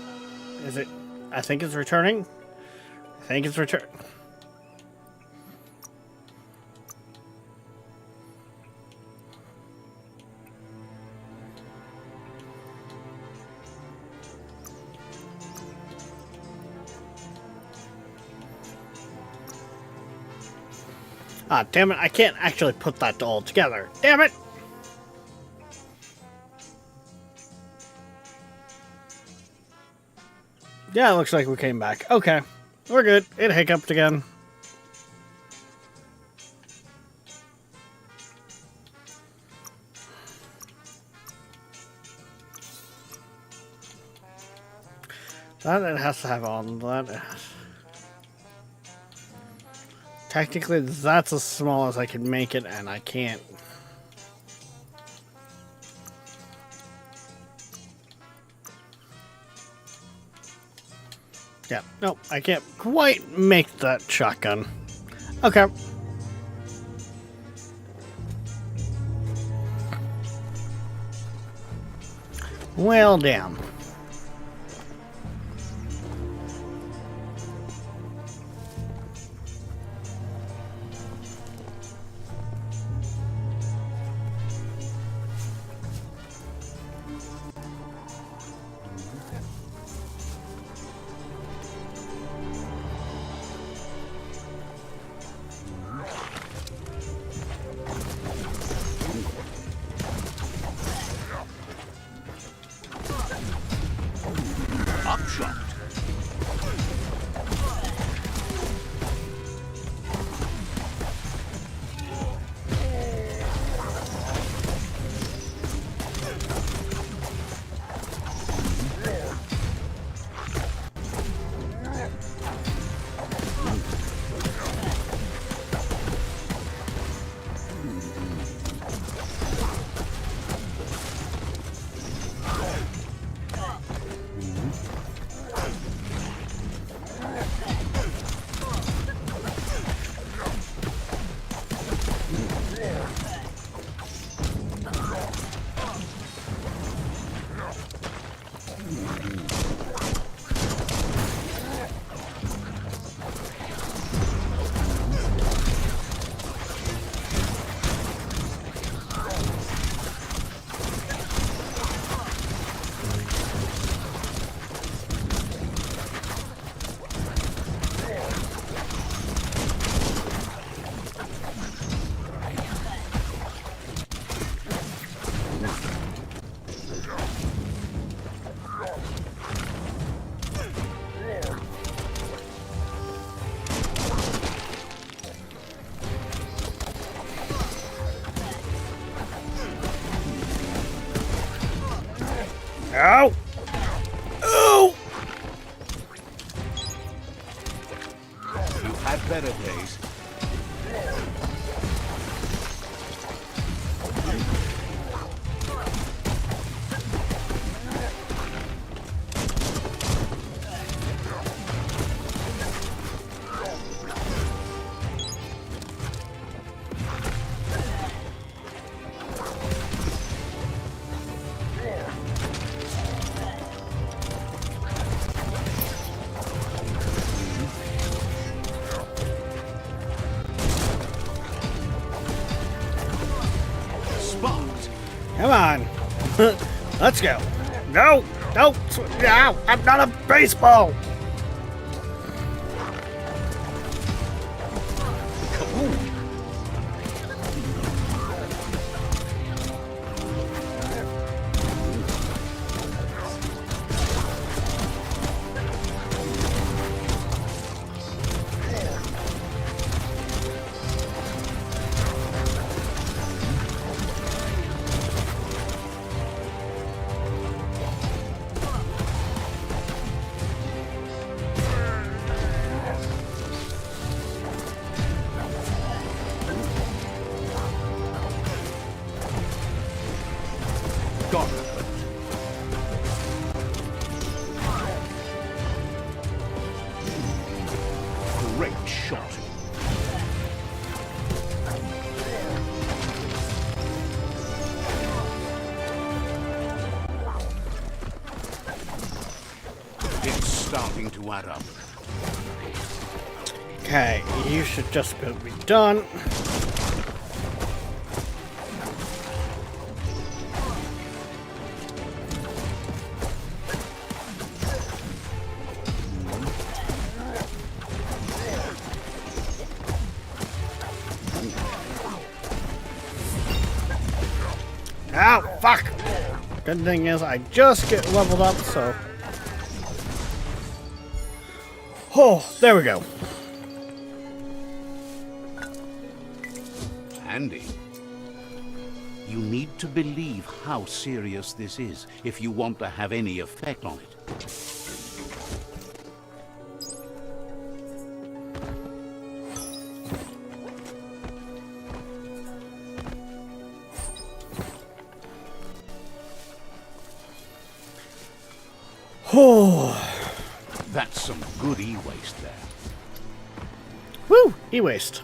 Is it? I think it's returning. I think it's return. Ah, damn it, I can't actually put that all together. Damn it! Yeah, it looks like we came back. Okay, we're good. It hiccuped again. That it has to have on that. It has. Technically, that's as small as I can make it, and I can't. Yeah, no, I can't quite make that shotgun. Okay. Well, damn. Upshot. Ow! Oh! You've had better days. Sparked. Come on. Let's go. No! No! Ow! I'm not a baseball! Got it. Great shot. It's starting to add up. Okay, you should just be done. Ow, fuck! Good thing is I just get leveled up, so... Oh, there we go. Andy, you need to believe how serious this is if you want to have any effect on it. Oh, That's some good e-waste there. woo! E-waste.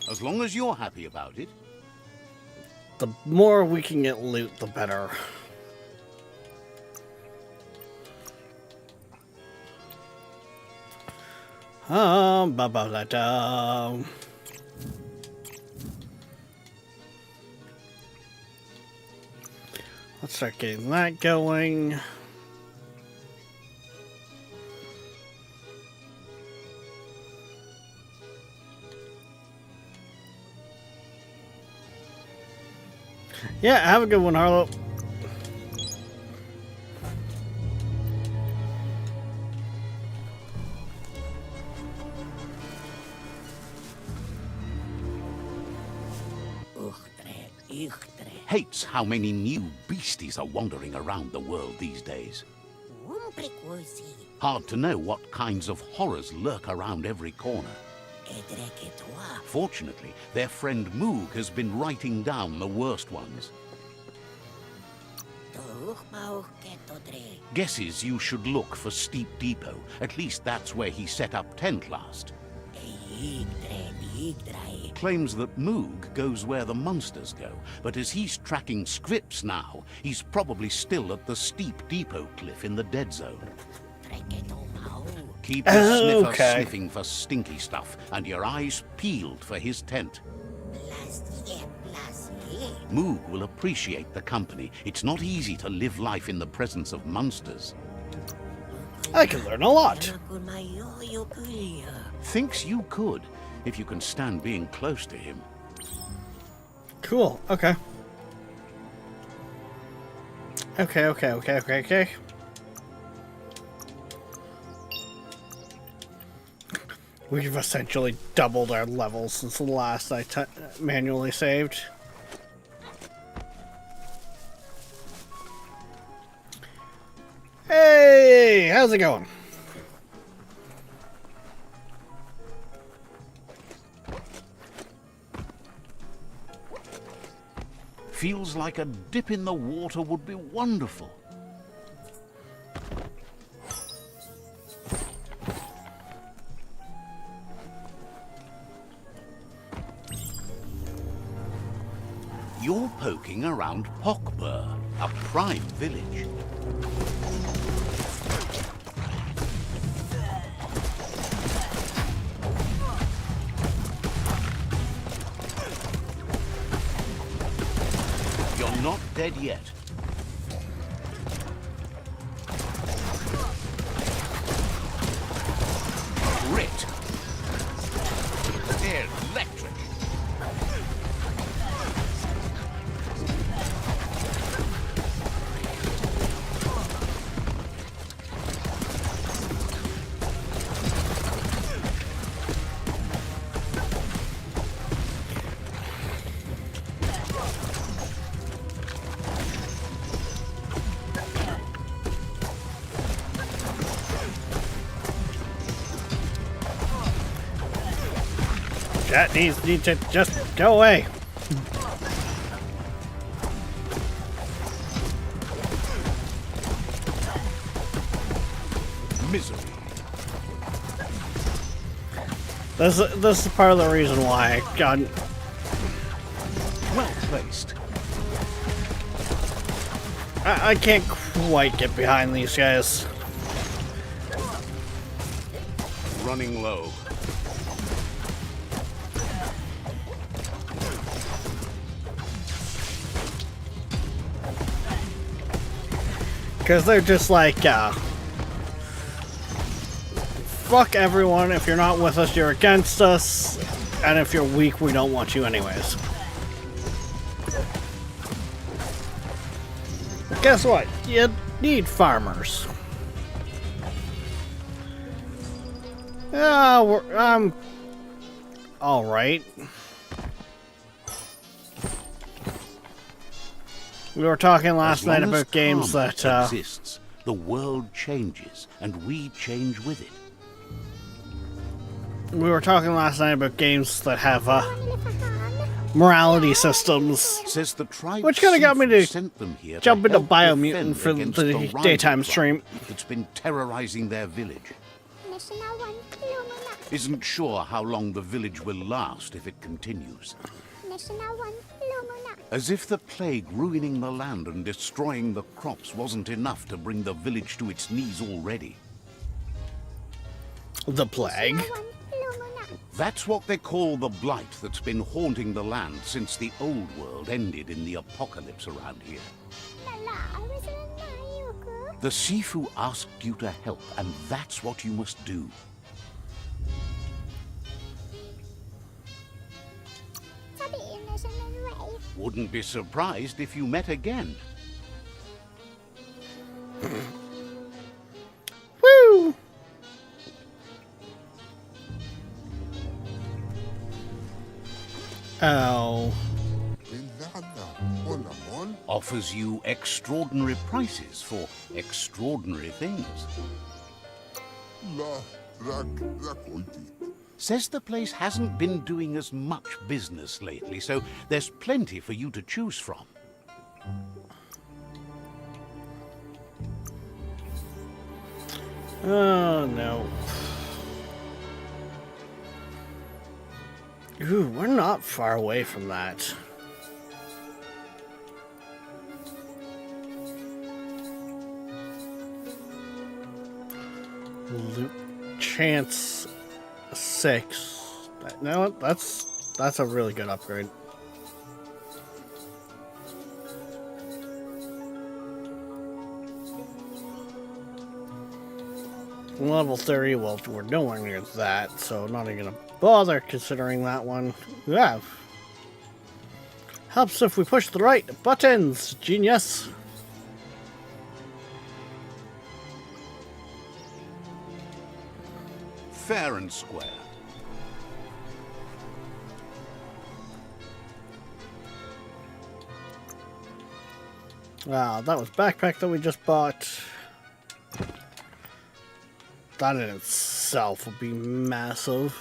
As long as you're happy about it. The more we can get loot, the better. Ba ba da da. Let's start getting that going. Yeah, have a good one, Harlow. Hates how many new beasties are wandering around the world these days. Hard to know what kinds of horrors lurk around every corner. Fortunately, their friend Moog has been writing down the worst ones. Guesses you should look for Steep Depot. At least that's where he set up tent last. Claims that Moog goes where the monsters go, but as he's tracking scripts now, he's probably still at the Steep Depot cliff in the dead zone. Keep your sniffer sniffing for stinky stuff, and your eyes peeled for his tent. Moog will appreciate the company. It's not easy to live life in the presence of monsters. I can learn a lot. Thinks you could, if you can stand being close to him. Cool. Okay. Okay. We've essentially doubled our levels since the last I manually saved. Hey, how's it going? Feels like a dip in the water would be wonderful. You're poking around Pockbur, a prime village. You're not dead yet. Grit. Electric. That needs to just go away. Misery. This is part of the reason why I got. Well placed. I can't quite get behind these guys. Running low. Because they're just like, fuck everyone. If you're not with us, you're against us. And if you're weak, we don't want you anyways. But guess what? You need farmers. I'm alright. We were talking last night about games that exists, the world changes, and we change with it. we were talking last night about games that have morality systems, Says the tribe which kind of got me to sent them here jump to into help Biomutant defend for against the rival daytime tribe stream. that's been terrorizing their village. Isn't sure how long the village will last if it continues. As if the plague ruining the land and destroying the crops wasn't enough to bring the village to its knees already. The plague. That's what they call the blight that's been haunting the land since the old world ended in the apocalypse around here. The Sifu asked you to help, and that's what you must do. Wouldn't be surprised if you met again. Woo! Oh. Offers you extraordinary prices for extraordinary things. Says the place hasn't been doing as much business lately, so there's plenty for you to choose from. Oh no. Ooh, we're not far away from that. Loot chance 6. No, that's a really good upgrade. Level 30, well, we're nowhere near that, so not even gonna bother considering that one. Yeah. Helps if we push the right buttons, genius. Fair and square. Wow, that was backpack that we just bought. That in itself would be massive.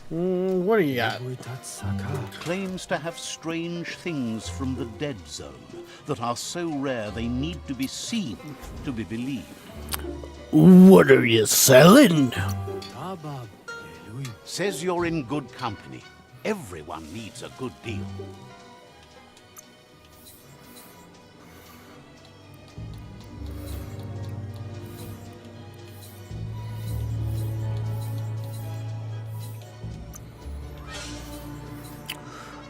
What do you got? Claims to have strange things from the dead zone that are so rare they need to be seen to be believed. What are you selling? Says you're in good company. Everyone needs a good deal.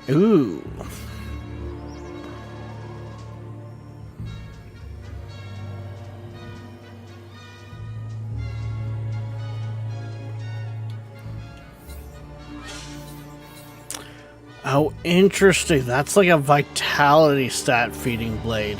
Ooh. Oh, interesting. That's like a vitality stat feeding blade.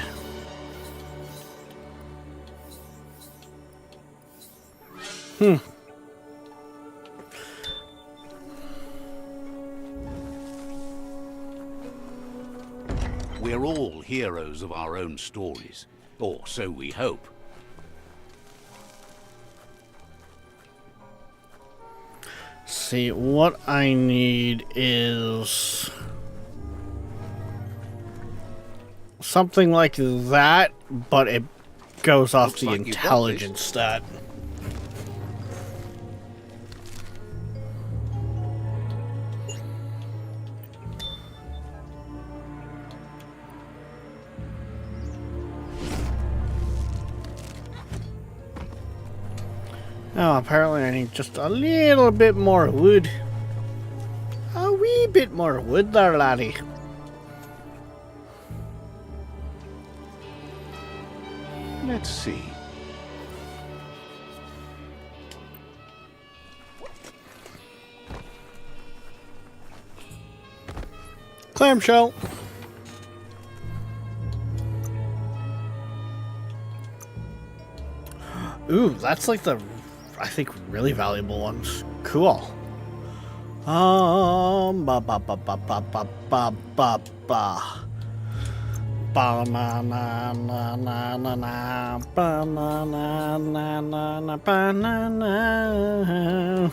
We're all heroes of our own stories, or so we hope. See, what I need is something like that, but it goes off Looks the like you've got this. intelligence stat. Oh, apparently I need just a little bit more wood. A wee bit more wood there, laddie. Let's see. Clamshell. Ooh, that's like the, I think, really valuable ones. Cool. Ba ba ba ba ba ba ba ba ba. Ba na na na na na na ba na na na na na ba na na.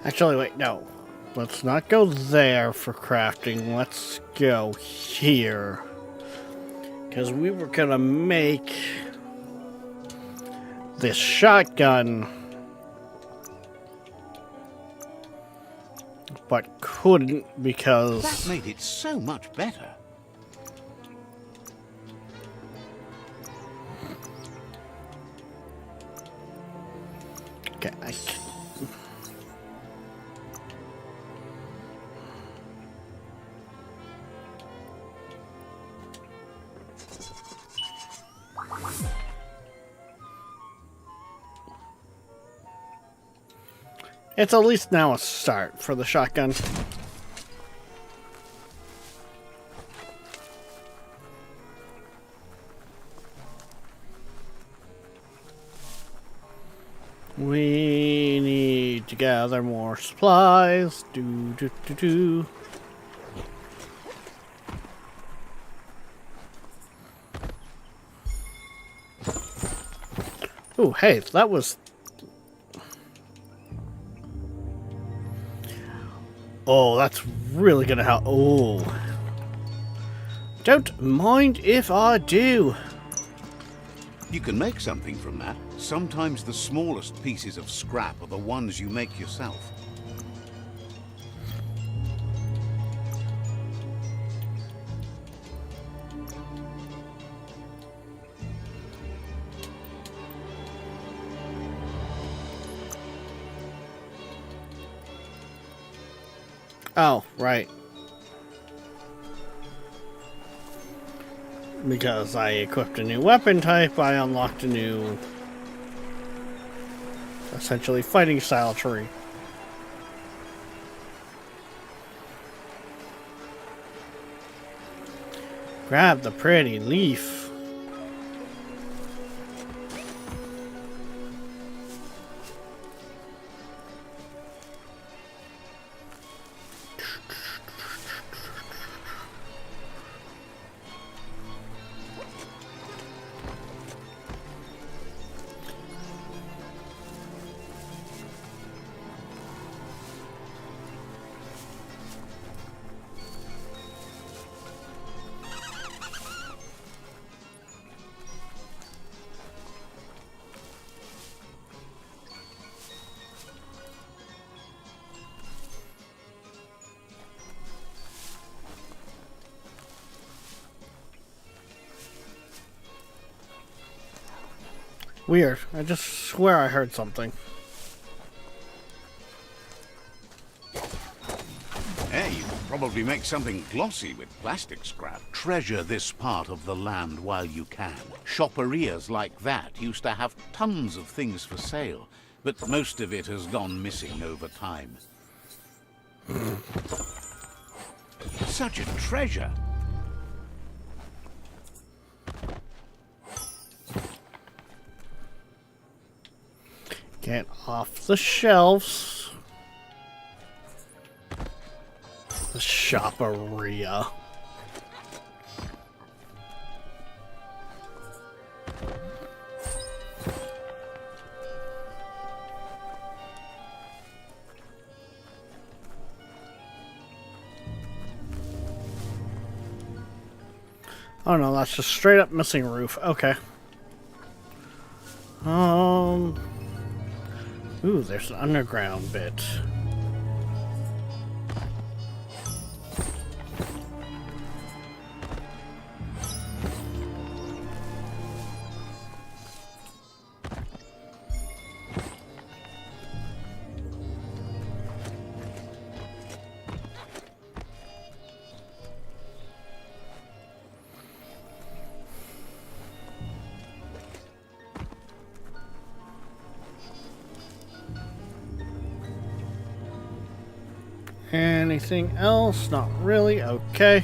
Actually, wait, no. Let's not go there for crafting. Let's go here. Because we were going to make this shotgun, but couldn't because... That made it so much better. Okay, it's at least now a start for the shotgun. We need to gather more supplies. Do. Oh, hey, that was... Oh, that's really gonna help. Oh. Don't mind if I do. You can make something from that. Sometimes the smallest pieces of scrap are the ones you make yourself. Oh, right. Because I equipped a new weapon type, I unlocked a new, essentially, fighting style tree. Grab the pretty leaf. Weird. I just swear I heard something. Hey, you could probably make something glossy with plastic scrap. Treasure this part of the land while you can. Shopperias like that used to have tons of things for sale, but most of it has gone missing over time. Such a treasure! Get off the shelves. The shopperia. Oh no, that's just straight up missing roof. Okay. Ooh, there's an underground bit. Anything else? Not really. Okay.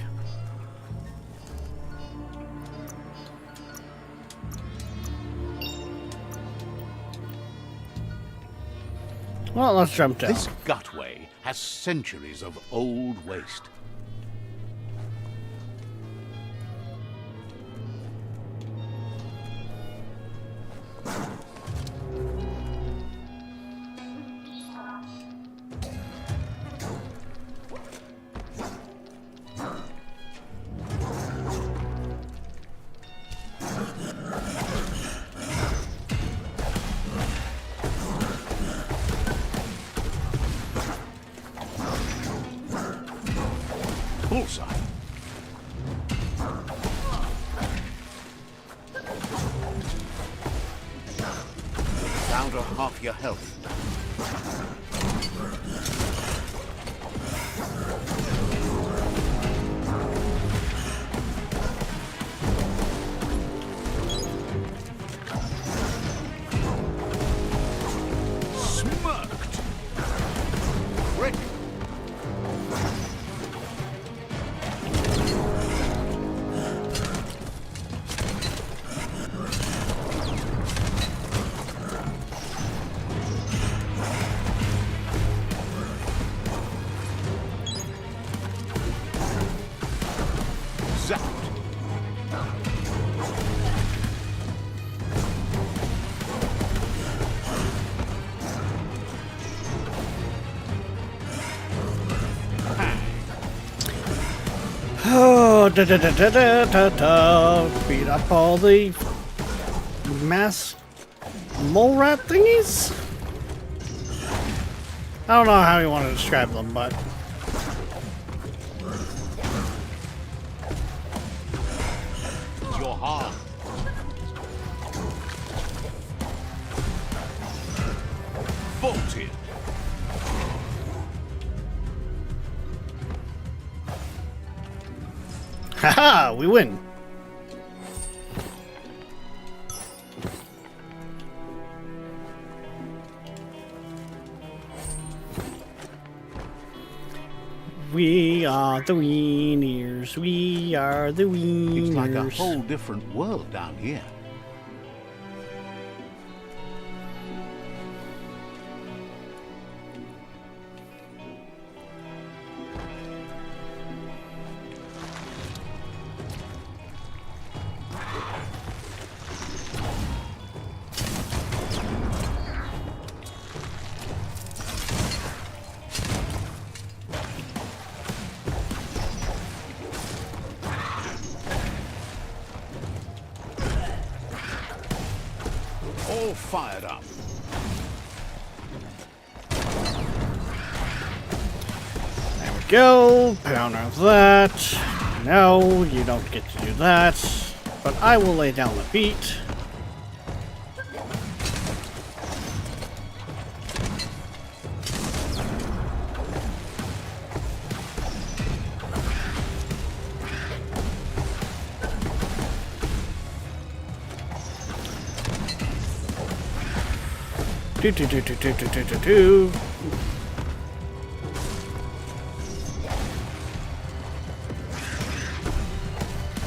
Well, let's jump down. This gutway has centuries of old waste. Bullseye. Down to half your health. Smirked. Rick. Zapped. Oh, da da da da da da da. Beat up all the mass mole rat thingies? I don't know how you want to describe them, but Your harm. Bolted. haha, we win. We are the Wieners. We are the Wieners. It's like a whole different world down here. All fired up. There we go. Pound that. No, you don't get to do that. But I will lay down the beat. Do do do do do do do do do.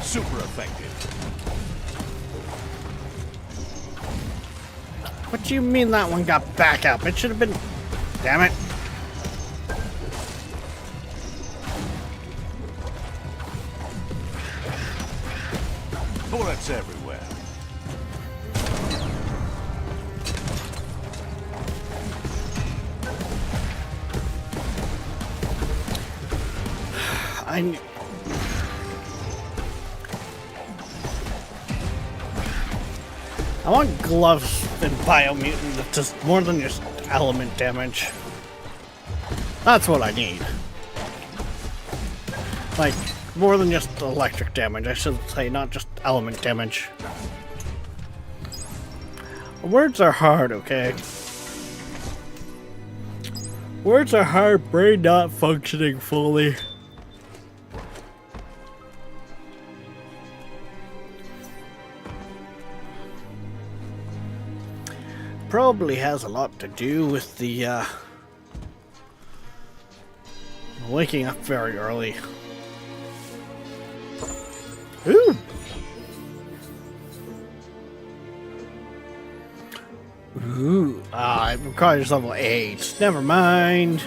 Super effective. What do you mean that one got back up? It should have been. Damn it. Bullets everywhere. I want gloves and biomutant that's just more than just element damage. That's what I need. Like, more than just electric damage, I should say, not just element damage. Words are hard, okay? Words are hard, brain not functioning fully. Probably has a lot to do with the, waking up very early. Ooh! Ooh, it requires level 8. Never mind.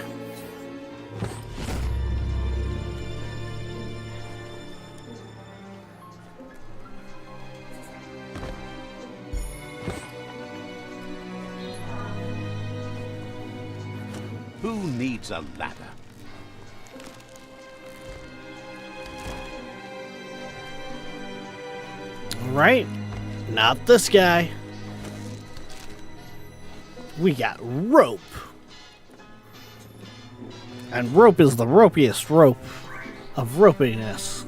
Who needs a ladder? Right? Not this guy. We got rope. And rope is the ropiest rope of ropiness.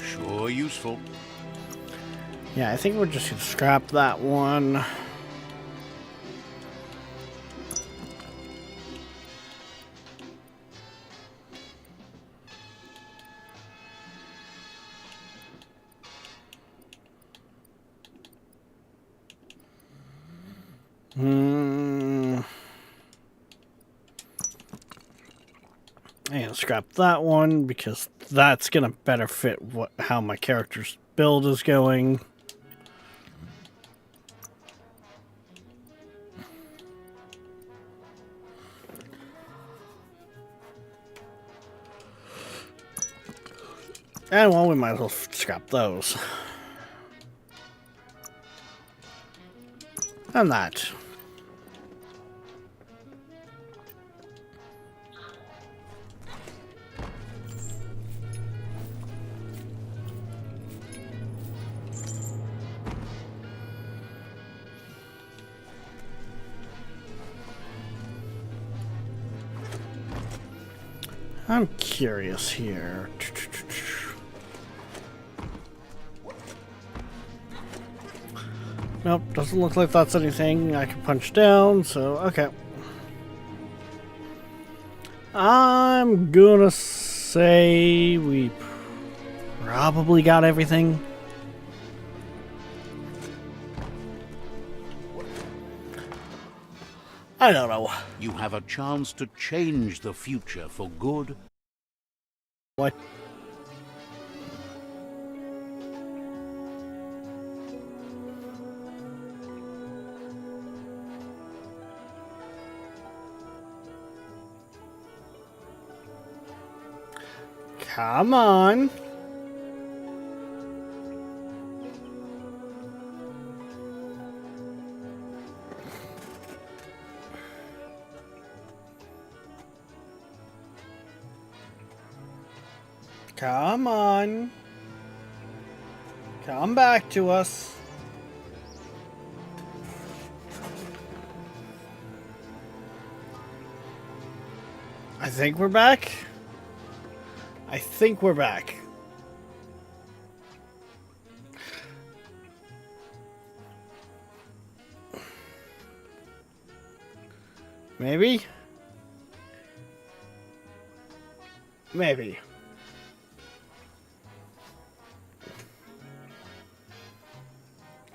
Sure useful. Yeah, I think we're just gonna scrap that one. And scrap that one because that's gonna better fit how my character's build is going. And well, we might as well scrap those. And that. I'm curious here. Nope, doesn't look like that's anything I can punch down, so okay. I'm gonna say we probably got everything. I don't know. You have a chance to change the future for good. What? Come on. Come on. Come back to us. I think we're back. I think we're back. Maybe? Maybe.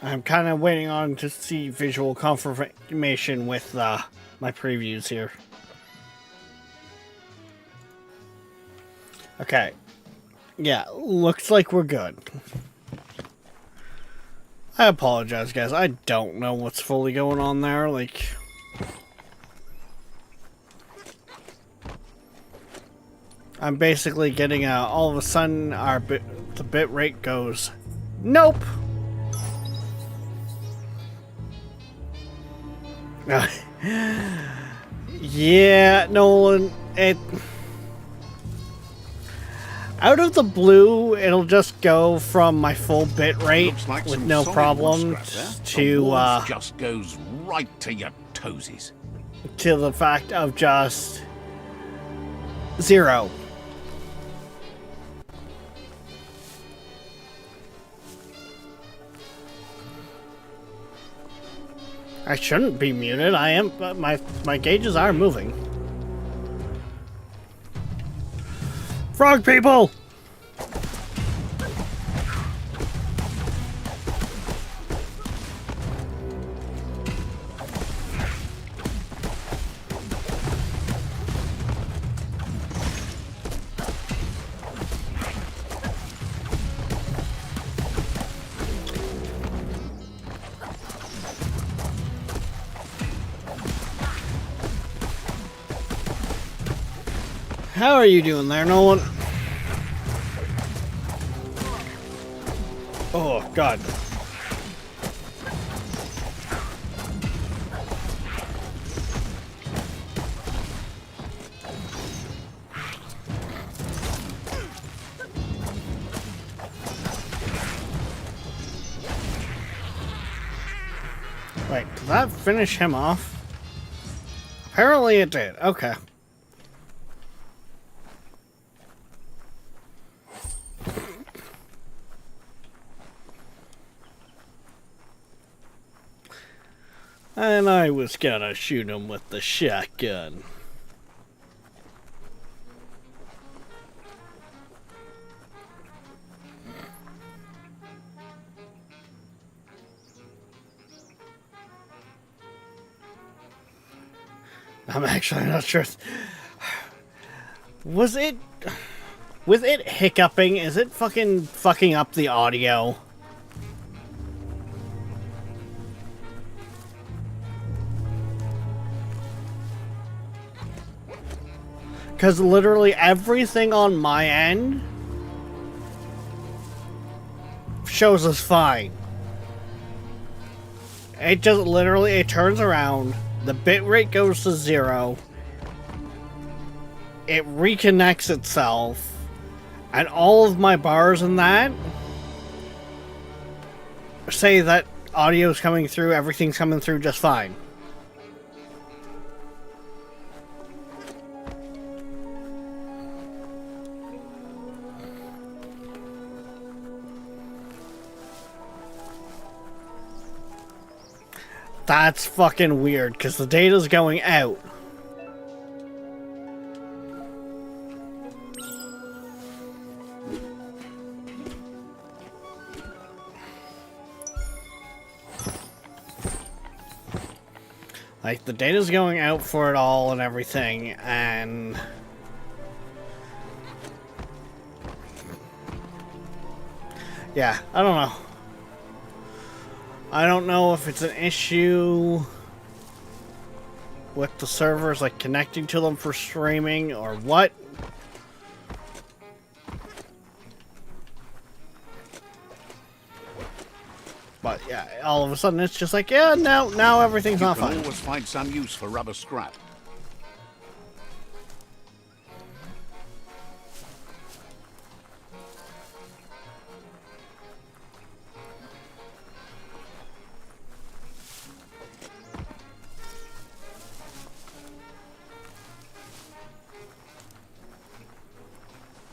I'm kind of waiting on to see visual confirmation with my previews here. Okay. Yeah, looks like we're good. I apologize, guys. I don't know what's fully going on there. Like... I'm basically getting all of a sudden the bit rate goes, nope. Yeah, Nolan, out of the blue, it'll just go from my full bit rate Looks like with some no solid problem wood scrap there. to The warmth just goes right to your toesies. the fact of just 0. I shouldn't be muted. I am, but my gauges are moving. Frog people! How are you doing there, Nolan? Oh, God. Wait, did that finish him off? Apparently it did. Okay. And I was gonna shoot him with the shotgun. I'm actually not sure. Was it... With it hiccuping, is it fucking up the audio? Because literally everything on my end shows us fine. It just literally, it turns around, the bitrate goes to 0, it reconnects itself, and all of my bars in that say that audio's coming through, everything's coming through just fine. That's fucking weird, because the data's going out. Like, the data's going out for it all and everything, and... yeah, I don't know. I don't know if it's an issue with the servers, like connecting to them for streaming or what. But yeah, all of a sudden it's just like, yeah, now everything's not You can fine. always find some use for rubber scrap.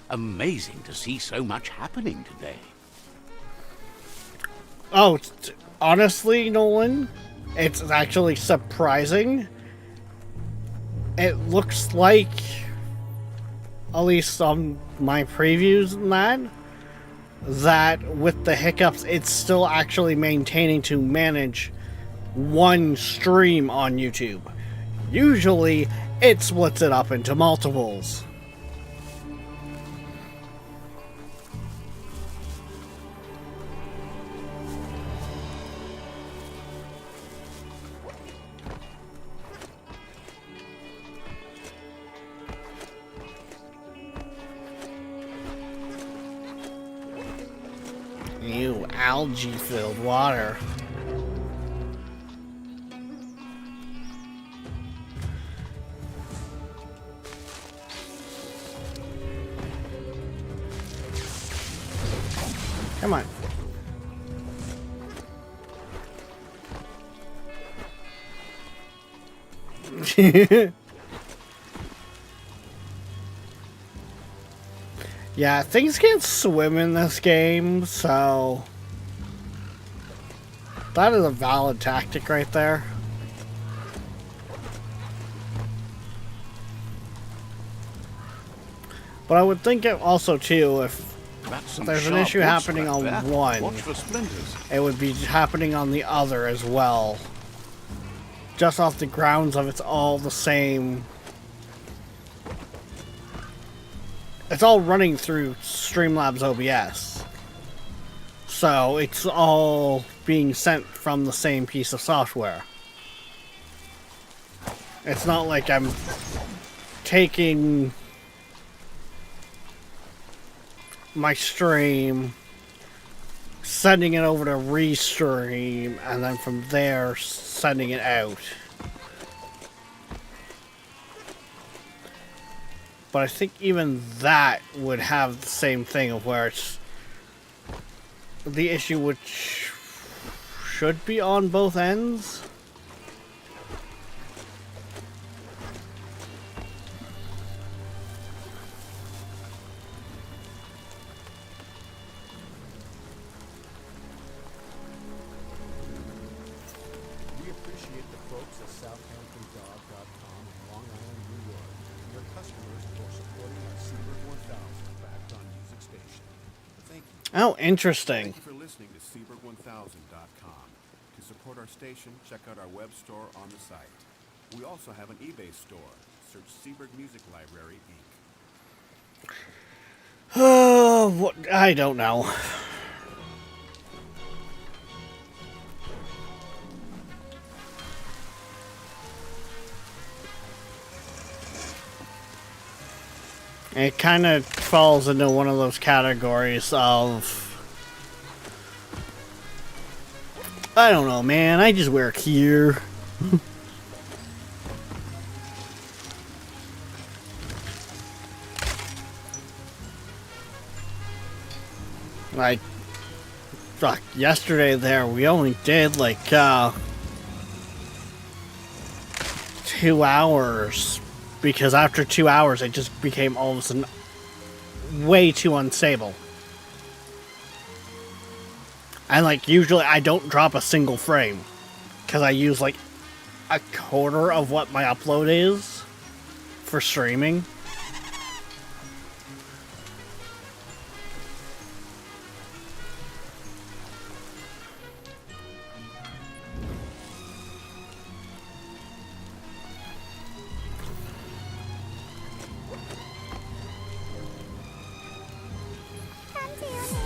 Amazing to see so much happening today. Oh, honestly, Nolan, it's actually surprising. It looks like, at least on my previews and that with the hiccups, it's still actually maintaining to manage one stream on YouTube. Usually, it splits it up into multiples. algae-filled water. Come on. Yeah, things can't swim in this game, so that is a valid tactic right there. But I would think it also too, if That's some there's an sharp issue wood happening scrap on there. one, Watch for splinters. it would be happening on the other as well. Just off the grounds of it's all the same. It's all running through Streamlabs OBS. So it's all being sent from the same piece of software. It's not like I'm taking my stream, sending it over to Restream, and then from there sending it out. But I think even that would have the same thing of where it's the issue which should be on both ends. We appreciate the folks at SouthamptonDog.com in Long Island, New York, and their customers for supporting our Seabird 1000 Background Music Station. Thank you. Oh, interesting. Thank you for listening to Seabird1000.com. To support our station, check out our web store on the site. We also have an eBay store. Search Seabird Music Library, Inc. Oh, what, I don't know. It kind of falls into one of those categories of, I don't know, man. I just work here. Like, fuck, yesterday there, we only did like 2 hours. Because after 2 hours, it just became all of a sudden way too unstable. And like, usually I don't drop a single frame. Because I use like a quarter of what my upload is for streaming.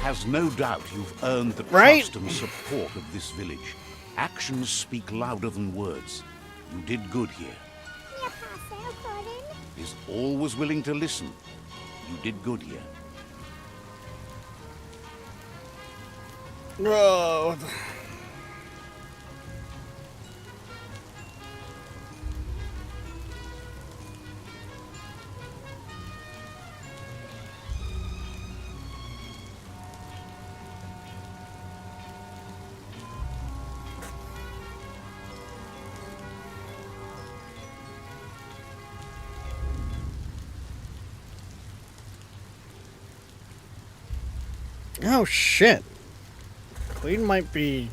Has no doubt you've earned the Right? trust and support of this village. Actions speak louder than words. You did good here. Is always willing to listen. You did good here. Oh. Oh shit. Queen might be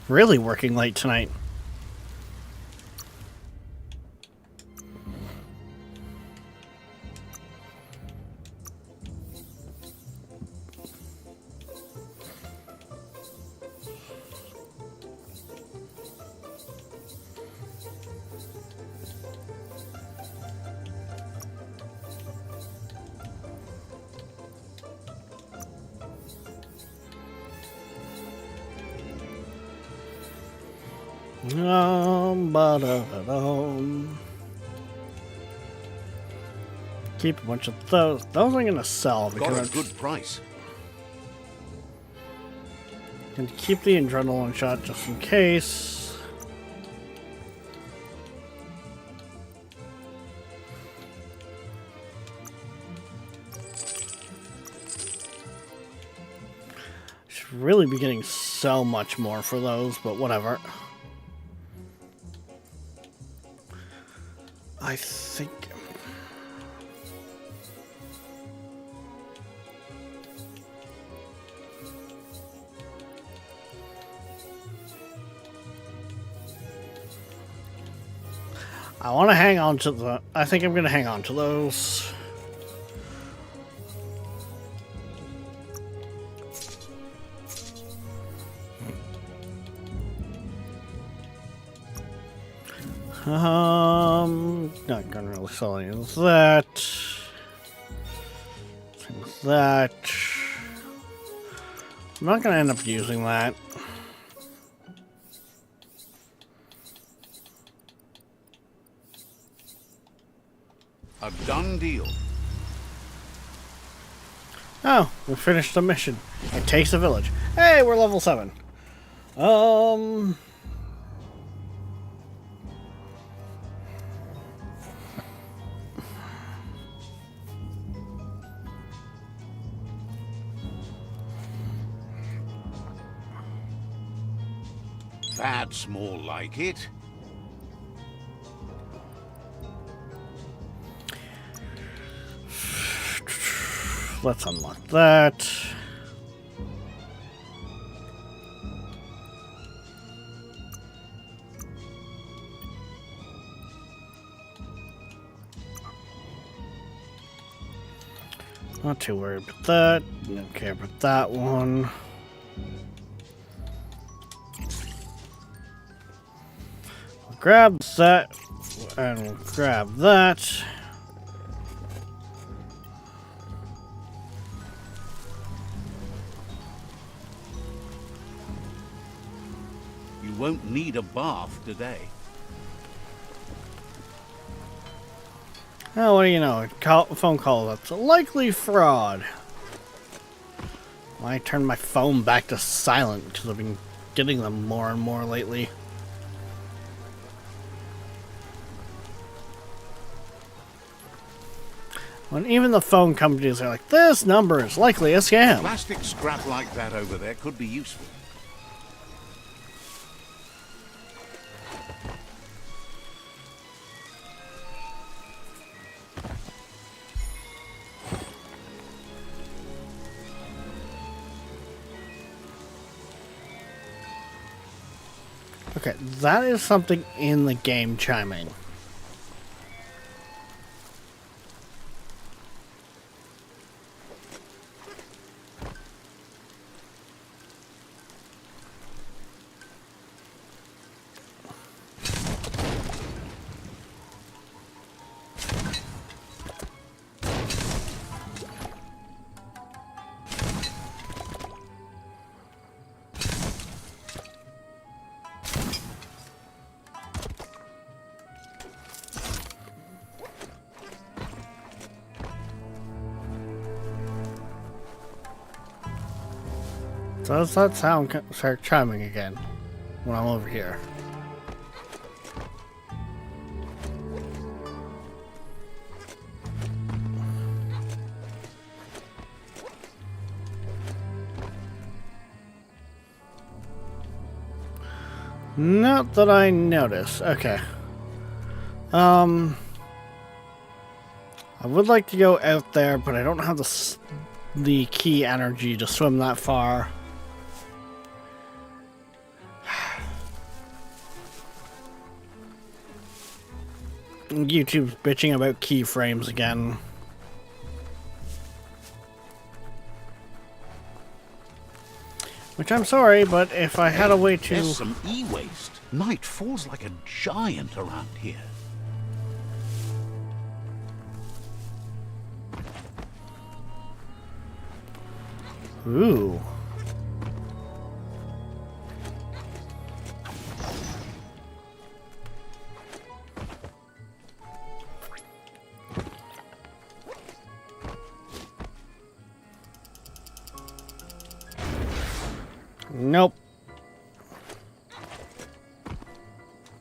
really working late tonight. Ba-da-da-dum. Keep a bunch of those. Those I'm gonna sell Got because a good price. And keep the adrenaline shot just in case. Should really be getting so much more for those, but whatever. I think... I want to hang on to the... I think I'm going to hang on to those. Not going to really sell any of that. Same with that. I'm not going to end up using that. A done deal. Oh, we finished the mission. It takes a village. Hey, we're level 7. That's more like it. Let's unlock that. Not too worried about that. Don't care about that one. We'll grab that, and we'll grab that. You won't need a bath today. Oh, what do you know? A phone call that's a likely fraud. I turned my phone back to silent because I've been getting them more and more lately. When even the phone companies are like, this number is likely a scam. Plastic scrap like that over there could be useful. Okay, that is something in the game chiming. Does that sound start chiming again when I'm over here? Not that I notice. Okay. I would like to go out there, but I don't have the key energy to swim that far. YouTube's bitching about keyframes again. Which I'm sorry, but if I had a way to... There's some e-waste. Night falls like a giant around here. Ooh. Nope.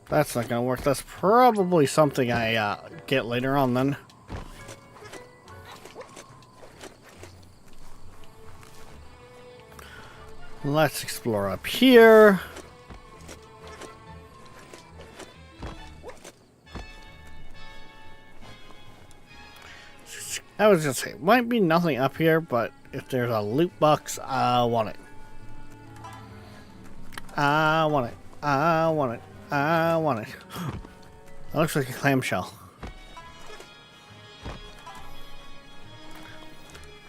That's not gonna work. That's probably something I get later on then. Let's explore up here. I was gonna say, might be nothing up here, but if there's a loot box, I want it. I want it. I want it. I want it. That looks like a clamshell.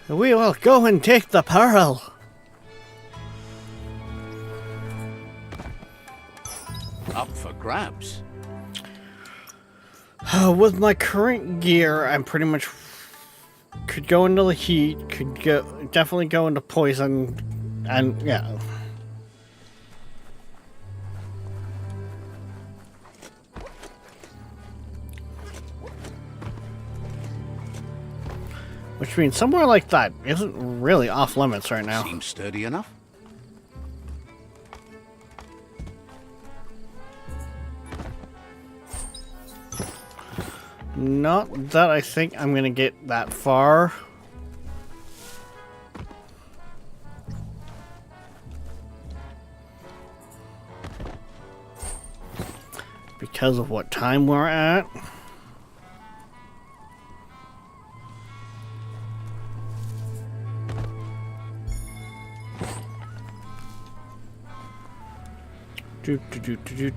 We will go and take the pearl. Up for grabs. With my current gear, I'm pretty much could go into the heat, could go definitely go into poison, and yeah. Which means somewhere like that isn't really off limits right now. Seems sturdy enough. Not that I think I'm gonna get that far. Because of what time we're at.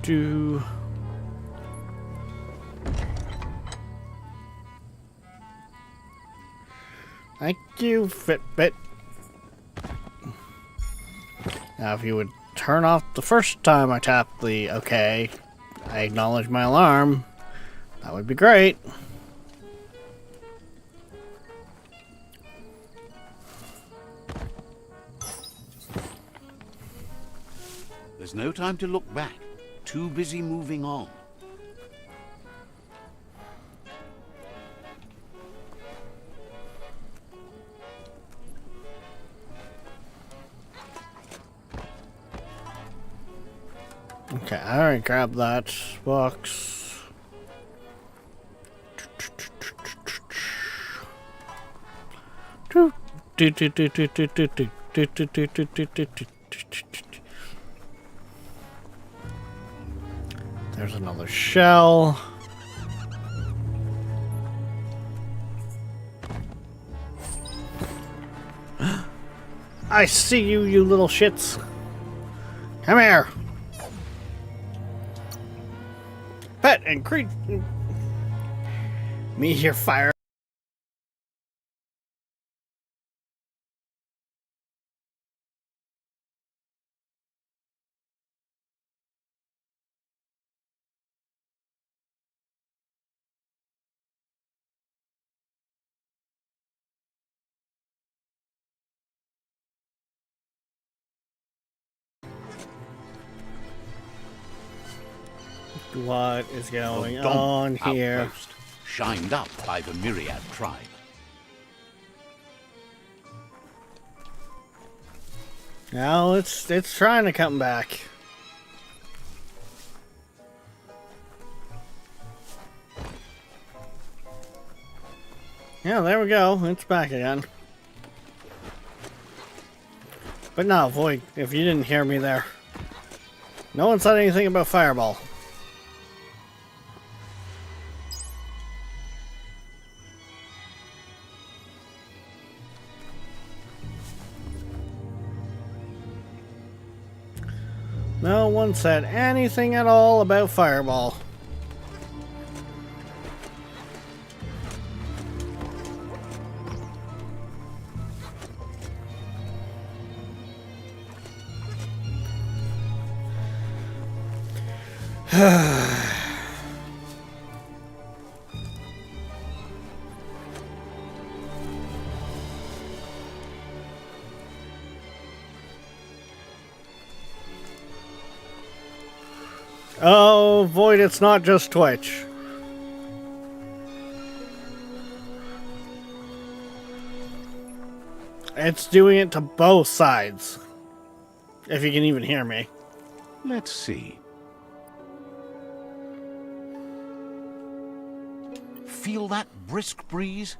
Do. Thank you, Fitbit. Now, if you would turn off the first time I tap the OK, I acknowledge my alarm, that would be great. There's no time to look back. Too busy moving on. Okay, I already grabbed that box. There's another shell. I see you, you little shits. Come here. Pet and creep. Meteor fire. What is going The Dom on here? outpost, shined up by the Myriad tribe. Now it's trying to come back. Yeah, there we go. It's back again. But no, Void, if you didn't hear me there. No one said anything about Fireball. No one said anything at all about Fireball. Oh, Void, it's not just Twitch. It's doing it to both sides. If you can even hear me. Let's see. feel that brisk breeze?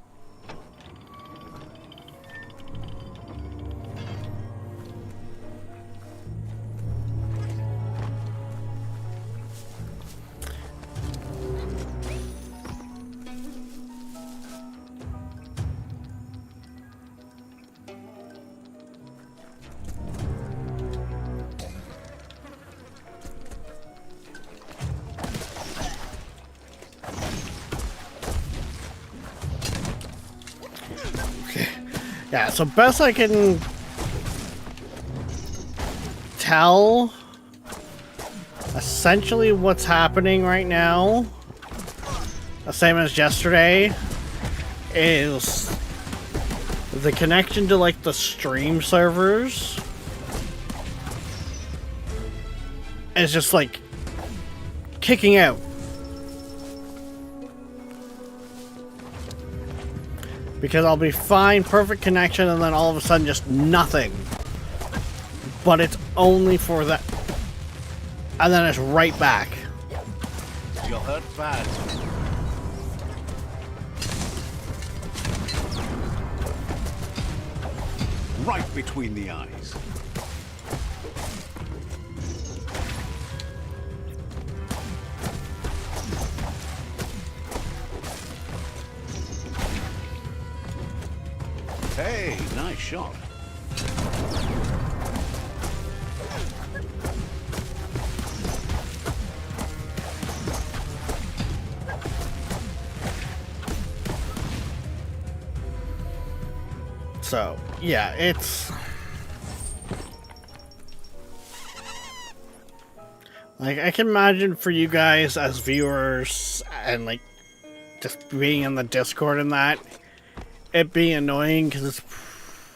Yeah, so best I can tell, essentially what's happening right now, the same as yesterday, is the connection to like the stream servers is just like kicking out. Because I'll be fine, perfect connection, and then all of a sudden just nothing. But it's only for that. And then it's right back. You're hurt bad. Right between the eyes. Hey, nice shot. So, yeah, it's... like, I can imagine for you guys as viewers and, like, just being in the Discord and that, it being annoying because it's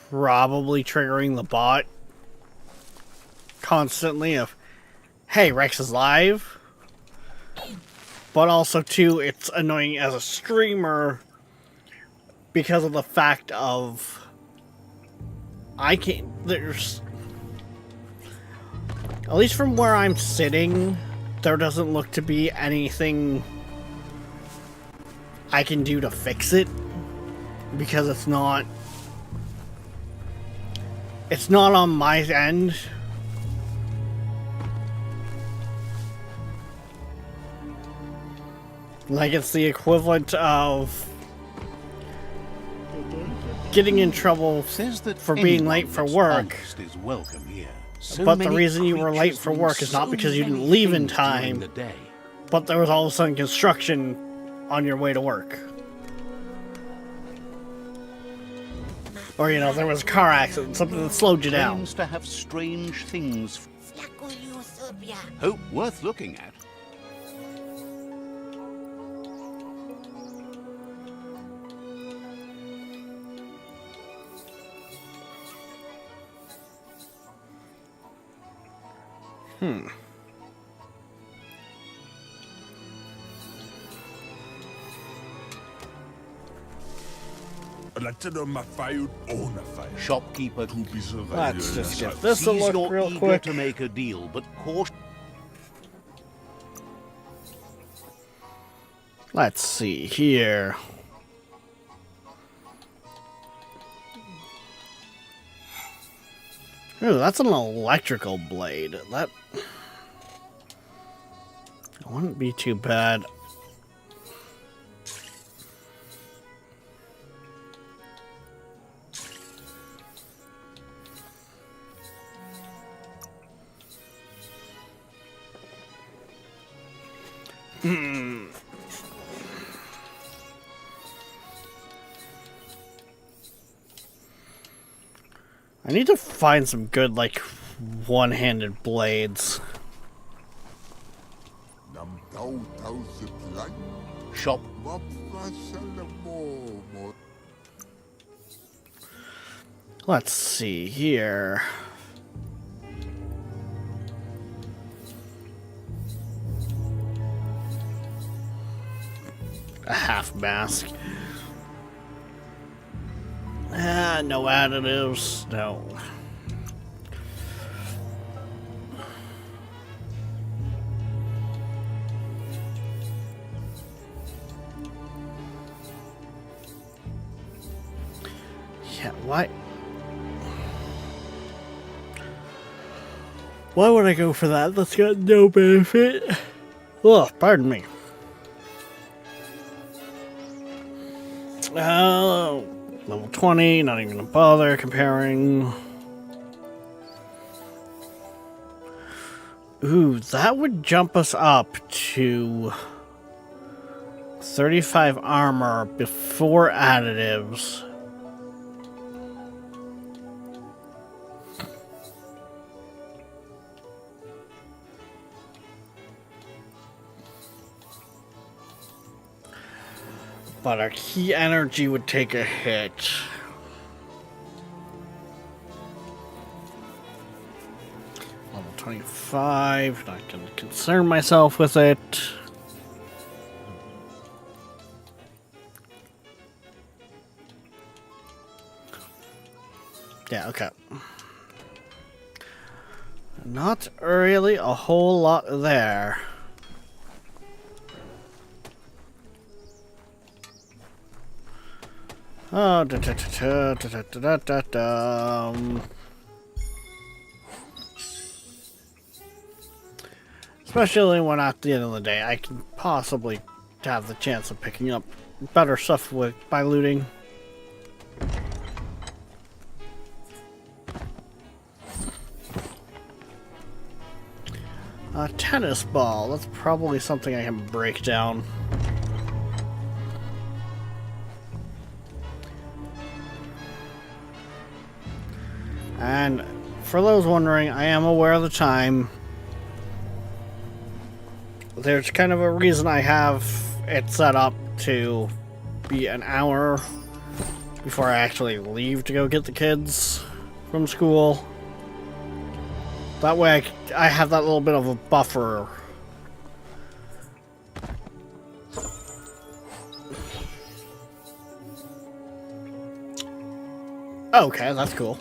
probably triggering the bot constantly of, hey, Rex is live. But also, too, it's annoying as a streamer because of the fact of I can't, there's, at least from where I'm sitting, there doesn't look to be anything I can do to fix it. Because it's not on my end. Like it's the equivalent of getting in trouble for being late for work. Is welcome here. But the reason you were late for work is not because you didn't leave in time, but there was all of a sudden construction on your way to work. Or, you know, there was a car accident, something that slowed you down. Claims to have strange things. Hope worth looking at. Shopkeeper. Let's just get this to Sees look you're real eager quick. to make a deal, but caution. Let's see here. Ooh, that's an electrical blade. That wouldn't be too bad. I need to find some good, like, one-handed blades. Shop. Let's see here. A half mask. Ah, no additives. No. Yeah, why? Why would I go for that? That's got no benefit. Ugh, pardon me. Level 20, not even gonna bother comparing. Ooh, that would jump us up to 35 armor before additives. But our key energy would take a hit. Level 25, not gonna concern myself with it. Yeah, okay. Not really a whole lot there. Oh, especially when at the end of the day I can possibly have the chance of picking up better stuff by looting. A tennis ball, that's probably something I can break down. And for those wondering, I am aware of the time. There's kind of a reason I have it set up to be an hour before I actually leave to go get the kids from school. That way I have that little bit of a buffer. Okay, that's cool.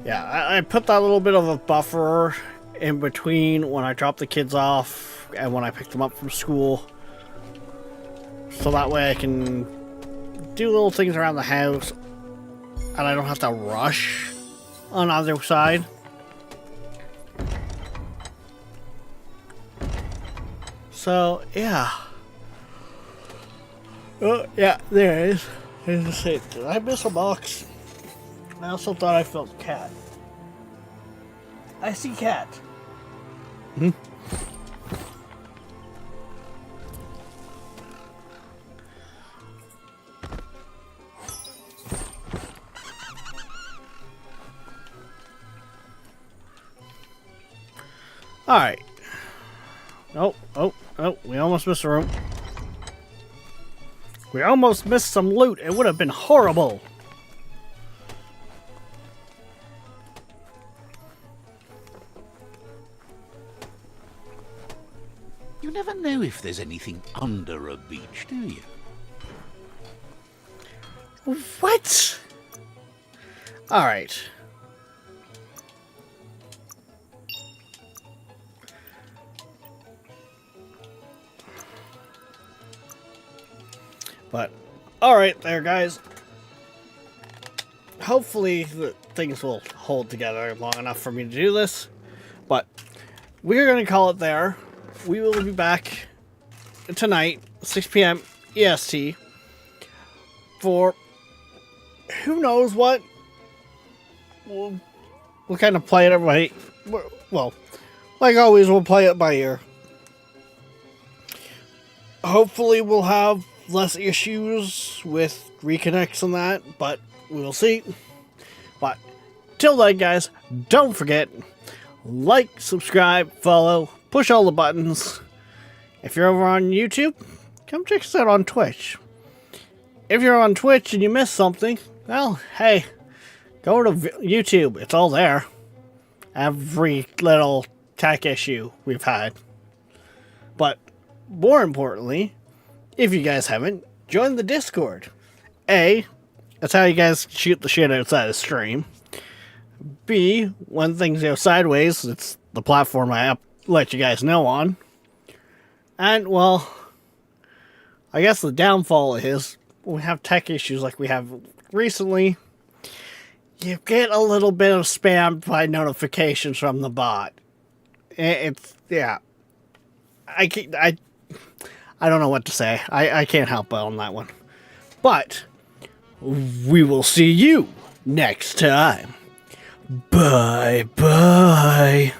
Yeah, I put that little bit of a buffer in between when I drop the kids off and when I pick them up from school. So that way I can do little things around the house and I don't have to rush on either side. So, yeah. Oh, yeah, there it is. Let's see, did I miss a box? I also thought I felt cat. I see cat. Hmm. Alright. Oh, we almost missed a room. We almost missed some loot. It would have been horrible. You never know if there's anything under a beach, do you? What? Alright. But, alright there, guys. Hopefully things will hold together long enough for me to do this. But, we're going to call it there. We will be back tonight, 6 p.m. EST, for who knows what. We'll kind of play it by, well, like always, we'll play it by ear. Hopefully we'll have less issues with reconnects and that, but we'll see. But till then, guys, don't forget, like, subscribe, follow, push all the buttons. If you're over on YouTube, come check us out on Twitch. If you're on Twitch and you missed something, well, hey, go to YouTube. It's all there. Every little tech issue we've had. But more importantly, if you guys haven't, join the Discord. A, that's how you guys shoot the shit outside of stream. B, when things go sideways, it's the platform I let you guys know on. And, well, I guess the downfall is we have tech issues like we have recently, you get a little bit of spam by notifications from the bot. It's, yeah. I don't know what to say. I can't help on that one. But we will see you next time. Bye bye.